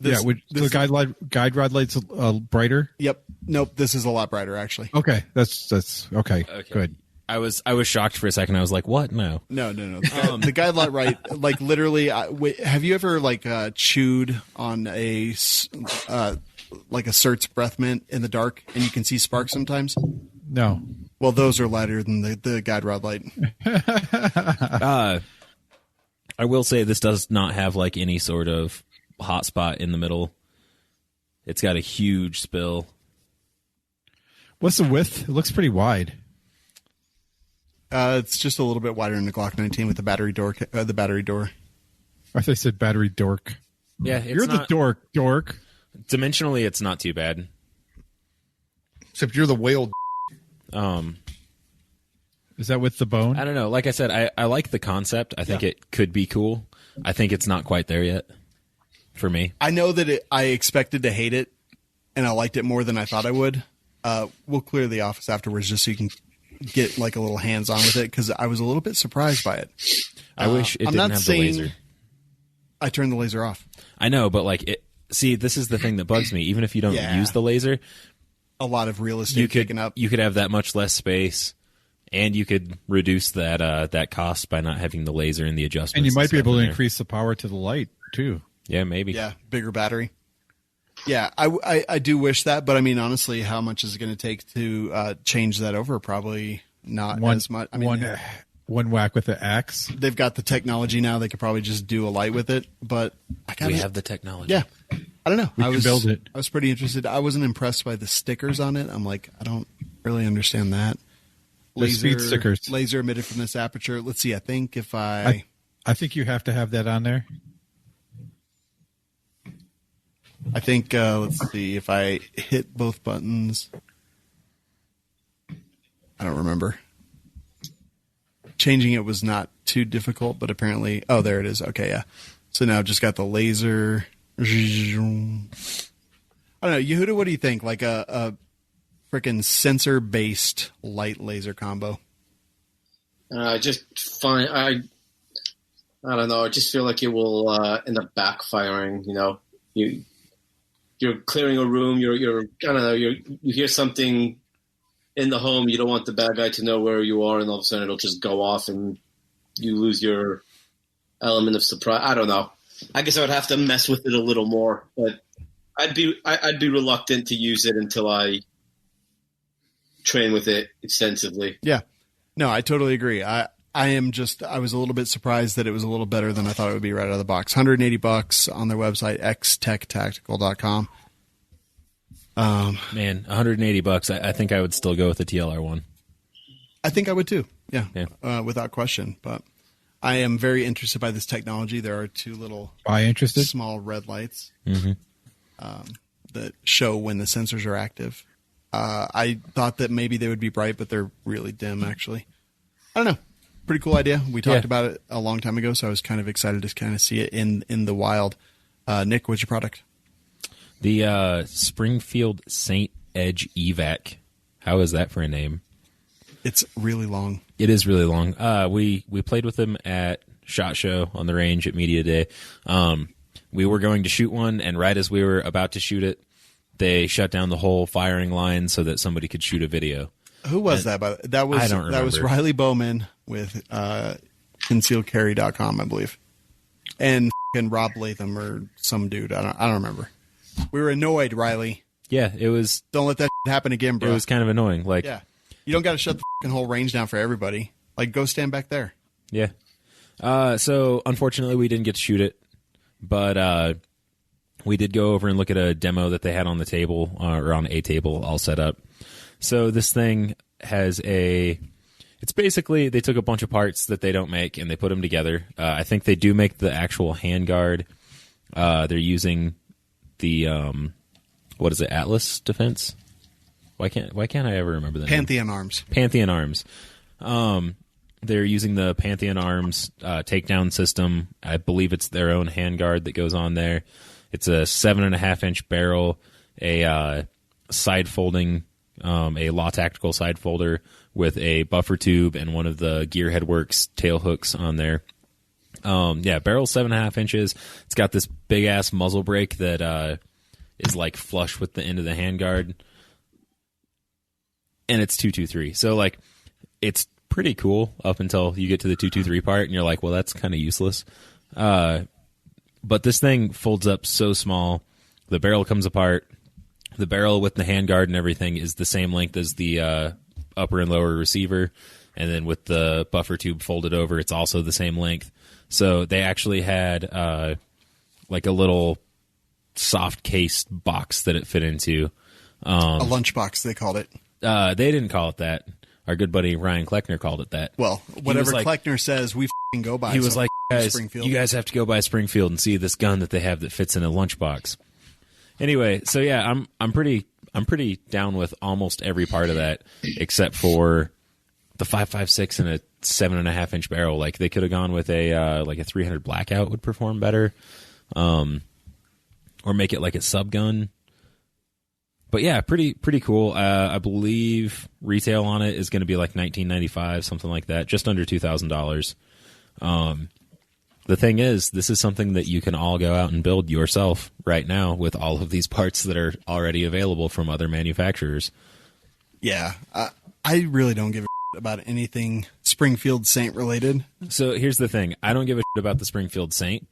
The guide rod light's brighter. Yep. Nope. This is a lot brighter, actually. Okay, that's okay. Good. I was shocked for a second. I was like, "What? No, no." The guide light, right? Like literally, have you ever chewed on a like a Cert's breath mint in the dark, and you can see sparks sometimes? No. Well, those are lighter than the guide rod light. I will say this does not have like any sort of hotspot in the middle. It's got a huge spill. What's the width? It looks pretty wide. It's just a little bit wider than the Glock 19 with the battery door. I thought they said battery dork. Yeah, you're the dork. Dimensionally, it's not too bad. Except you're the whale. Is that with the bone? I don't know. Like I said, I like the concept. I think it could be cool. I think it's not quite there yet for me. I know that I expected to hate it, and I liked it more than I thought I would. We'll clear the office afterwards just so you can get like a little hands-on with it, because I was a little bit surprised by it. I wish it didn't have the laser. I turned the laser off. I know, but like see, this is the thing that bugs me. Even if you don't use the laser, a lot of real estate taken up. You could have that much less space, and you could reduce that cost by not having the laser and the adjustments. And you might be able to increase the power to the light too. Yeah, maybe. Yeah, bigger battery. Yeah, I do wish that, but I mean, honestly, how much is it going to take to change that over? Probably not as much. I mean, one whack with the axe. They've got the technology now; they could probably just do a light with it. But we have the technology. Yeah, I don't know. We can build it. I was pretty interested. I wasn't impressed by the stickers on it. I'm like, I don't really understand that. Speed stickers. Laser emitted from this aperture. Let's see. I think if I think you have to have that on there. I think, let's see, if I hit both buttons, I don't remember. Changing it was not too difficult, but apparently, oh, there it is. Okay, yeah. So now I've just got the laser. I don't know. Yehuda, what do you think? Like a freaking sensor-based light laser combo? Just fine. I don't know. I just feel like it will end up backfiring, you know. You're clearing a room. You're I don't know. You hear something in the home. You don't want the bad guy to know where you are, and all of a sudden it'll just go off, and you lose your element of surprise. I don't know. I guess I would have to mess with it a little more, but I'd be reluctant to use it until I train with it extensively. Yeah, no, I totally agree. I was a little bit surprised that it was a little better than I thought it would be right out of the box. $180 on their website, xtechtactical.com. Man, $180. I think I would still go with the TLR one. I think I would too. Yeah. Without question. But I am very interested by this technology. There are two little small red lights that show when the sensors are active. I thought that maybe they would be bright, but they're really dim, actually. I don't know. Pretty cool idea. We talked about it a long time ago, so I was kind of excited to kind of see it in the wild. Nick, what's your product? The Springfield Saint Edge EVAC. How is that for a name? It's really long. It is really long. We played with them at SHOT Show on the range at Media Day. We were going to shoot one, and right as we were about to shoot it, they shut down the whole firing line so that somebody could shoot a video. Who was that? I don't remember. That was Riley Bowman with concealedcarry.com, I believe, and Rob Latham or some dude. I don't remember. We were annoyed, Riley. Yeah, it was. Don't let that happen again, bro. It was kind of annoying. Like, yeah, you don't got to shut the whole range down for everybody. Like, go stand back there. Yeah. So unfortunately, we didn't get to shoot it, but we did go over and look at a demo that they had on the table or on a table all set up. So this thing has it's basically, they took a bunch of parts that they don't make and they put them together. I think they do make the actual handguard. They're using the, what is it, Atlas Defense? Why can't I ever remember the name? Pantheon Arms. Pantheon Arms. They're using the Pantheon Arms takedown system. I believe it's their own handguard that goes on there. It's a 7.5-inch barrel, a side folding, a Law Tactical side folder with a buffer tube and one of the Gearhead Works tail hooks on there. Barrel's 7.5 inches. It's got this big ass muzzle brake that is like flush with the end of the handguard, and it's 223. So like, it's pretty cool up until you get to the 223 part, and you're like, well, that's kind of useless. But this thing folds up so small. The barrel comes apart. The barrel with the handguard and everything is the same length as the upper and lower receiver. And then with the buffer tube folded over, it's also the same length. So they actually had like a little soft cased box that it fit into. A lunchbox, they called it. They didn't call it that. Our good buddy Ryan Kleckner called it that. Well, whatever Kleckner says, we f***ing go by. He was like, guys, you guys have to go by Springfield and see this gun that they have that fits in a lunchbox. Anyway, so yeah, I'm pretty down with almost every part of that, except for the 5.56 and a 7.5 inch barrel. Like they could have gone with a 300 blackout would perform better, or make it like a sub gun. But yeah, pretty cool. I believe retail on it is going to be like $19.95, something like that, just under $2,000. The thing is, this is something that you can all go out and build yourself right now with all of these parts that are already available from other manufacturers. Yeah, I really don't give a shit about anything Springfield Saint related. So here's the thing. I don't give a shit about the Springfield Saint.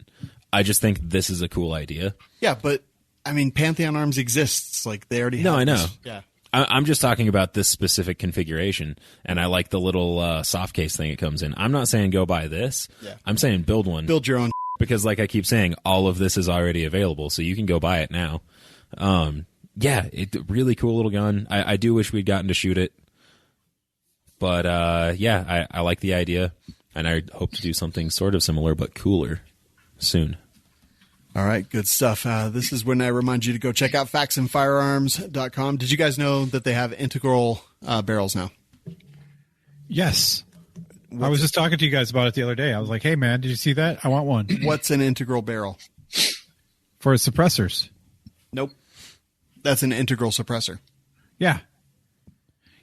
I just think this is a cool idea. Yeah, but I mean, Pantheon Arms exists. Like they already have. No, I know. This. Yeah. I'm just talking about this specific configuration, and I like the little soft case thing it comes in. I'm not saying go buy this. Yeah. I'm saying build one. Build your own. Because like I keep saying, all of this is already available, so you can go buy it now. Yeah, really cool little gun. I do wish we'd gotten to shoot it. But yeah, I like the idea, and I hope to do something sort of similar but cooler soon. All right, good stuff. This is when I remind you to go check out faxonfirearms.com. Did you guys know that they have integral barrels now? Yes. I was just talking to you guys about it the other day. I was like, hey, man, did you see that? I want one. What's an integral barrel? For suppressors. Nope. That's an integral suppressor. Yeah.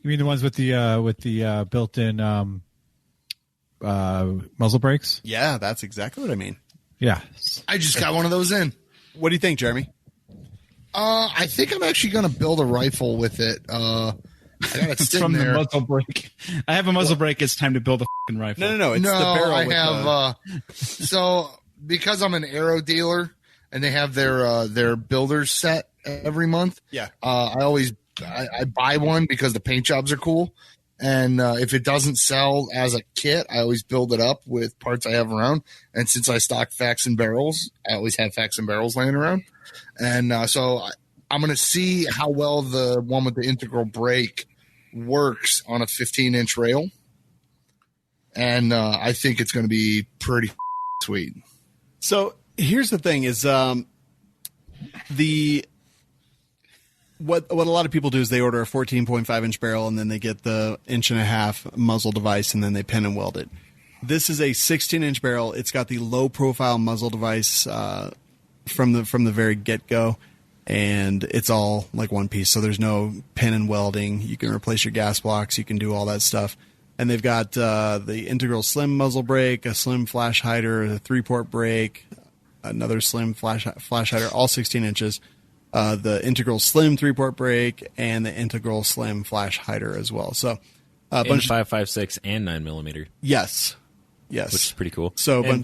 You mean the ones with the built-in muzzle brakes? Yeah, that's exactly what I mean. Yeah. I just got one of those in. What do you think, Jeremy? I think I'm actually going to build a rifle with it. I got it sitting From there. the muzzle brake. I have a muzzle brake. It's time to build a fucking rifle. No. It's the barrel. I have. So because I'm an arrow dealer and they have their builders set every month. Yeah. I buy one because the paint jobs are cool. And if it doesn't sell as a kit, I always build it up with parts I have around. And since I stock fax and barrels, I always have fax and barrels laying around. And so I'm going to see how well the one with the integral brake works on a 15-inch rail. And I think it's going to be pretty sweet. So here's the thing is What a lot of people do is they order a 14.5 inch barrel and then they get the 1.5 inch muzzle device and then they pin and weld it. This is a 16-inch barrel. It's got the low profile muzzle device from the very get go, and it's all like one piece. So there's no pin and welding. You can replace your gas blocks. You can do all that stuff. And they've got the integral slim muzzle brake, a slim flash hider, a 3-port brake, another slim flash hider, all 16 inches. The integral slim 3-port brake and the integral slim flash hider as well. So a bunch of 5.56 and 9mm. Yes, which is pretty cool. So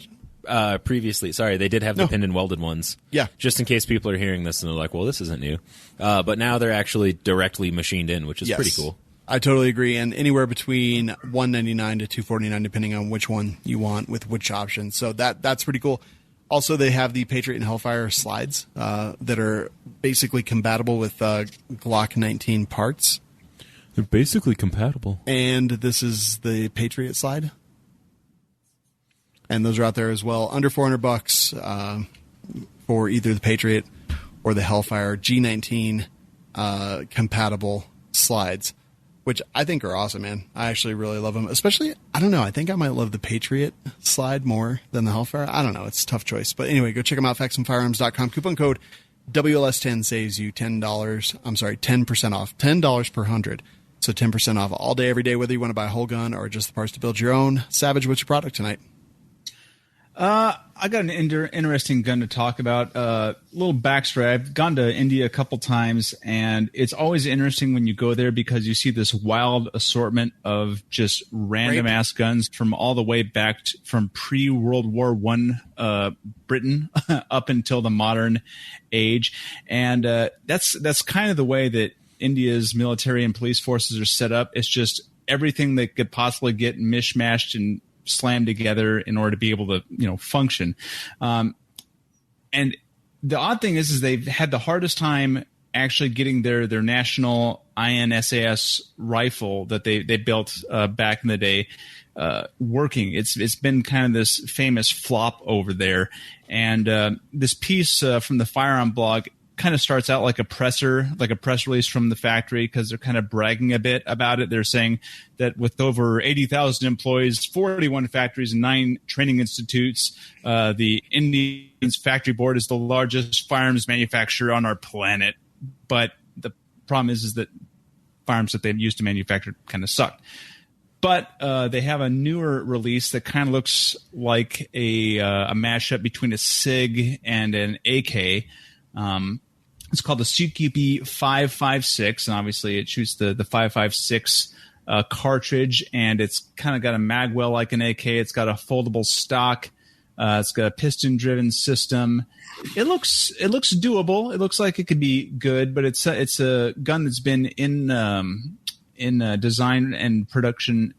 previously, sorry, they did have the pinned and welded ones. Yeah, just in case people are hearing this and they're like, "Well, this isn't new," but now they're actually directly machined in, which is pretty cool. I totally agree, and anywhere between $199 to $249, depending on which one you want with which option. So that's pretty cool. Also, they have the Patriot and Hellfire slides that are basically compatible with Glock 19 parts. They're basically compatible. And this is the Patriot slide. And those are out there as well. Under $400 for either the Patriot or the Hellfire G19 compatible slides, which I think are awesome, man. I actually really love them. Especially, I don't know, I think I might love the Patriot slide more than the Hellfire. I don't know. It's a tough choice. But anyway, go check them out, faxonfirearms.com. Coupon code WLS10 saves you $10 off. $10 per 100. So 10% off all day, every day, whether you want to buy a whole gun or just the parts to build your own. Savage, what's your product tonight? I got an interesting gun to talk about. Little backstory. I've gone to India a couple times, and it's always interesting when you go there because you see this wild assortment of just random ass guns from all the way back from pre-World War I Britain up until the modern age, and that's kind of the way that India's military and police forces are set up. It's just everything that could possibly get mishmashed and slammed together in order to be able to, function. And the odd thing is they've had the hardest time actually getting their national INSAS rifle that they built back in the day working. It's been kind of this famous flop over there. And this piece from the Firearm blog kind of starts out like a press release from the factory, because they're kind of bragging a bit about it. They're saying that with over 80,000 employees, 41 factories, and 9 training institutes, the Indian's factory board is the largest firearms manufacturer on our planet. But the problem is that firearms that they've used to manufacture kind of suck. But they have a newer release that kind of looks like a mashup between a SIG and an AK. It's called the CQB 556, and obviously it shoots the 556 cartridge, and it's kind of got a magwell like an AK. It's got a foldable stock. It's got a piston-driven system. It looks doable. It looks like it could be good, but it's a gun that's been in design and production,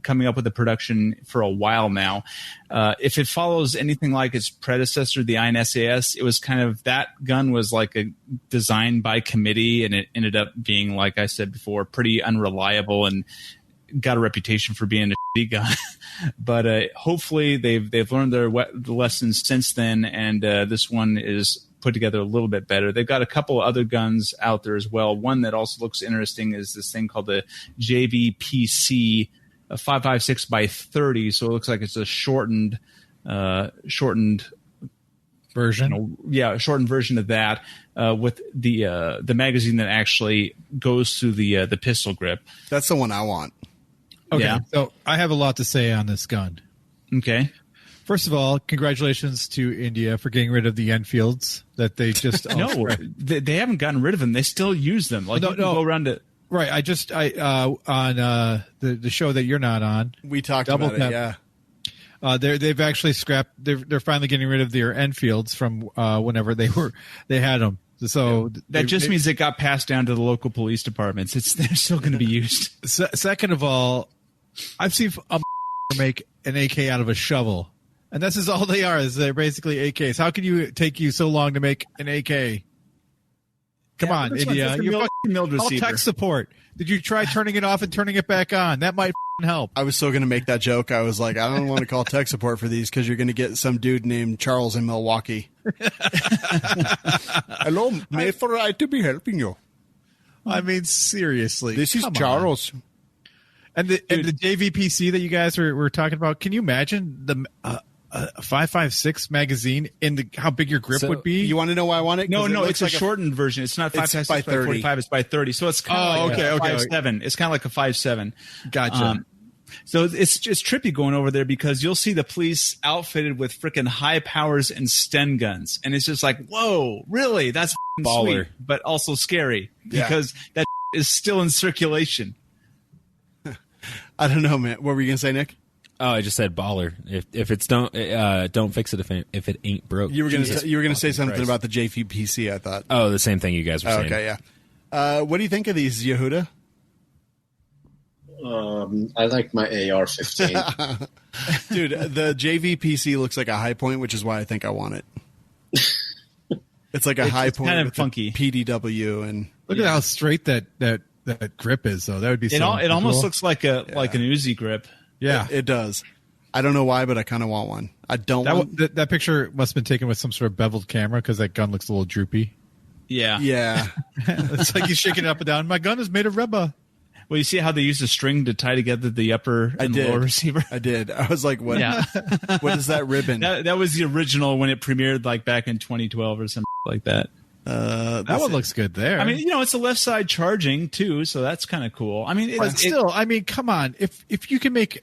coming up with the production for a while now. If it follows anything like its predecessor, the INSAS, it was kind of, that gun was like a design by committee, and it ended up being, like I said before, pretty unreliable and got a reputation for being a shitty gun. But hopefully they've learned their lessons since then, and this one is put together a little bit better. They've got a couple of other guns out there as well. One that also looks interesting is this thing called the JVPC 556 by 30. So it looks like it's a shortened version. A shortened version of that with the magazine that actually goes through the pistol grip. That's the one I want. Okay, yeah. So I have a lot to say on this gun. Okay. First of all, congratulations to India for getting rid of the Enfields that they just no, they haven't gotten rid of them. They still use them. Like, no. Go around it. Right. On the show that you're not on, we talked about it. Yeah. They've actually scrapped. They're finally getting rid of their Enfields from whenever they had them. So that just means it got passed down to the local police departments. They're still going to be used. Second of all, I've seen a make an AK out of a shovel. And this is all they are, is they're basically AKs. How can you take you so long to make an AK? Come on, India. You're call tech support. Did you try turning it off and turning it back on? That might help. I was still going to make that joke. I was like, I don't want to call tech support for these because you're going to get some dude named Charles in Milwaukee. Hello, may I to be helping you? I mean, seriously. This is Charles. And the JVPC that you guys were talking about, can you imagine the 556 magazine in how big your grip would be? You want to know why I want it? No, it's like a shortened version. It's not 556 by 45. It's by 30. So it's kind of like a 5.7. It's kind of like a 5.7. Gotcha. So it's trippy going over there because you'll see the police outfitted with freaking high powers and Sten guns, and it's just like, whoa, really? That's baller, sweet, but also scary because that is still in circulation. I don't know, man. What were you gonna say, Nick? Oh, I just said baller. If it's don't fix it if it ain't broke. You were gonna say something about the JVPC. I thought. Oh, the same thing you guys were saying. Okay, yeah. What do you think of these, Yehuda? I like my AR-15. Dude, the JVPC looks like a high point, which is why I think I want it. It's like a high point, kind of funky PDW, and look at how straight that grip is. Though that would be. It almost looks like an Uzi grip. Yeah, it does. I don't know why, but I kind of want one. I don't. That picture must have been taken with some sort of beveled camera because that gun looks a little droopy. Yeah, yeah. It's like he's shaking it up and down. My gun is made of rubber. Well, you see how they use a string to tie together the upper and the lower receiver? I did. I was like, what? Yeah. What is that ribbon? That was the original when it premiered, like back in 2012 or something like that. That one looks good there. I mean, it's a left side charging too, so that's kind of cool. I mean, I mean, come on. If you can make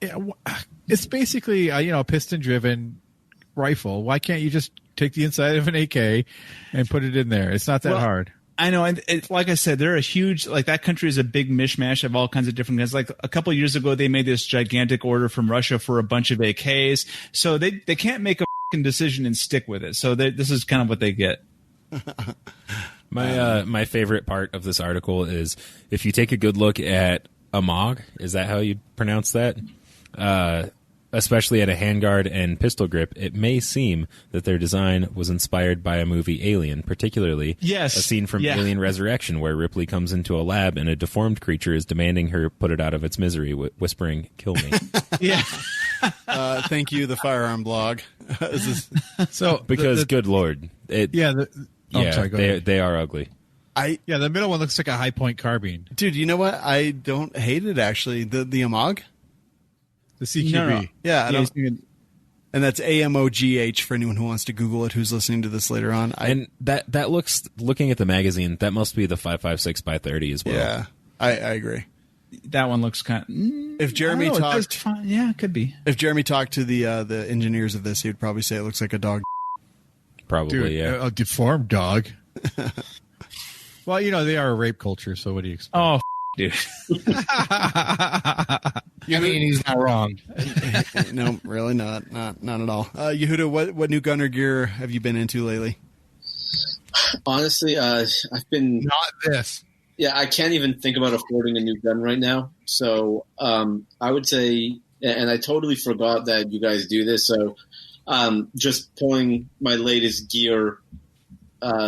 It's basically a piston-driven rifle. Why can't you just take the inside of an AK and put it in there? It's not that hard. I know, and like I said, they're a huge, like, that country is a big mishmash of all kinds of different guns. Like a couple of years ago, they made this gigantic order from Russia for a bunch of AKs, so they can't make a fucking decision and stick with it. So this is kind of what they get. My favorite part of this article is if you take a good look at a MOG, is that how you pronounce that? Especially at a handguard and pistol grip, it may seem that their design was inspired by a movie Alien, particularly a scene from Alien Resurrection where Ripley comes into a lab and a deformed creature is demanding her put it out of its misery, whispering, "Kill me." Yeah. Thank you, the Firearm Blog. Because good Lord. Sorry, go ahead. They are ugly. The middle one looks like a high-point carbine. Dude, you know what? I don't hate it, actually. The AMOG? The CQB. No. Yeah, I don't. And that's AMOGH for anyone who wants to Google it, who's listening to this later on. And that looks, looking at the magazine, that must be the 5.56 by 30 as well. Yeah, I agree. That one looks kind of... if Jeremy talked... Yeah, it could be. If Jeremy talked to the engineers of this, he would probably say it looks like a dog. Probably, Dude, yeah. A deformed dog. Well, they are a rape culture, so what do you expect? Oh, dude. I mean, he's not wrong. No, really not. Not at all. Yehuda, what new gunner gear have you been into lately? Honestly, I've been... Not this. Yeah, I can't even think about affording a new gun right now. So I would say, and I totally forgot that you guys do this, so just pulling my latest gear,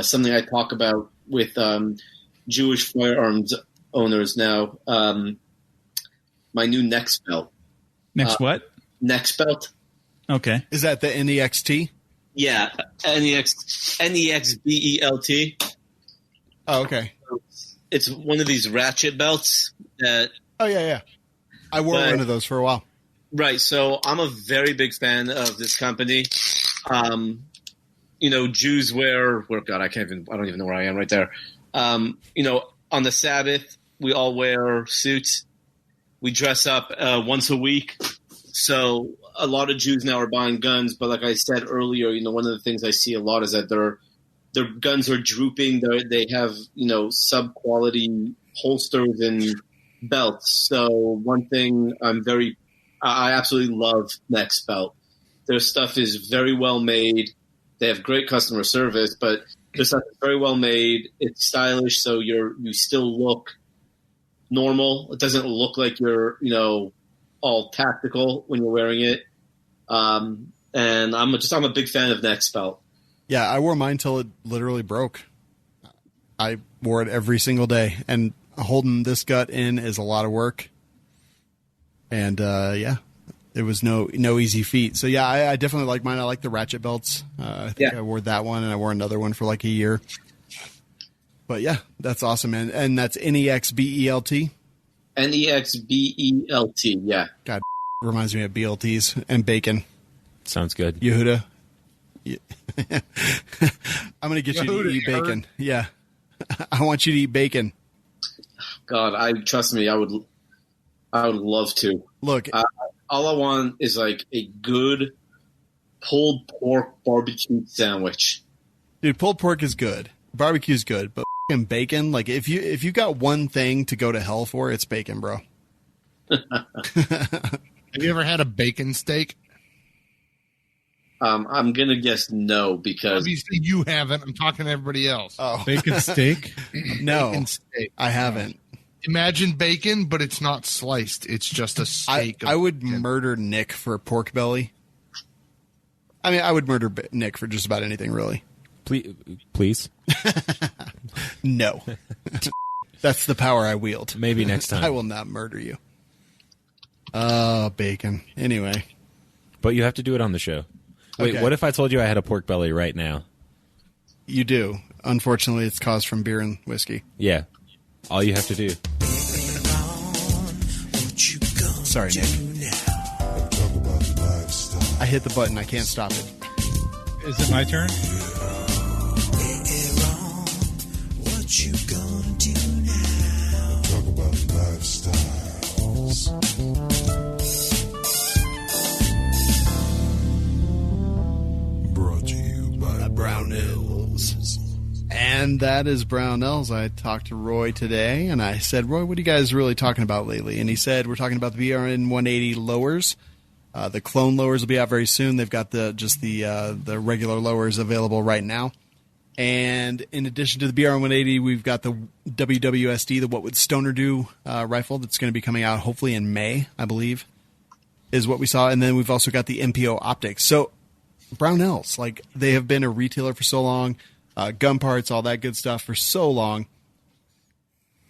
something I talk about with Jewish firearms owners now, my new Next belt. Next what? Next belt. Okay. Is that the NEXT? Yeah, NEXBELT. Oh, okay. It's one of these ratchet belts that... Oh, yeah. I wore one of those for a while. Right, so I'm a very big fan of this company. Jews wear... I don't even know where I am right there. On the Sabbath, we all wear suits. We dress up once a week. So a lot of Jews now are buying guns. But like I said earlier, one of the things I see a lot is that their guns are drooping. They have, sub-quality holsters and belts. So one thing I absolutely love Next Belt. Their stuff is very well made. They have great customer service, but their stuff is very well made. It's stylish, so you still look normal. It doesn't look like you're, all tactical when you're wearing it. And I'm a big fan of Next Belt. Yeah, I wore mine till it literally broke. I wore it every single day, and holding this gut in is a lot of work. And it was no easy feat. So yeah, I definitely like mine. I like the ratchet belts. I think I wore that one, and I wore another one for like a year. But yeah, that's awesome, man. And that's NEXBELT? NEXBELT, yeah. God, reminds me of BLTs and bacon. Sounds good. Yehuda. I'm going to get you to eat bacon. Yeah. I want you to eat bacon. God, trust me, I would love to. Look, all I want is like a good pulled pork barbecue sandwich. Dude, pulled pork is good. Barbecue's good, but fucking bacon, like if you got one thing to go to hell for, it's bacon, bro. Have you ever had a bacon steak? I'm gonna guess no, because obviously you haven't. I'm talking to everybody else. Oh, bacon steak? No, bacon steak. I haven't. Imagine bacon, but it's not sliced. It's just a steak. I would murder Nick for a pork belly. I mean, I would murder Nick for just about anything, really. Please? No. That's the power I wield. Maybe next time. I will not murder you. Bacon. Anyway. But you have to do it on the show. Wait, Okay. What if I told you I had a pork belly right now? You do. Unfortunately, it's caused from beer and whiskey. Yeah. All you have to do. Sorry, Nick. I hit the button. I can't stop it. Is it my turn? What you gonna do now? Talk about lifestyles. Brownells. And that is Brownells. I talked to Roy today, and I said, Roy, what are you guys really talking about lately? And he said, we're talking about the BRN 180 lowers. The clone lowers will be out very soon. They've got the regular lowers available right now. And in addition to the BRN 180, we've got the WWSD, the What Would Stoner Do rifle that's going to be coming out hopefully in May, I believe, is what we saw. And then we've also got the MPO optics. So Brownells, like, they have been a retailer for so long, gun parts, all that good stuff for so long.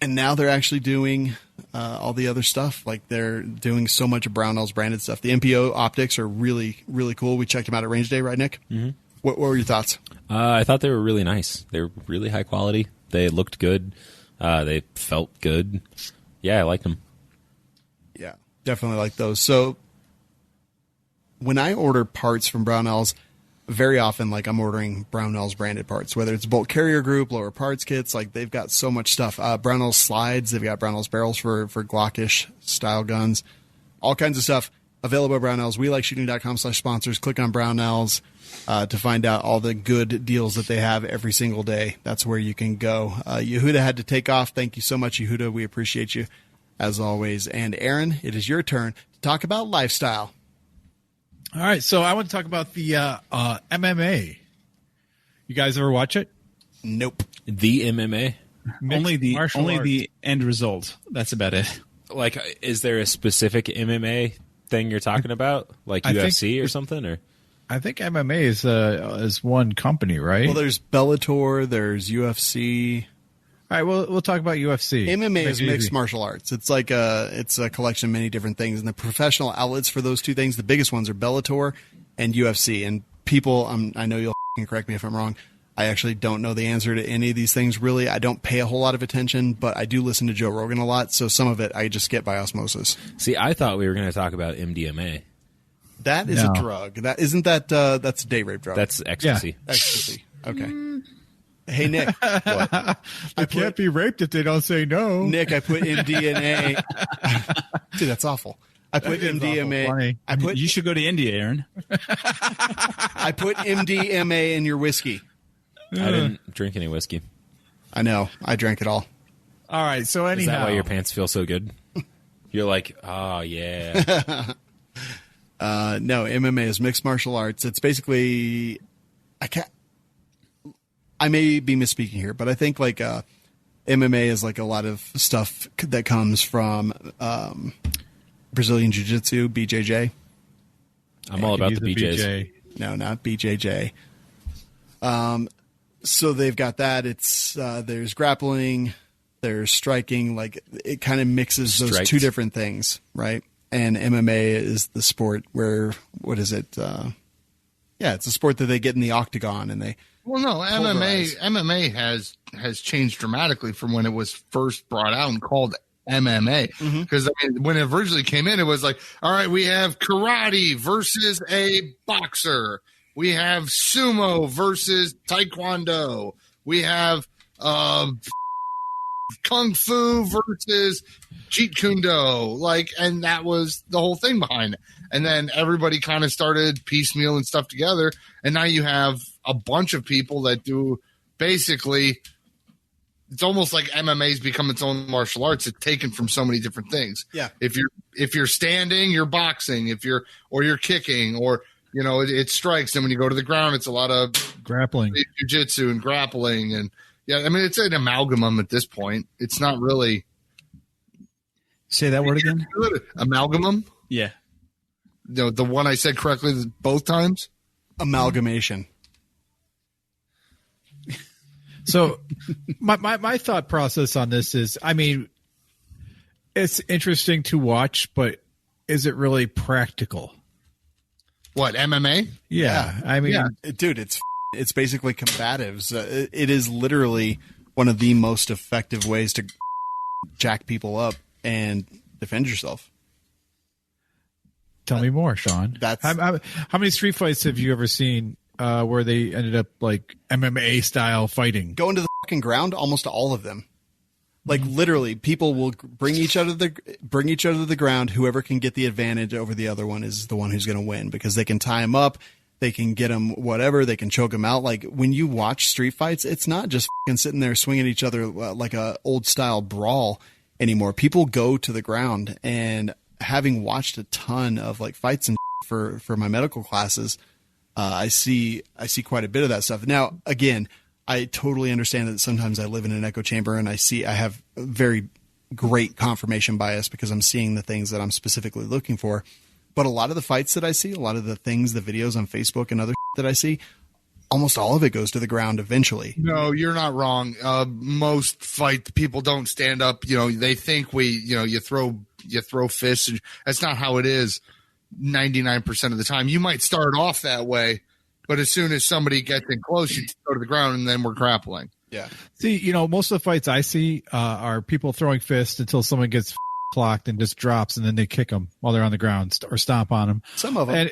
And now they're actually doing all the other stuff. Like, they're doing so much of Brownells branded stuff. The MPO optics are really, really cool. We checked them out at Range Day, right, Nick? Mm-hmm. What were your thoughts? I thought they were really nice. They were really high quality. They looked good. They felt good. Yeah, I liked them. Yeah, definitely like those. So when I order parts from Brownells, very often, like, I'm ordering Brownells branded parts, whether it's Bolt Carrier Group, lower parts kits. Like, they've got so much stuff. Brownells slides. They've got Brownells barrels for Glockish style guns. All kinds of stuff available at Brownells. WeLikeShooting.com/sponsors. Click on Brownells to find out all the good deals that they have every single day. That's where you can go. Yehuda had to take off. Thank you so much, Yehuda. We appreciate you, as always. And Aaron, it is your turn to talk about lifestyle. All right, so I want to talk about the MMA. You guys ever watch it? Nope. The MMA? Only martial arts. the end result. That's about it. Like, is there a specific MMA thing you're talking about? Like I UFC think or something? Or I think MMA is one company, right? Well, there's Bellator, there's UFC. All right, we'll talk about UFC. MMA is Make it mixed easy. martial arts. It's like it's a collection of many different things. And the professional outlets for those two things, the biggest ones are Bellator and UFC. And people, I know you'll correct me if I'm wrong, I actually don't know the answer to any of these things, really. I don't pay a whole lot of attention, but I do listen to Joe Rogan a lot, so some of it I just get by osmosis. see, I thought we were going to talk about MDMA. That is No. a drug. That's a day rape drug. That's ecstasy. Ecstasy. Okay. Hey, Nick. What? They can't be raped if they don't say no. Nick, I put MDMA. Dude, that's awful. I put That is awful MDMA. funny. I put You should go to India, Aaron. I put MDMA in your whiskey. I didn't drink any whiskey. I know. I drank it all. All right, so anyhow, Is that why your pants feel so good? You're like, oh, yeah. No, MMA is mixed martial arts. It's basically, I may be misspeaking here, but I think like MMA is like a lot of stuff that comes from Brazilian Jiu-Jitsu, BJJ. I'm all about the He's a BJs. BJ. No, not BJJ. So they've got that. It's there's grappling, there's striking. Like, it kind of mixes those Strikes. two different things, right? And MMA is the sport where, what is it? Yeah, it's a sport that they get in the octagon and they. Well, no, Pulverize. MMA has changed dramatically from when it was first brought out and called MMA. Because I mean, when it originally came in, it was like, all right, we have karate versus a boxer. We have sumo versus taekwondo. We have kung fu versus jeet kune do. Like, and that was the whole thing behind it. And then everybody kind of started piecemealing stuff together. And now you have a bunch of people that do basically, it's almost like MMA's become its own martial arts. It's taken from so many different things. Yeah. If you're standing, you're boxing. You're kicking, or you know, it strikes. And when you go to the ground, it's a lot of grappling. jiu-jitsu and grappling. And yeah, I mean, it's an amalgamum at this point. It's not really Say that word again. amalgamum. Yeah. The one I said correctly both times. Amalgamation. So my thought process on this is, I mean, it's interesting to watch, but is it really practical? What, MMA? Yeah. I mean, Dude, it's basically combatives. It is literally one of the most effective ways to jack people up and defend yourself. tell me more, Sean. How many street fights have you ever seen where they ended up like MMA style fighting? Go into the fucking ground, almost all of them. Like, literally, people will bring each other to the ground. Whoever can get the advantage over the other one is the one who's going to win, because they can tie them up. They can get them whatever. They can choke them out. Like when you watch street fights, it's not just fucking sitting there swinging at each other like a old style brawl anymore. People go to the ground, and having watched a ton of like fights and for my medical classes, I see quite a bit of that stuff. Now, again, I totally understand that sometimes I live in an echo chamber and I have very great confirmation bias because I'm seeing the things that I'm specifically looking for. But a lot of the fights that I see, a lot of the things, the videos on Facebook and other that I see, almost all of it goes to the ground eventually. No, you're not wrong. Most fight people don't stand up. They think you throw fists. That's not how it is 99% of the time. You might start off that way, but as soon as somebody gets in close, you go to the ground and then we're grappling. Yeah. See, most of the fights I see are people throwing fists until someone gets clocked and just drops, and then they kick them while they're on the ground or stomp on them. Some of them.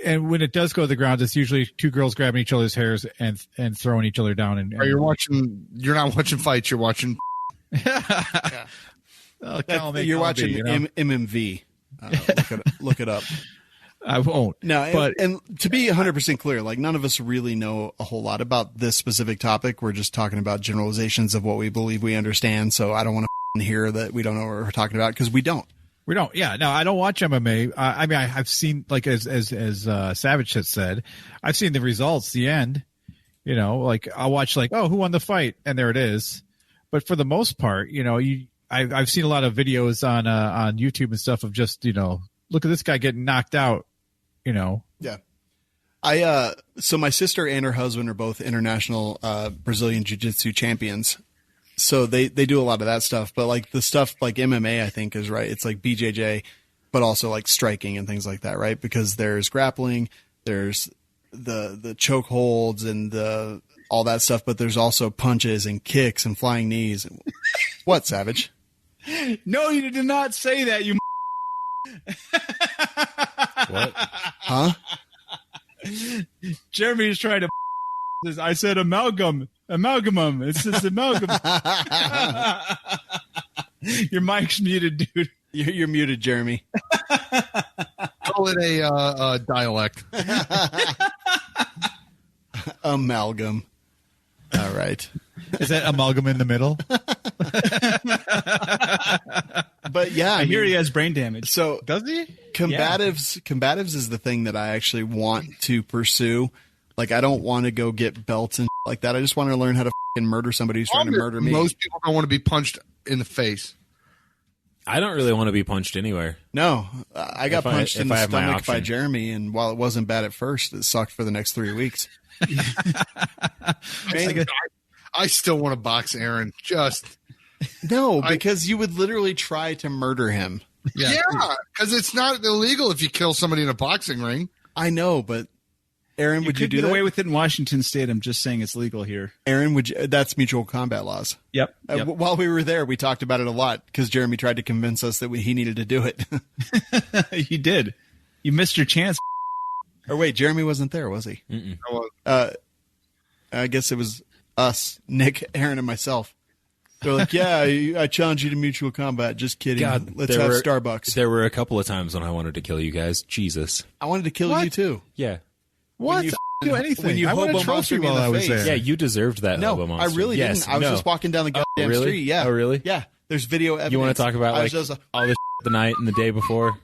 And when it does go to the ground, it's usually two girls grabbing each other's hairs and throwing each other down. You're not watching fights. You're watching. Yeah. You're watching MMV. Look it up. I won't. No, but and to be 100% clear, like none of us really know a whole lot about this specific topic. We're just talking about generalizations of what we believe we understand. So I don't want to hear that we don't know what we're talking about because we don't. We don't. Yeah. No, I don't watch MMA. I mean, I've seen, like as Savage has said, I've seen the results, the end. Like I'll watch like, oh, who won the fight, and there it is. But for the most part, I've seen a lot of videos on YouTube and stuff of just look at this guy getting knocked out. Yeah. So my sister and her husband are both international Brazilian Jiu-Jitsu champions. So they do a lot of that stuff, but like the stuff like MMA, I think is right. It's like BJJ, but also like striking and things like that, right? Because there's grappling, there's the choke holds and all that stuff, but there's also punches and kicks and flying knees. What, Savage? No, you did not say that. You. What? Huh? Jeremy is trying to. I said amalgamum. It's just amalgam. Your mic's muted, dude. You're muted, Jeremy. Call it a dialect. Amalgam. All right. Is that amalgam in the middle? But yeah, I hear he has brain damage. So Does he? combatives is the thing that I actually want to pursue. Like I don't want to go get belts and like that. I just want to learn how to murder somebody who's trying to murder me. Most people don't want to be punched in the face. I don't really want to be punched anywhere. No, I got punched in the I have my stomach by option. Jeremy, and while it wasn't bad at first, it sucked for the next 3 weeks. I still want to box Aaron. No, because you would literally try to murder him. Yeah, because it's not illegal if you kill somebody in a boxing ring. I know, but Aaron, would you could do get that? away with it in Washington State. I'm just saying it's legal here. Aaron, would you? That's mutual combat laws. Yep. While we were there, we talked about it a lot because Jeremy tried to convince us that he needed to do it. You did. You missed your chance. Or wait, Jeremy wasn't there, was he? I guess it was us, Nick, Aaron, and myself. They're like, yeah, I challenge you to mutual combat. Just kidding. God, Let's have Starbucks. There were a couple of times when I wanted to kill you guys. Jesus. I wanted to kill you too. Yeah. What? you do anything. when you I won a hobo trophy monstered me in while the I was face. there. Yeah, you deserved that. No, hobo I monster. really Yes, didn't. I was no. just walking down the goddamn really? street. Yeah. Oh, really? Yeah. There's video evidence. You want to talk about I like was just all this the night and the day before,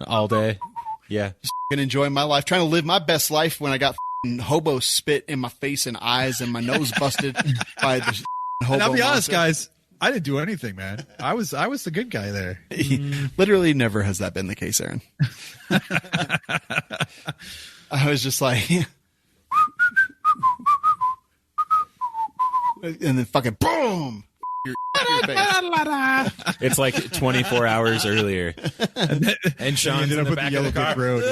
all day? Yeah. enjoying my life, trying to live my best life when I got hobo spit in my face and eyes and my nose busted by the hobo. And I'll be honest, monster. guys. I didn't do anything, man. I was the good guy there. Literally never has that been the case, Aaron. I was just like, and then fucking boom, your face. It's like 24 hours earlier. And Sean's ended in up the with back the of yellow the car. brick road.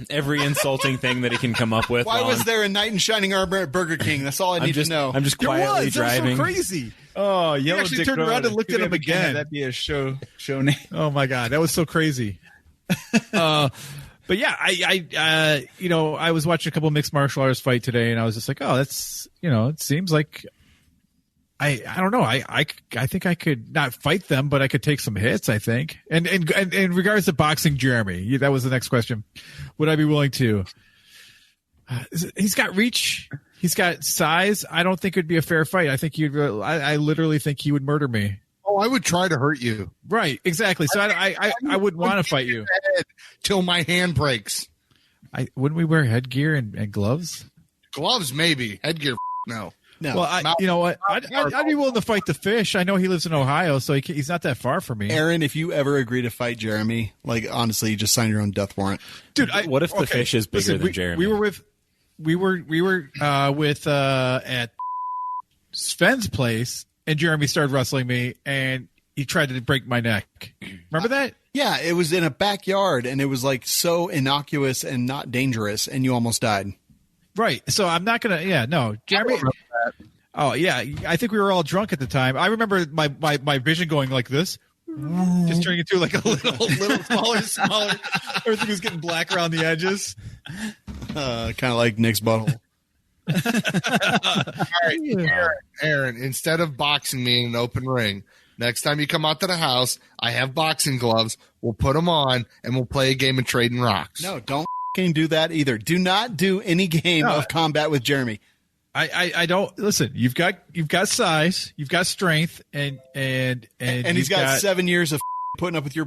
Every insulting thing that he can come up with. Why while was I'm- there a knight in shining armor at Burger King? That's all I need to know. I'm just There quietly was. That was driving. so crazy. Oh, He Yellow actually Dick turned Road. around and looked Too at him bad we can't have again. That'd be a show name. Oh my god, that was so crazy. But yeah, I was watching a couple of mixed martial arts fight today, and I was just like, oh, that's it seems like I don't know. I think I could not fight them, but I could take some hits, I think. And in regards to boxing Jeremy, that was the next question. Would I be willing to? He's got reach. He's got size. I don't think it'd be a fair fight. I think I literally think he would murder me. Oh, I would try to hurt you. Right. Exactly. So I wouldn't want to fight you till my hand breaks. Wouldn't we wear headgear and gloves? Gloves, maybe. Headgear, no. No. Well, you know what? I'd be willing to fight the fish. I know he lives in Ohio, so he's not that far from me. Aaron, if you ever agree to fight Jeremy, like honestly, you just sign your own death warrant. Dude, what if the fish is bigger than Jeremy? We were with at Sven's place, and Jeremy started wrestling me, and he tried to break my neck. Remember that? Yeah, it was in a backyard, and it was like so innocuous and not dangerous, and you almost died. Right. So I'm not gonna. Yeah, no, Jeremy. Oh yeah, I think we were all drunk at the time. I remember my vision going like this, just turning into like a little smaller. Everything was getting black around the edges. Kind of like Nick's butthole. All right, Aaron, instead of boxing me in an open ring, next time you come out to the house, I have boxing gloves. We'll put them on, and we'll play a game of trading rocks. No, don't do that either. Do not do any game of combat with Jeremy. I don't listen. You've got size, you've got strength, and he's got 7 years of putting up with your.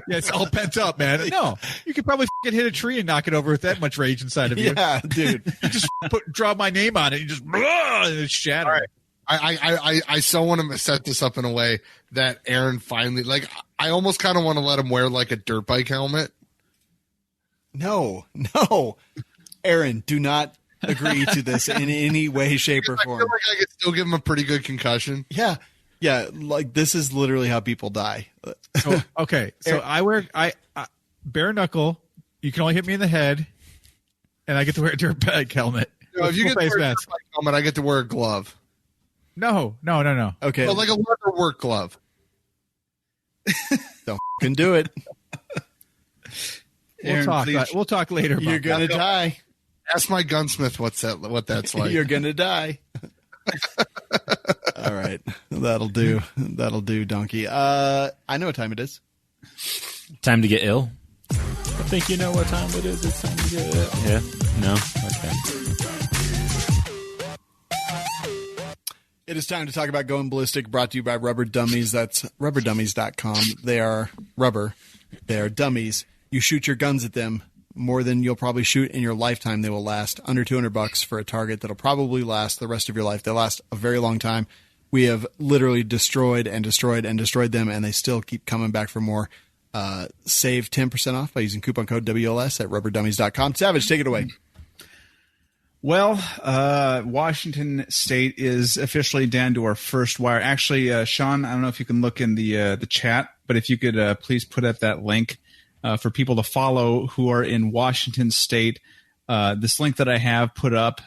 Yeah, it's all pent up, man. No, you could probably hit a tree and knock it over with that much rage inside of you. Yeah, dude. You just draw my name on it. You just and it's shattered. All right. I so want to set this up in a way that Aaron finally I almost kind of want to let him wear like a dirt bike helmet. No, Aaron, do not agree to this in any way, shape, or form. I feel like I could still give him a pretty good concussion. Yeah, like this is literally how people die. So, okay, so I wear bare knuckle. You can only hit me in the head, and I get to wear a dirt bike helmet. No, if you get to wear a dirt bike helmet, I get to wear a glove. No. Okay, but like a leather work glove. Don't fucking do it. We'll talk later. About You're gonna die. Ask my gunsmith what that's like. You're gonna die. All right, that'll do, donkey. I know what time it is. Time to get ill. I think you know what time it is. It's time to get ill. Yeah. No. Okay. It is time to talk about Going Ballistic, brought to you by Rubber Dummies. That's rubberdummies.com. They are rubber. They are dummies. You shoot your guns at them more than you'll probably shoot in your lifetime. They will last under $200 for a target that'll probably last the rest of your life. They last a very long time. We have literally destroyed them, and they still keep coming back for more. Save 10% off by using coupon code WLS at rubberdummies.com. Savage, take it away. Well, Washington State is officially down to our first wire. Actually, Sean, I don't know if you can look in the chat, but if you could please put up that link for people to follow who are in Washington State. This link that I have put up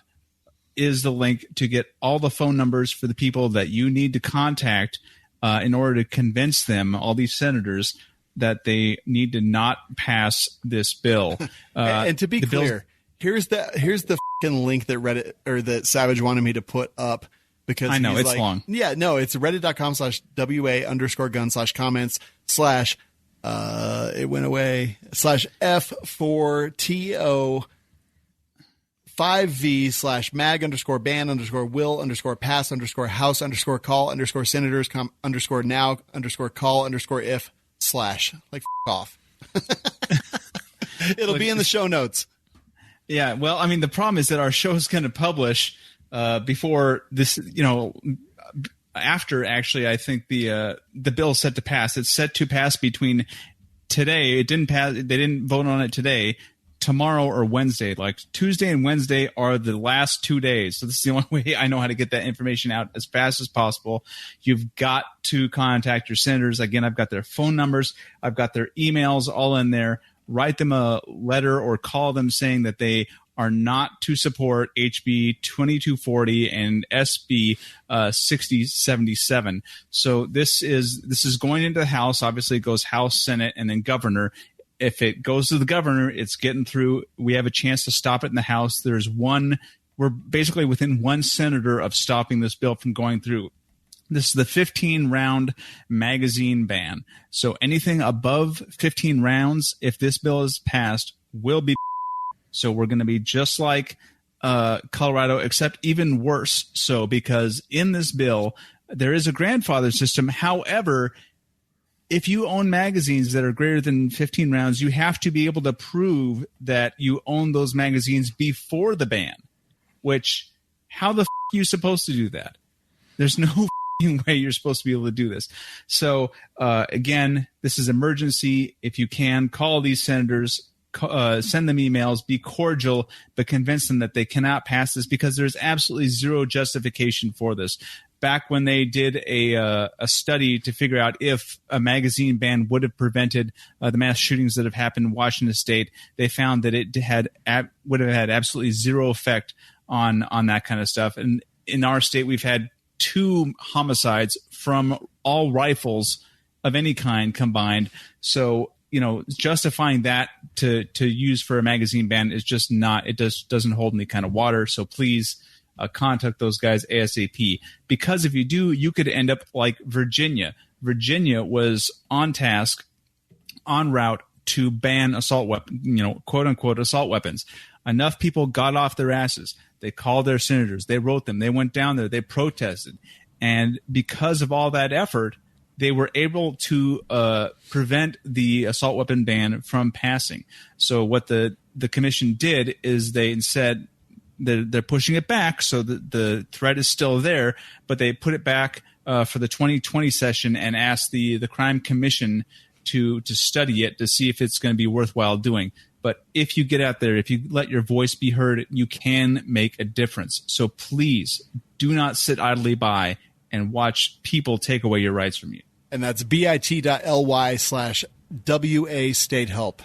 is the link to get all the phone numbers for the people that you need to contact in order to convince them, all these senators, that they need to not pass this bill. And to be clear, here's the fucking link that Reddit or that Savage wanted me to put up because I know it's like, long. Yeah, no, it's reddit.com/WA_guns/comments/ it went away /F4TO 5V/mag_ban_will_pass_call_senators _now_call_if/ like off. It'll be in the show notes. Yeah, well, I mean, the problem is that our show is going to publish before this, after actually, I think the bill is set to pass. It's set to pass between today. It didn't pass. They didn't vote on it today. Tomorrow or Wednesday, like Tuesday and Wednesday are the last 2 days. So this is the only way I know how to get that information out as fast as possible. You've got to contact your senators. Again, I've got their phone numbers. I've got their emails all in there. Write them a letter or call them saying that they are not to support HB 2240 and SB 6077. So this is going into the House. Obviously, it goes House, Senate, and then Governor. If it goes to the governor, it's getting through. We have a chance to stop it in the House. There's one we're basically within one senator of stopping this bill from going through. This is the 15-round magazine ban. So anything above 15 rounds, if this bill is passed, will be. So we're going to be just like Colorado, except even worse. So because in this bill, there is a grandfather system. However, if you own magazines that are greater than 15 rounds, you have to be able to prove that you own those magazines before the ban, which how the are you supposed to do that? There's no way you're supposed to be able to do this. So again, this is emergency. If you can, call these senators, send them emails, be cordial, but convince them that they cannot pass this because there's absolutely zero justification for this. Back when they did a study to figure out if a magazine ban would have prevented the mass shootings that have happened in Washington State, they found that it would have had absolutely zero effect on that kind of stuff. And in our state, we've had 2 homicides from all rifles of any kind combined. So, justifying that to use for a magazine ban is just not, it doesn't hold any kind of water. So please contact those guys ASAP, because if you do, you could end up like Virginia. Virginia was on task, en route to ban assault weapon, quote unquote assault weapons. Enough people got off their asses. They called their senators. They wrote them. They went down there. They protested. And because of all that effort, they were able to prevent the assault weapon ban from passing. So what the commission did is they instead they're pushing it back, so the threat is still there, but they put it back for the 2020 session and asked the crime commission to study it to see if it's going to be worthwhile doing. But if you get out there, if you let your voice be heard, you can make a difference. So please do not sit idly by and watch people take away your rights from you. And that's bit.ly/WA State Help.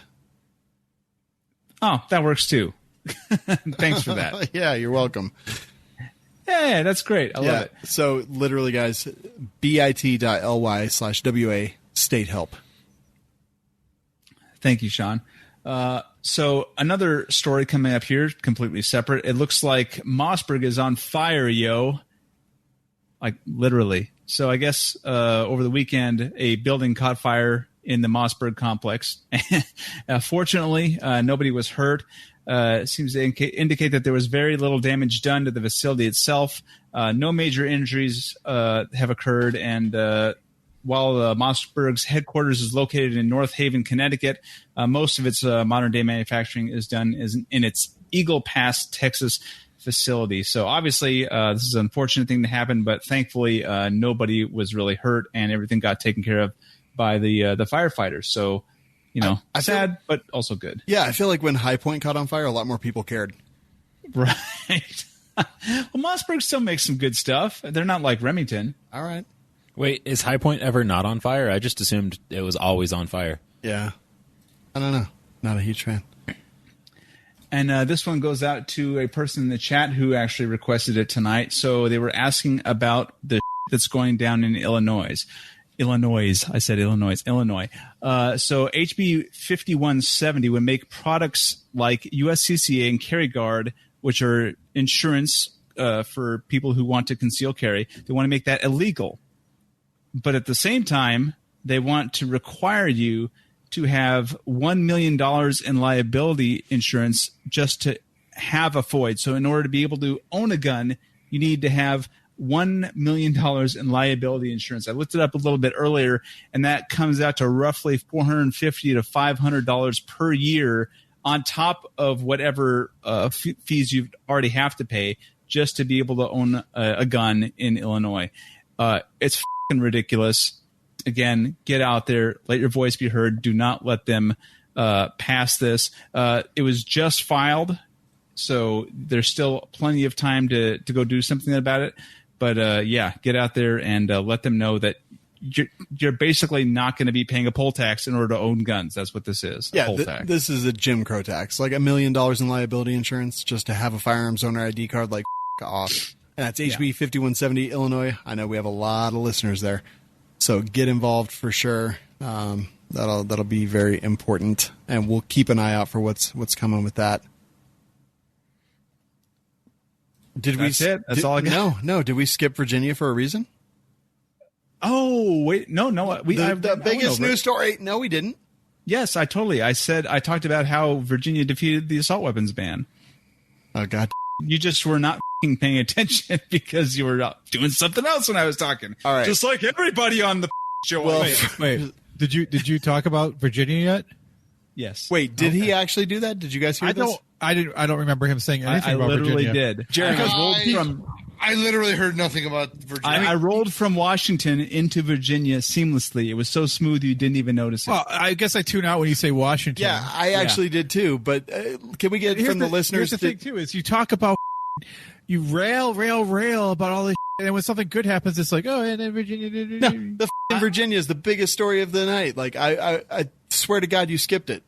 Oh, that works too. Thanks for that. Yeah, you're welcome. Yeah, that's great. I love it. So literally, guys, bit.ly/WA State Help. Thank you, Sean. So another story coming up here, completely separate. It looks like Mossberg is on fire, yo. Like literally. So I guess over the weekend, a building caught fire in the Mossberg complex. Fortunately, nobody was hurt. It seems to indicate that there was very little damage done to the facility itself. No major injuries have occurred. And while Mossberg's headquarters is located in North Haven, Connecticut, most of its modern-day manufacturing is done in its Eagle Pass, Texas facility. So obviously, this is an unfortunate thing to happen, but thankfully, nobody was really hurt, and everything got taken care of by the firefighters. So, I sad, but also good. Yeah, I feel like when High Point caught on fire, a lot more people cared. Right. Well, Mossberg still makes some good stuff. They're not like Remington. All right. Wait, is High Point ever not on fire? I just assumed it was always on fire. Yeah. I don't know. Not a huge fan. And this one goes out to a person in the chat who actually requested it tonight. So they were asking about the that's going down in Illinois. So HB 5170 would make products like USCCA and Carry Guard, which are insurance for people who want to conceal carry. They want to make that illegal. But at the same time, they want to require you to have $1 million in liability insurance just to have a FOID. So in order to be able to own a gun, you need to have $1 million in liability insurance. I looked it up a little bit earlier, and that comes out to roughly $450 to $500 per year on top of whatever fees you already have to pay just to be able to own a gun in Illinois. It's f***ing ridiculous. Again, get out there, let your voice be heard. Do not let them pass this. It was just filed, so there's still plenty of time to go do something about it. But get out there and let them know that you're basically not going to be paying a poll tax in order to own guns. That's what this is. Yeah, this is a Jim Crow tax, like $1 million in liability insurance just to have a firearms owner ID card. Like off, and that's HB 5170 Illinois. I know we have a lot of listeners there, so get involved for sure. That'll be very important, and we'll keep an eye out for what's coming with that. Did That's it. That's all I got. No. Did we skip Virginia for a reason? Oh, wait. No. The biggest news story. No, we didn't. Yes, I talked about how Virginia defeated the assault weapons ban. Oh, God. You just were not paying attention because you were doing something else when I was talking. All right. Just like everybody on the show. Well, Wait. Did you talk about Virginia yet? Yes. Wait, did he actually do that? Did you guys hear this? I don't remember him saying anything I about literally Virginia. did. Jeremy, I literally heard nothing about Virginia. I rolled from Washington into Virginia seamlessly. It was so smooth you didn't even notice it. Well, I guess I tune out when you say Washington. Yeah, I actually did too. But can we get from the listeners? Here's the thing too: is you talk about, you rail about all this, and then when something good happens, it's like, oh, and then Virginia. No, the Virginia is the biggest story of the night. Like I swear to God, you skipped it.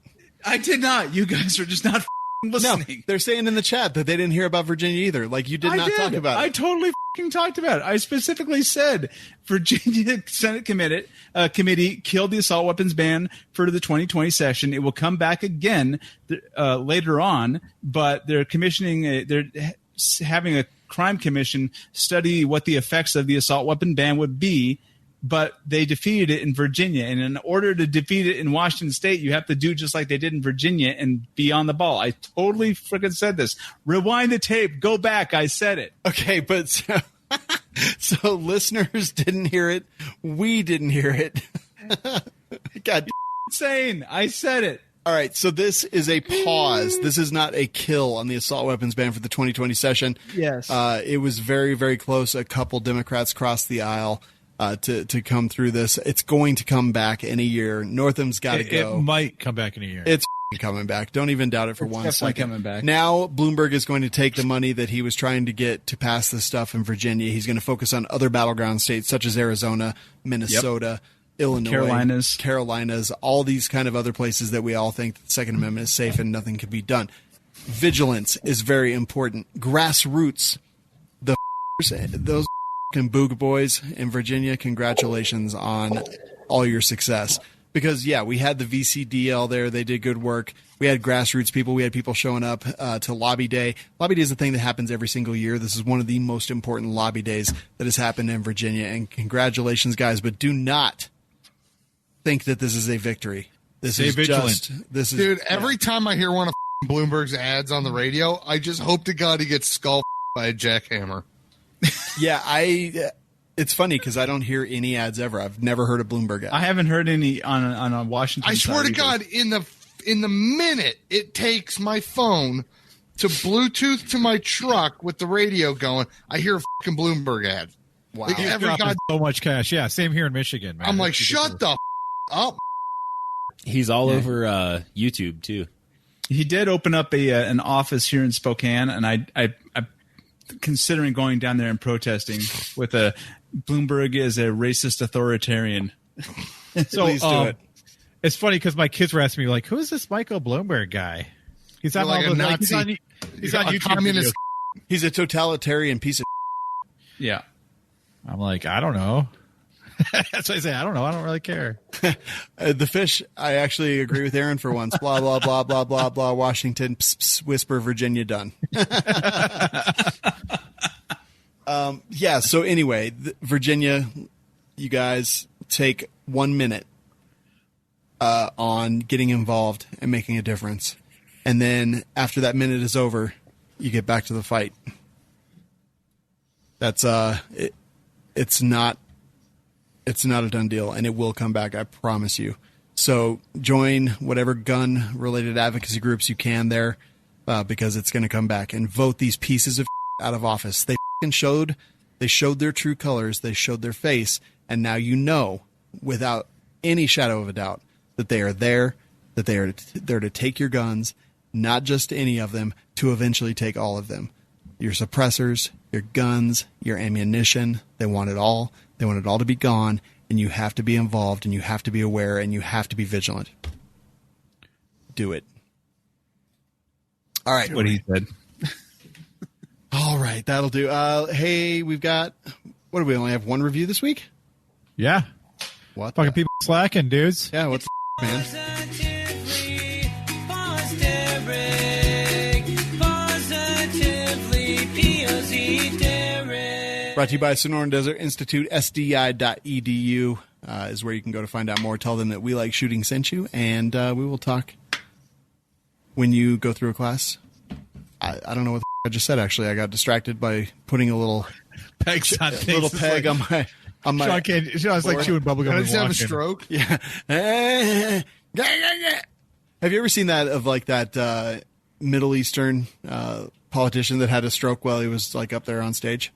I did not. You guys are just not listening. No, they're saying in the chat that they didn't hear about Virginia either. Like you did not talk about it. I totally talked about it. I specifically said Virginia Senate committee killed the assault weapons ban for the 2020 session. It will come back again later on, but they're they're having a crime commission study what the effects of the assault weapon ban would be. But they defeated it in Virginia. And in order to defeat it in Washington State, you have to do just like they did in Virginia and be on the ball. I totally freaking said this. Rewind the tape. Go back. I said it. Okay, but so listeners didn't hear it. We didn't hear it. God. Insane. I said it. All right, so this is a pause. This is not a kill on the assault weapons ban for the 2020 session. Yes. It was very, very close. A couple Democrats crossed the aisle to come through this. It's going to come back in a year. Northam's got to go. It might come back in a year. It's coming back. Don't even doubt it for one second. Coming back. Now Bloomberg is going to take the money that he was trying to get to pass this stuff in Virginia. He's going to focus on other battleground states such as Arizona, Minnesota, Illinois, Carolinas, all these kind of other places that we all think the Second Amendment is safe and nothing can be done. Vigilance is very important. Grassroots, those Boog boys in Virginia, congratulations on all your success. Because, yeah, we had the VCDL there. They did good work. We had grassroots people. We had people showing up to Lobby Day. Lobby Day is a thing that happens every single year. This is one of the most important lobby days that has happened in Virginia. And congratulations, guys. But do not think that this is a victory. This is vigilant. Dude, every time I hear one of Bloomberg's ads on the radio, I just hope to God he gets skull by a jackhammer. Yeah, it's funny because I don't hear any ads ever. I've never heard a Bloomberg ad. I haven't heard any on a Washington. I swear to God, in the minute it takes my phone to Bluetooth to my truck with the radio going, I hear a fucking Bloomberg ad. Wow. Like, every god, so much cash. Yeah, same here in Michigan, man. I'm like, shut the up. He's all over YouTube too. He did open up an office here in Spokane, and I considering going down there and protesting with a Bloomberg is a racist authoritarian. So Please do it. It's funny because my kids were asking me like, "Who's this Michael Bloomberg guy?" He's on Like all a the Nazi. he's on YouTube communist. videos. He's a totalitarian piece of Yeah. I'm like, I don't know. That's why I say I don't know. I don't really care. the fish. I actually agree with Aaron for once. Blah, blah, blah, blah, blah, blah. Washington, pss, pss, whisper, Virginia, done. Yeah, so anyway, Virginia, you guys take 1 minute on getting involved and making a difference. And then after that minute is over, you get back to the fight. That's it's not a done deal, and it will come back, I promise you. So join whatever gun-related advocacy groups you can there, because it's going to come back. And vote these pieces of out of office. They showed their true colors. They showed their face, and now you know, without any shadow of a doubt, that they are there, that they are there to take your guns, not just any of them, to eventually take all of them. Your suppressors, your guns, your ammunition, they want it all. They want it all to be gone, and you have to be involved, and you have to be aware, and you have to be vigilant. Do it. All right. What he said. All right, that'll do. Hey, we've got, what do we only have one review this week? Yeah, What? fucking people slacking, dudes. Yeah, what's man? Positively, POZ. Brought to you by Sonoran Desert Institute, sdi.edu is where you can go to find out more. Tell them that We Like Shooting sent you, and we will talk when you go through a class. I don't know what I just said, actually. I got distracted by putting a little Pegs on things. little It's peg like, on my Sean can't. Sean's like chewing bubblegum. I and just have a walking. stroke. Yeah. Have you ever seen that of like that Middle Eastern politician that had a stroke while he was like up there on stage?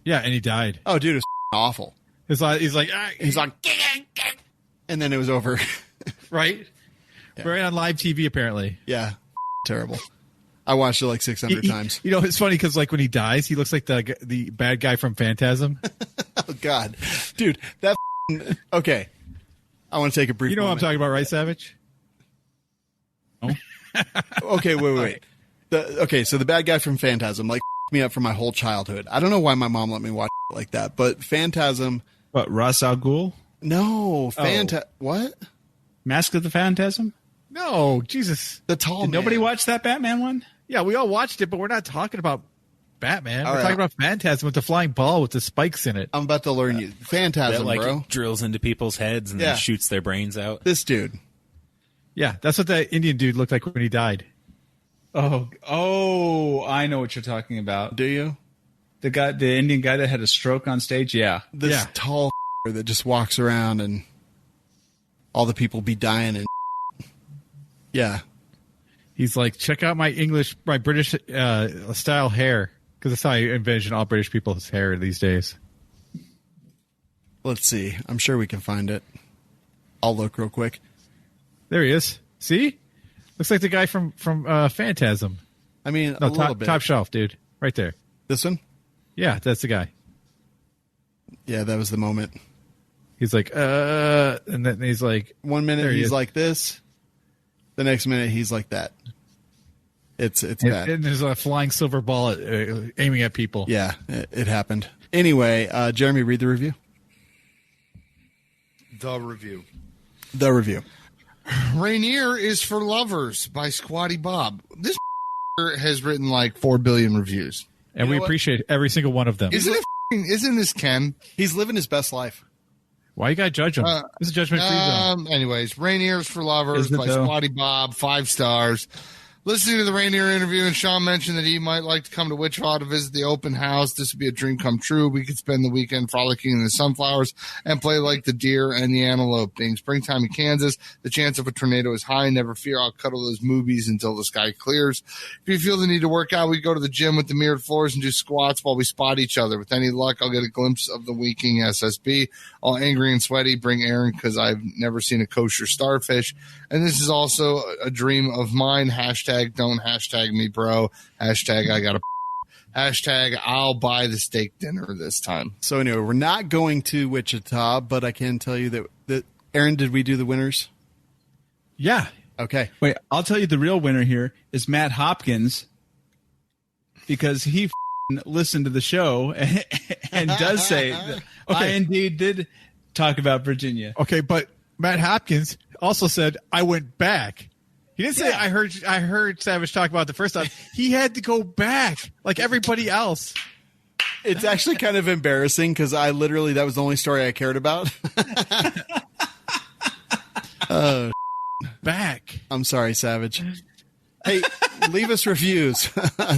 Yeah, and he died. Oh, dude, it's awful. He's like, ah, He's like, and then it was over. right, right on live TV apparently. Yeah, terrible. I watched it like 600 times. You know, it's funny because like when he dies, he looks like the bad guy from Phantasm. Oh God, dude, that. Okay, I want to take a brief. You know moment. what I'm talking about, right, Savage? Okay, wait. So the bad guy from Phantasm like me up for my whole childhood. I don't know why my mom let me watch like that, but Phantasm. What, Ra's al Ghul? No, What? Mask of the Phantasm? No, Jesus. The tall man. Nobody watched that Batman one? Yeah, we all watched it, but we're not talking about Batman. All We're right. talking about Phantasm with the flying ball with the spikes in it. I'm about to learn you. That Phantasm, like bro. drills into people's heads and Yeah. then shoots their brains out. This dude. Yeah, that's what that Indian dude looked like when he died. Oh, I know what you're talking about. Do you? The Indian guy that had a stroke on stage? Yeah. This Yeah. tall that just walks around and all the people be dying and yeah. He's like, check out my British style hair. Because that's how I envision all British people's hair these days. Let's see. I'm sure we can find it. I'll look real quick. There he is. See? Looks like the guy from Phantasm. I mean, No, a little top, bit. top shelf, dude. Right there. This one? Yeah, that's the guy. Yeah, that was the moment. He's like, and then he's like, 1 minute There he he's is. like this. The next minute he's like that. It's and, bad. and there's a flying silver ball aiming at people. Yeah, it happened. Anyway, Jeremy, read the review. The review. The review. Rainier is for Lovers by Squatty Bob. This has written like 4 billion reviews. And You we know what? appreciate every single one of them. Isn't this Ken? He's living his best life. Why you gotta judge him? This is a judgment free zone. Anyways, Rainier's for Lovers Is it by though? Squatty Bob, 5 stars. Listening to the Rainier interview, and Sean mentioned that he might like to come to Wichita to visit the open house. This would be a dream come true. We could spend the weekend frolicking in the sunflowers and play like the deer and the antelope. Being springtime in Kansas, the chance of a tornado is high. Never fear, I'll cuddle those movies until the sky clears. If you feel the need to work out, we go to the gym with the mirrored floors and do squats while we spot each other. With any luck, I'll get a glimpse of the Weeking SSB. All angry and sweaty, bring Aaron because I've never seen a kosher starfish. And this is also a dream of mine. Hashtag don't hashtag me, bro. Hashtag I got a hashtag I'll buy the steak dinner this time. So anyway, we're not going to Wichita, but I can tell you that Aaron, did we do the winners? Yeah. Okay. Wait, I'll tell you the real winner here is Matt Hopkins because he listened to the show and does say that I indeed did talk about Virginia. Okay, but Matt Hopkins also said I went back. He didn't say I heard Savage talk about it the first time. He had to go back like everybody else. It's actually kind of embarrassing because that was the only story I cared about. Back. I'm sorry, Savage. Hey, leave us reviews.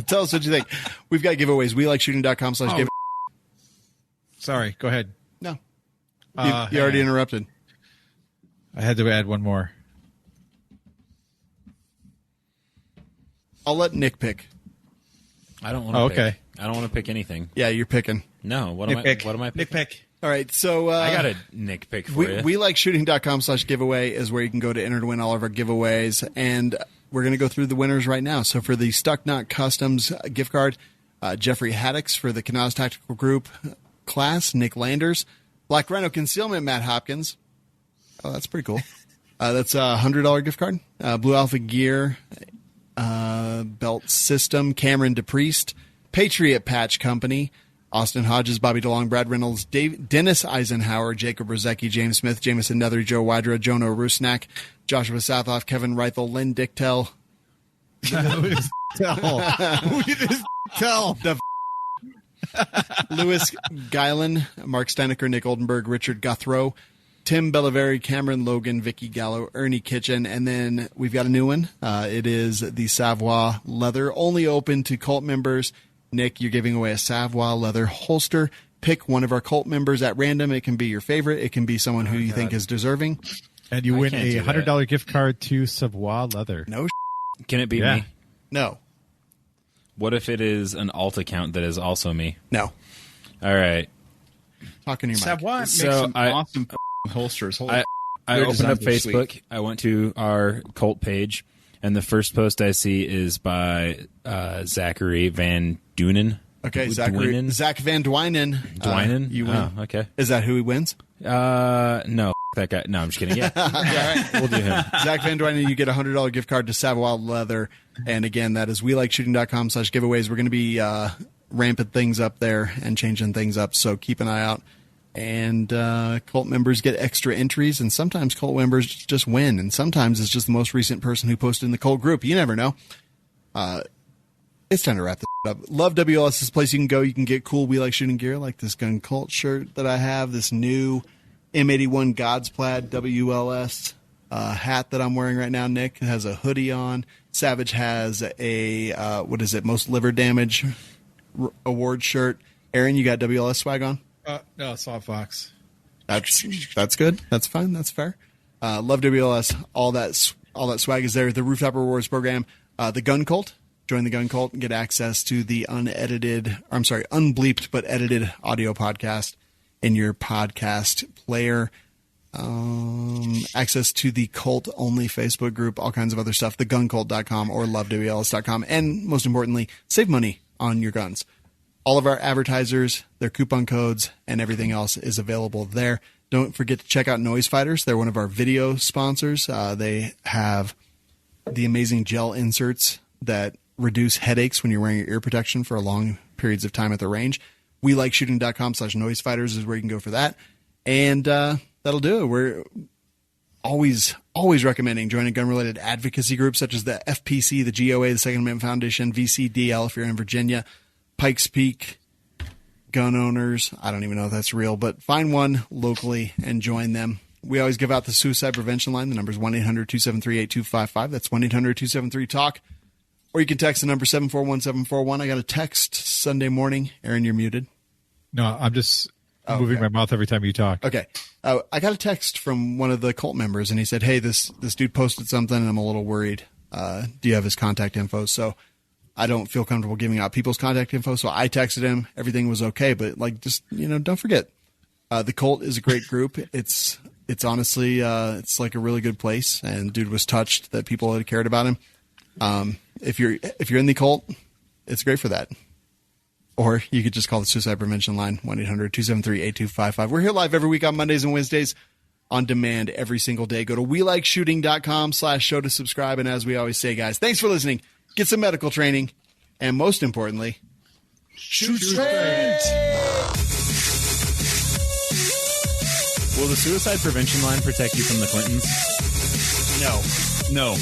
Tell us what you think. We've got giveaways. WeLikeShooting.com/give. Sorry, go ahead. No. You already interrupted. I had to add one more. I'll let Nick pick. I don't want to pick. Okay. I don't want to pick anything. Yeah, you're picking. No. What am I Nick picking? Pick. All right, so I got a Nick pick for you. WeLikeShooting.com/giveaway is where you can go to enter to win all of our giveaways, and we're going to go through the winners right now. So for the Stuck Knot Customs gift card, Jeffrey Haddix for the Kanaz Tactical Group class, Nick Landers, Black Rhino Concealment, Matt Hopkins. Oh, that's pretty cool. That's a $100 gift card. Blue Alpha Gear, Belt System, Cameron DePriest, Patriot Patch Company, Austin Hodges, Bobby DeLong, Brad Reynolds, Dennis Eisenhower, Jacob Rozecki, James Smith, Jameson Nethery, Joe Wydra, Jonah Rusnak, Joshua Southoff, Kevin Reithel, Lynn Dicktel. Who did this tell? The Louis Guylan, Mark Steinecker, Nick Oldenburg, Richard Guthrow, Tim Bellaveri, Cameron Logan, Vicky Gallo, Ernie Kitchen, and then we've got a new one. It is the Savoy leather, only open to cult members. Nick, you're giving away a Savoy leather holster. Pick one of our cult members at random. It can be your favorite. It can be someone who you think is deserving. And you win can't a do that. $100 gift card to Savoy Leather. No, Can it be Yeah. me? no, What if it is an alt account that is also me? no. All right. Talking to your mic. Savoy makes So some I- awesome holsters. I Their opened up designs are Facebook. sweet. I went to our cult page, and the first post I see is by Zachary Van Duinen. Okay, Dwynen? Zach Van Dwynen. Dwynen? You win. Oh, okay. Is that who he wins? No, that guy. No, I'm just kidding. Yeah. We'll do him. Zach Van Dwynen, you get a $100 gift card to Savoy Leather. And again, that is welikeshooting.com/giveaways. We're going to be ramping things up there and changing things up, so keep an eye out. And cult members get extra entries, and sometimes cult members just win, and sometimes it's just the most recent person who posted in the cult group. You never know. It's time to wrap this up. Love WLS is a place you can go. You can get cool We Like Shooting gear like this Gun Cult shirt that I have, this new M81 God's Plaid WLS hat that I'm wearing right now. Nick has a hoodie on. Savage has a, Most Liver Damage award shirt. Aaron, you got WLS swag on? No, Softbox. That's good. That's fine. That's fair. Love WLS. All that swag is there. The Rooftop Rewards program. The Gun Cult. Join the Gun Cult and get access to the unbleeped but edited audio podcast in your podcast player. Access to the cult only Facebook group, all kinds of other stuff, theguncult.com or lovewls.com. And most importantly, save money on your guns. All of our advertisers, their coupon codes, and everything else is available there. Don't forget to check out Noise Fighters. They're one of our video sponsors. They have the amazing gel inserts that reduce headaches when you're wearing your ear protection for long periods of time at the range. welikeshooting.com/noisefighters is where you can go for that. And that'll do it. We're always recommending joining gun-related advocacy groups such as the FPC, the GOA, the Second Amendment Foundation, VCDL if you're in Virginia, Pikes Peak, gun owners. I don't even know if that's real, but find one locally and join them. We always give out the suicide prevention line. The number is 1-800-273-8255. That's 1-800-273-TALK. Or you can text the number 741-741. I got a text Sunday morning. Aaron, you're muted. No, I'm just moving my mouth every time you talk. Okay. I got a text from one of the cult members, and he said, hey, this dude posted something, and I'm a little worried. Do you have his contact info? So I don't feel comfortable giving out people's contact info, so I texted him. Everything was okay, but don't forget. The cult is a great group. It's honestly, it's like a really good place, and dude was touched that people had cared about him. If you're in the cult, it's great for that. Or you could just call the suicide prevention line, 1-800-273-8255. We're here live every week on Mondays and Wednesdays, on demand every single day. Go to welikeshooting.com/show to subscribe. And as we always say, guys, thanks for listening. Get some medical training. And most importantly, shoot straight. Will the suicide prevention line protect you from the Clintons? No. No.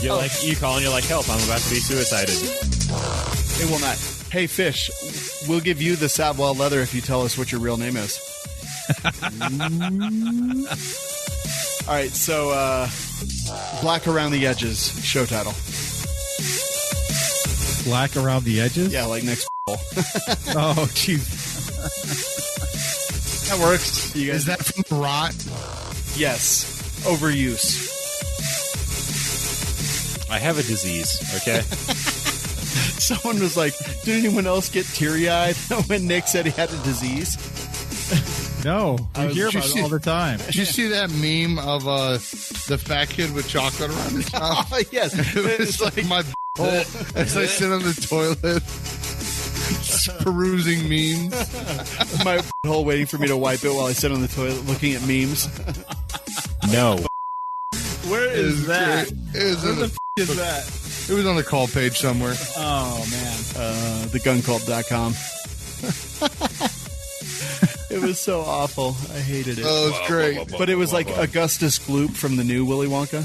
You're you call and you're like, help, I'm about to be suicided. It will not. Hey, Fish, we'll give you the Savoy leather if you tell us what your real name is. All right, so Black Around the Edges, show title. Black around the edges? Yeah, like next. Oh, jeez. That works. You guys, Is that from Rot? yes, overuse. I have a disease, okay? Someone was like, did anyone else get teary-eyed when Nick said he had a disease? No, we hear Did you about see- it all the time. Did you see that meme of the fat kid with chocolate around his mouth? Oh, yes. It's like my hole as I sit on the toilet perusing memes. My hole waiting for me to wipe it while I sit on the toilet looking at memes. No. Where is that? It was, Is that? it was on the call page somewhere. Oh, man. Theguncult.com. It was so awful. I hated it. Oh, it's great. But it was like Augustus Gloop from the new Willy Wonka.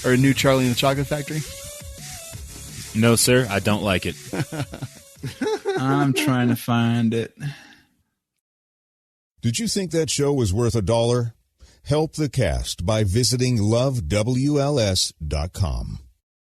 Or a new Charlie and the Chocolate Factory. No, sir, I don't like it. I'm trying to find it. Did you think that show was worth $1? Help the cast by visiting lovewls.com.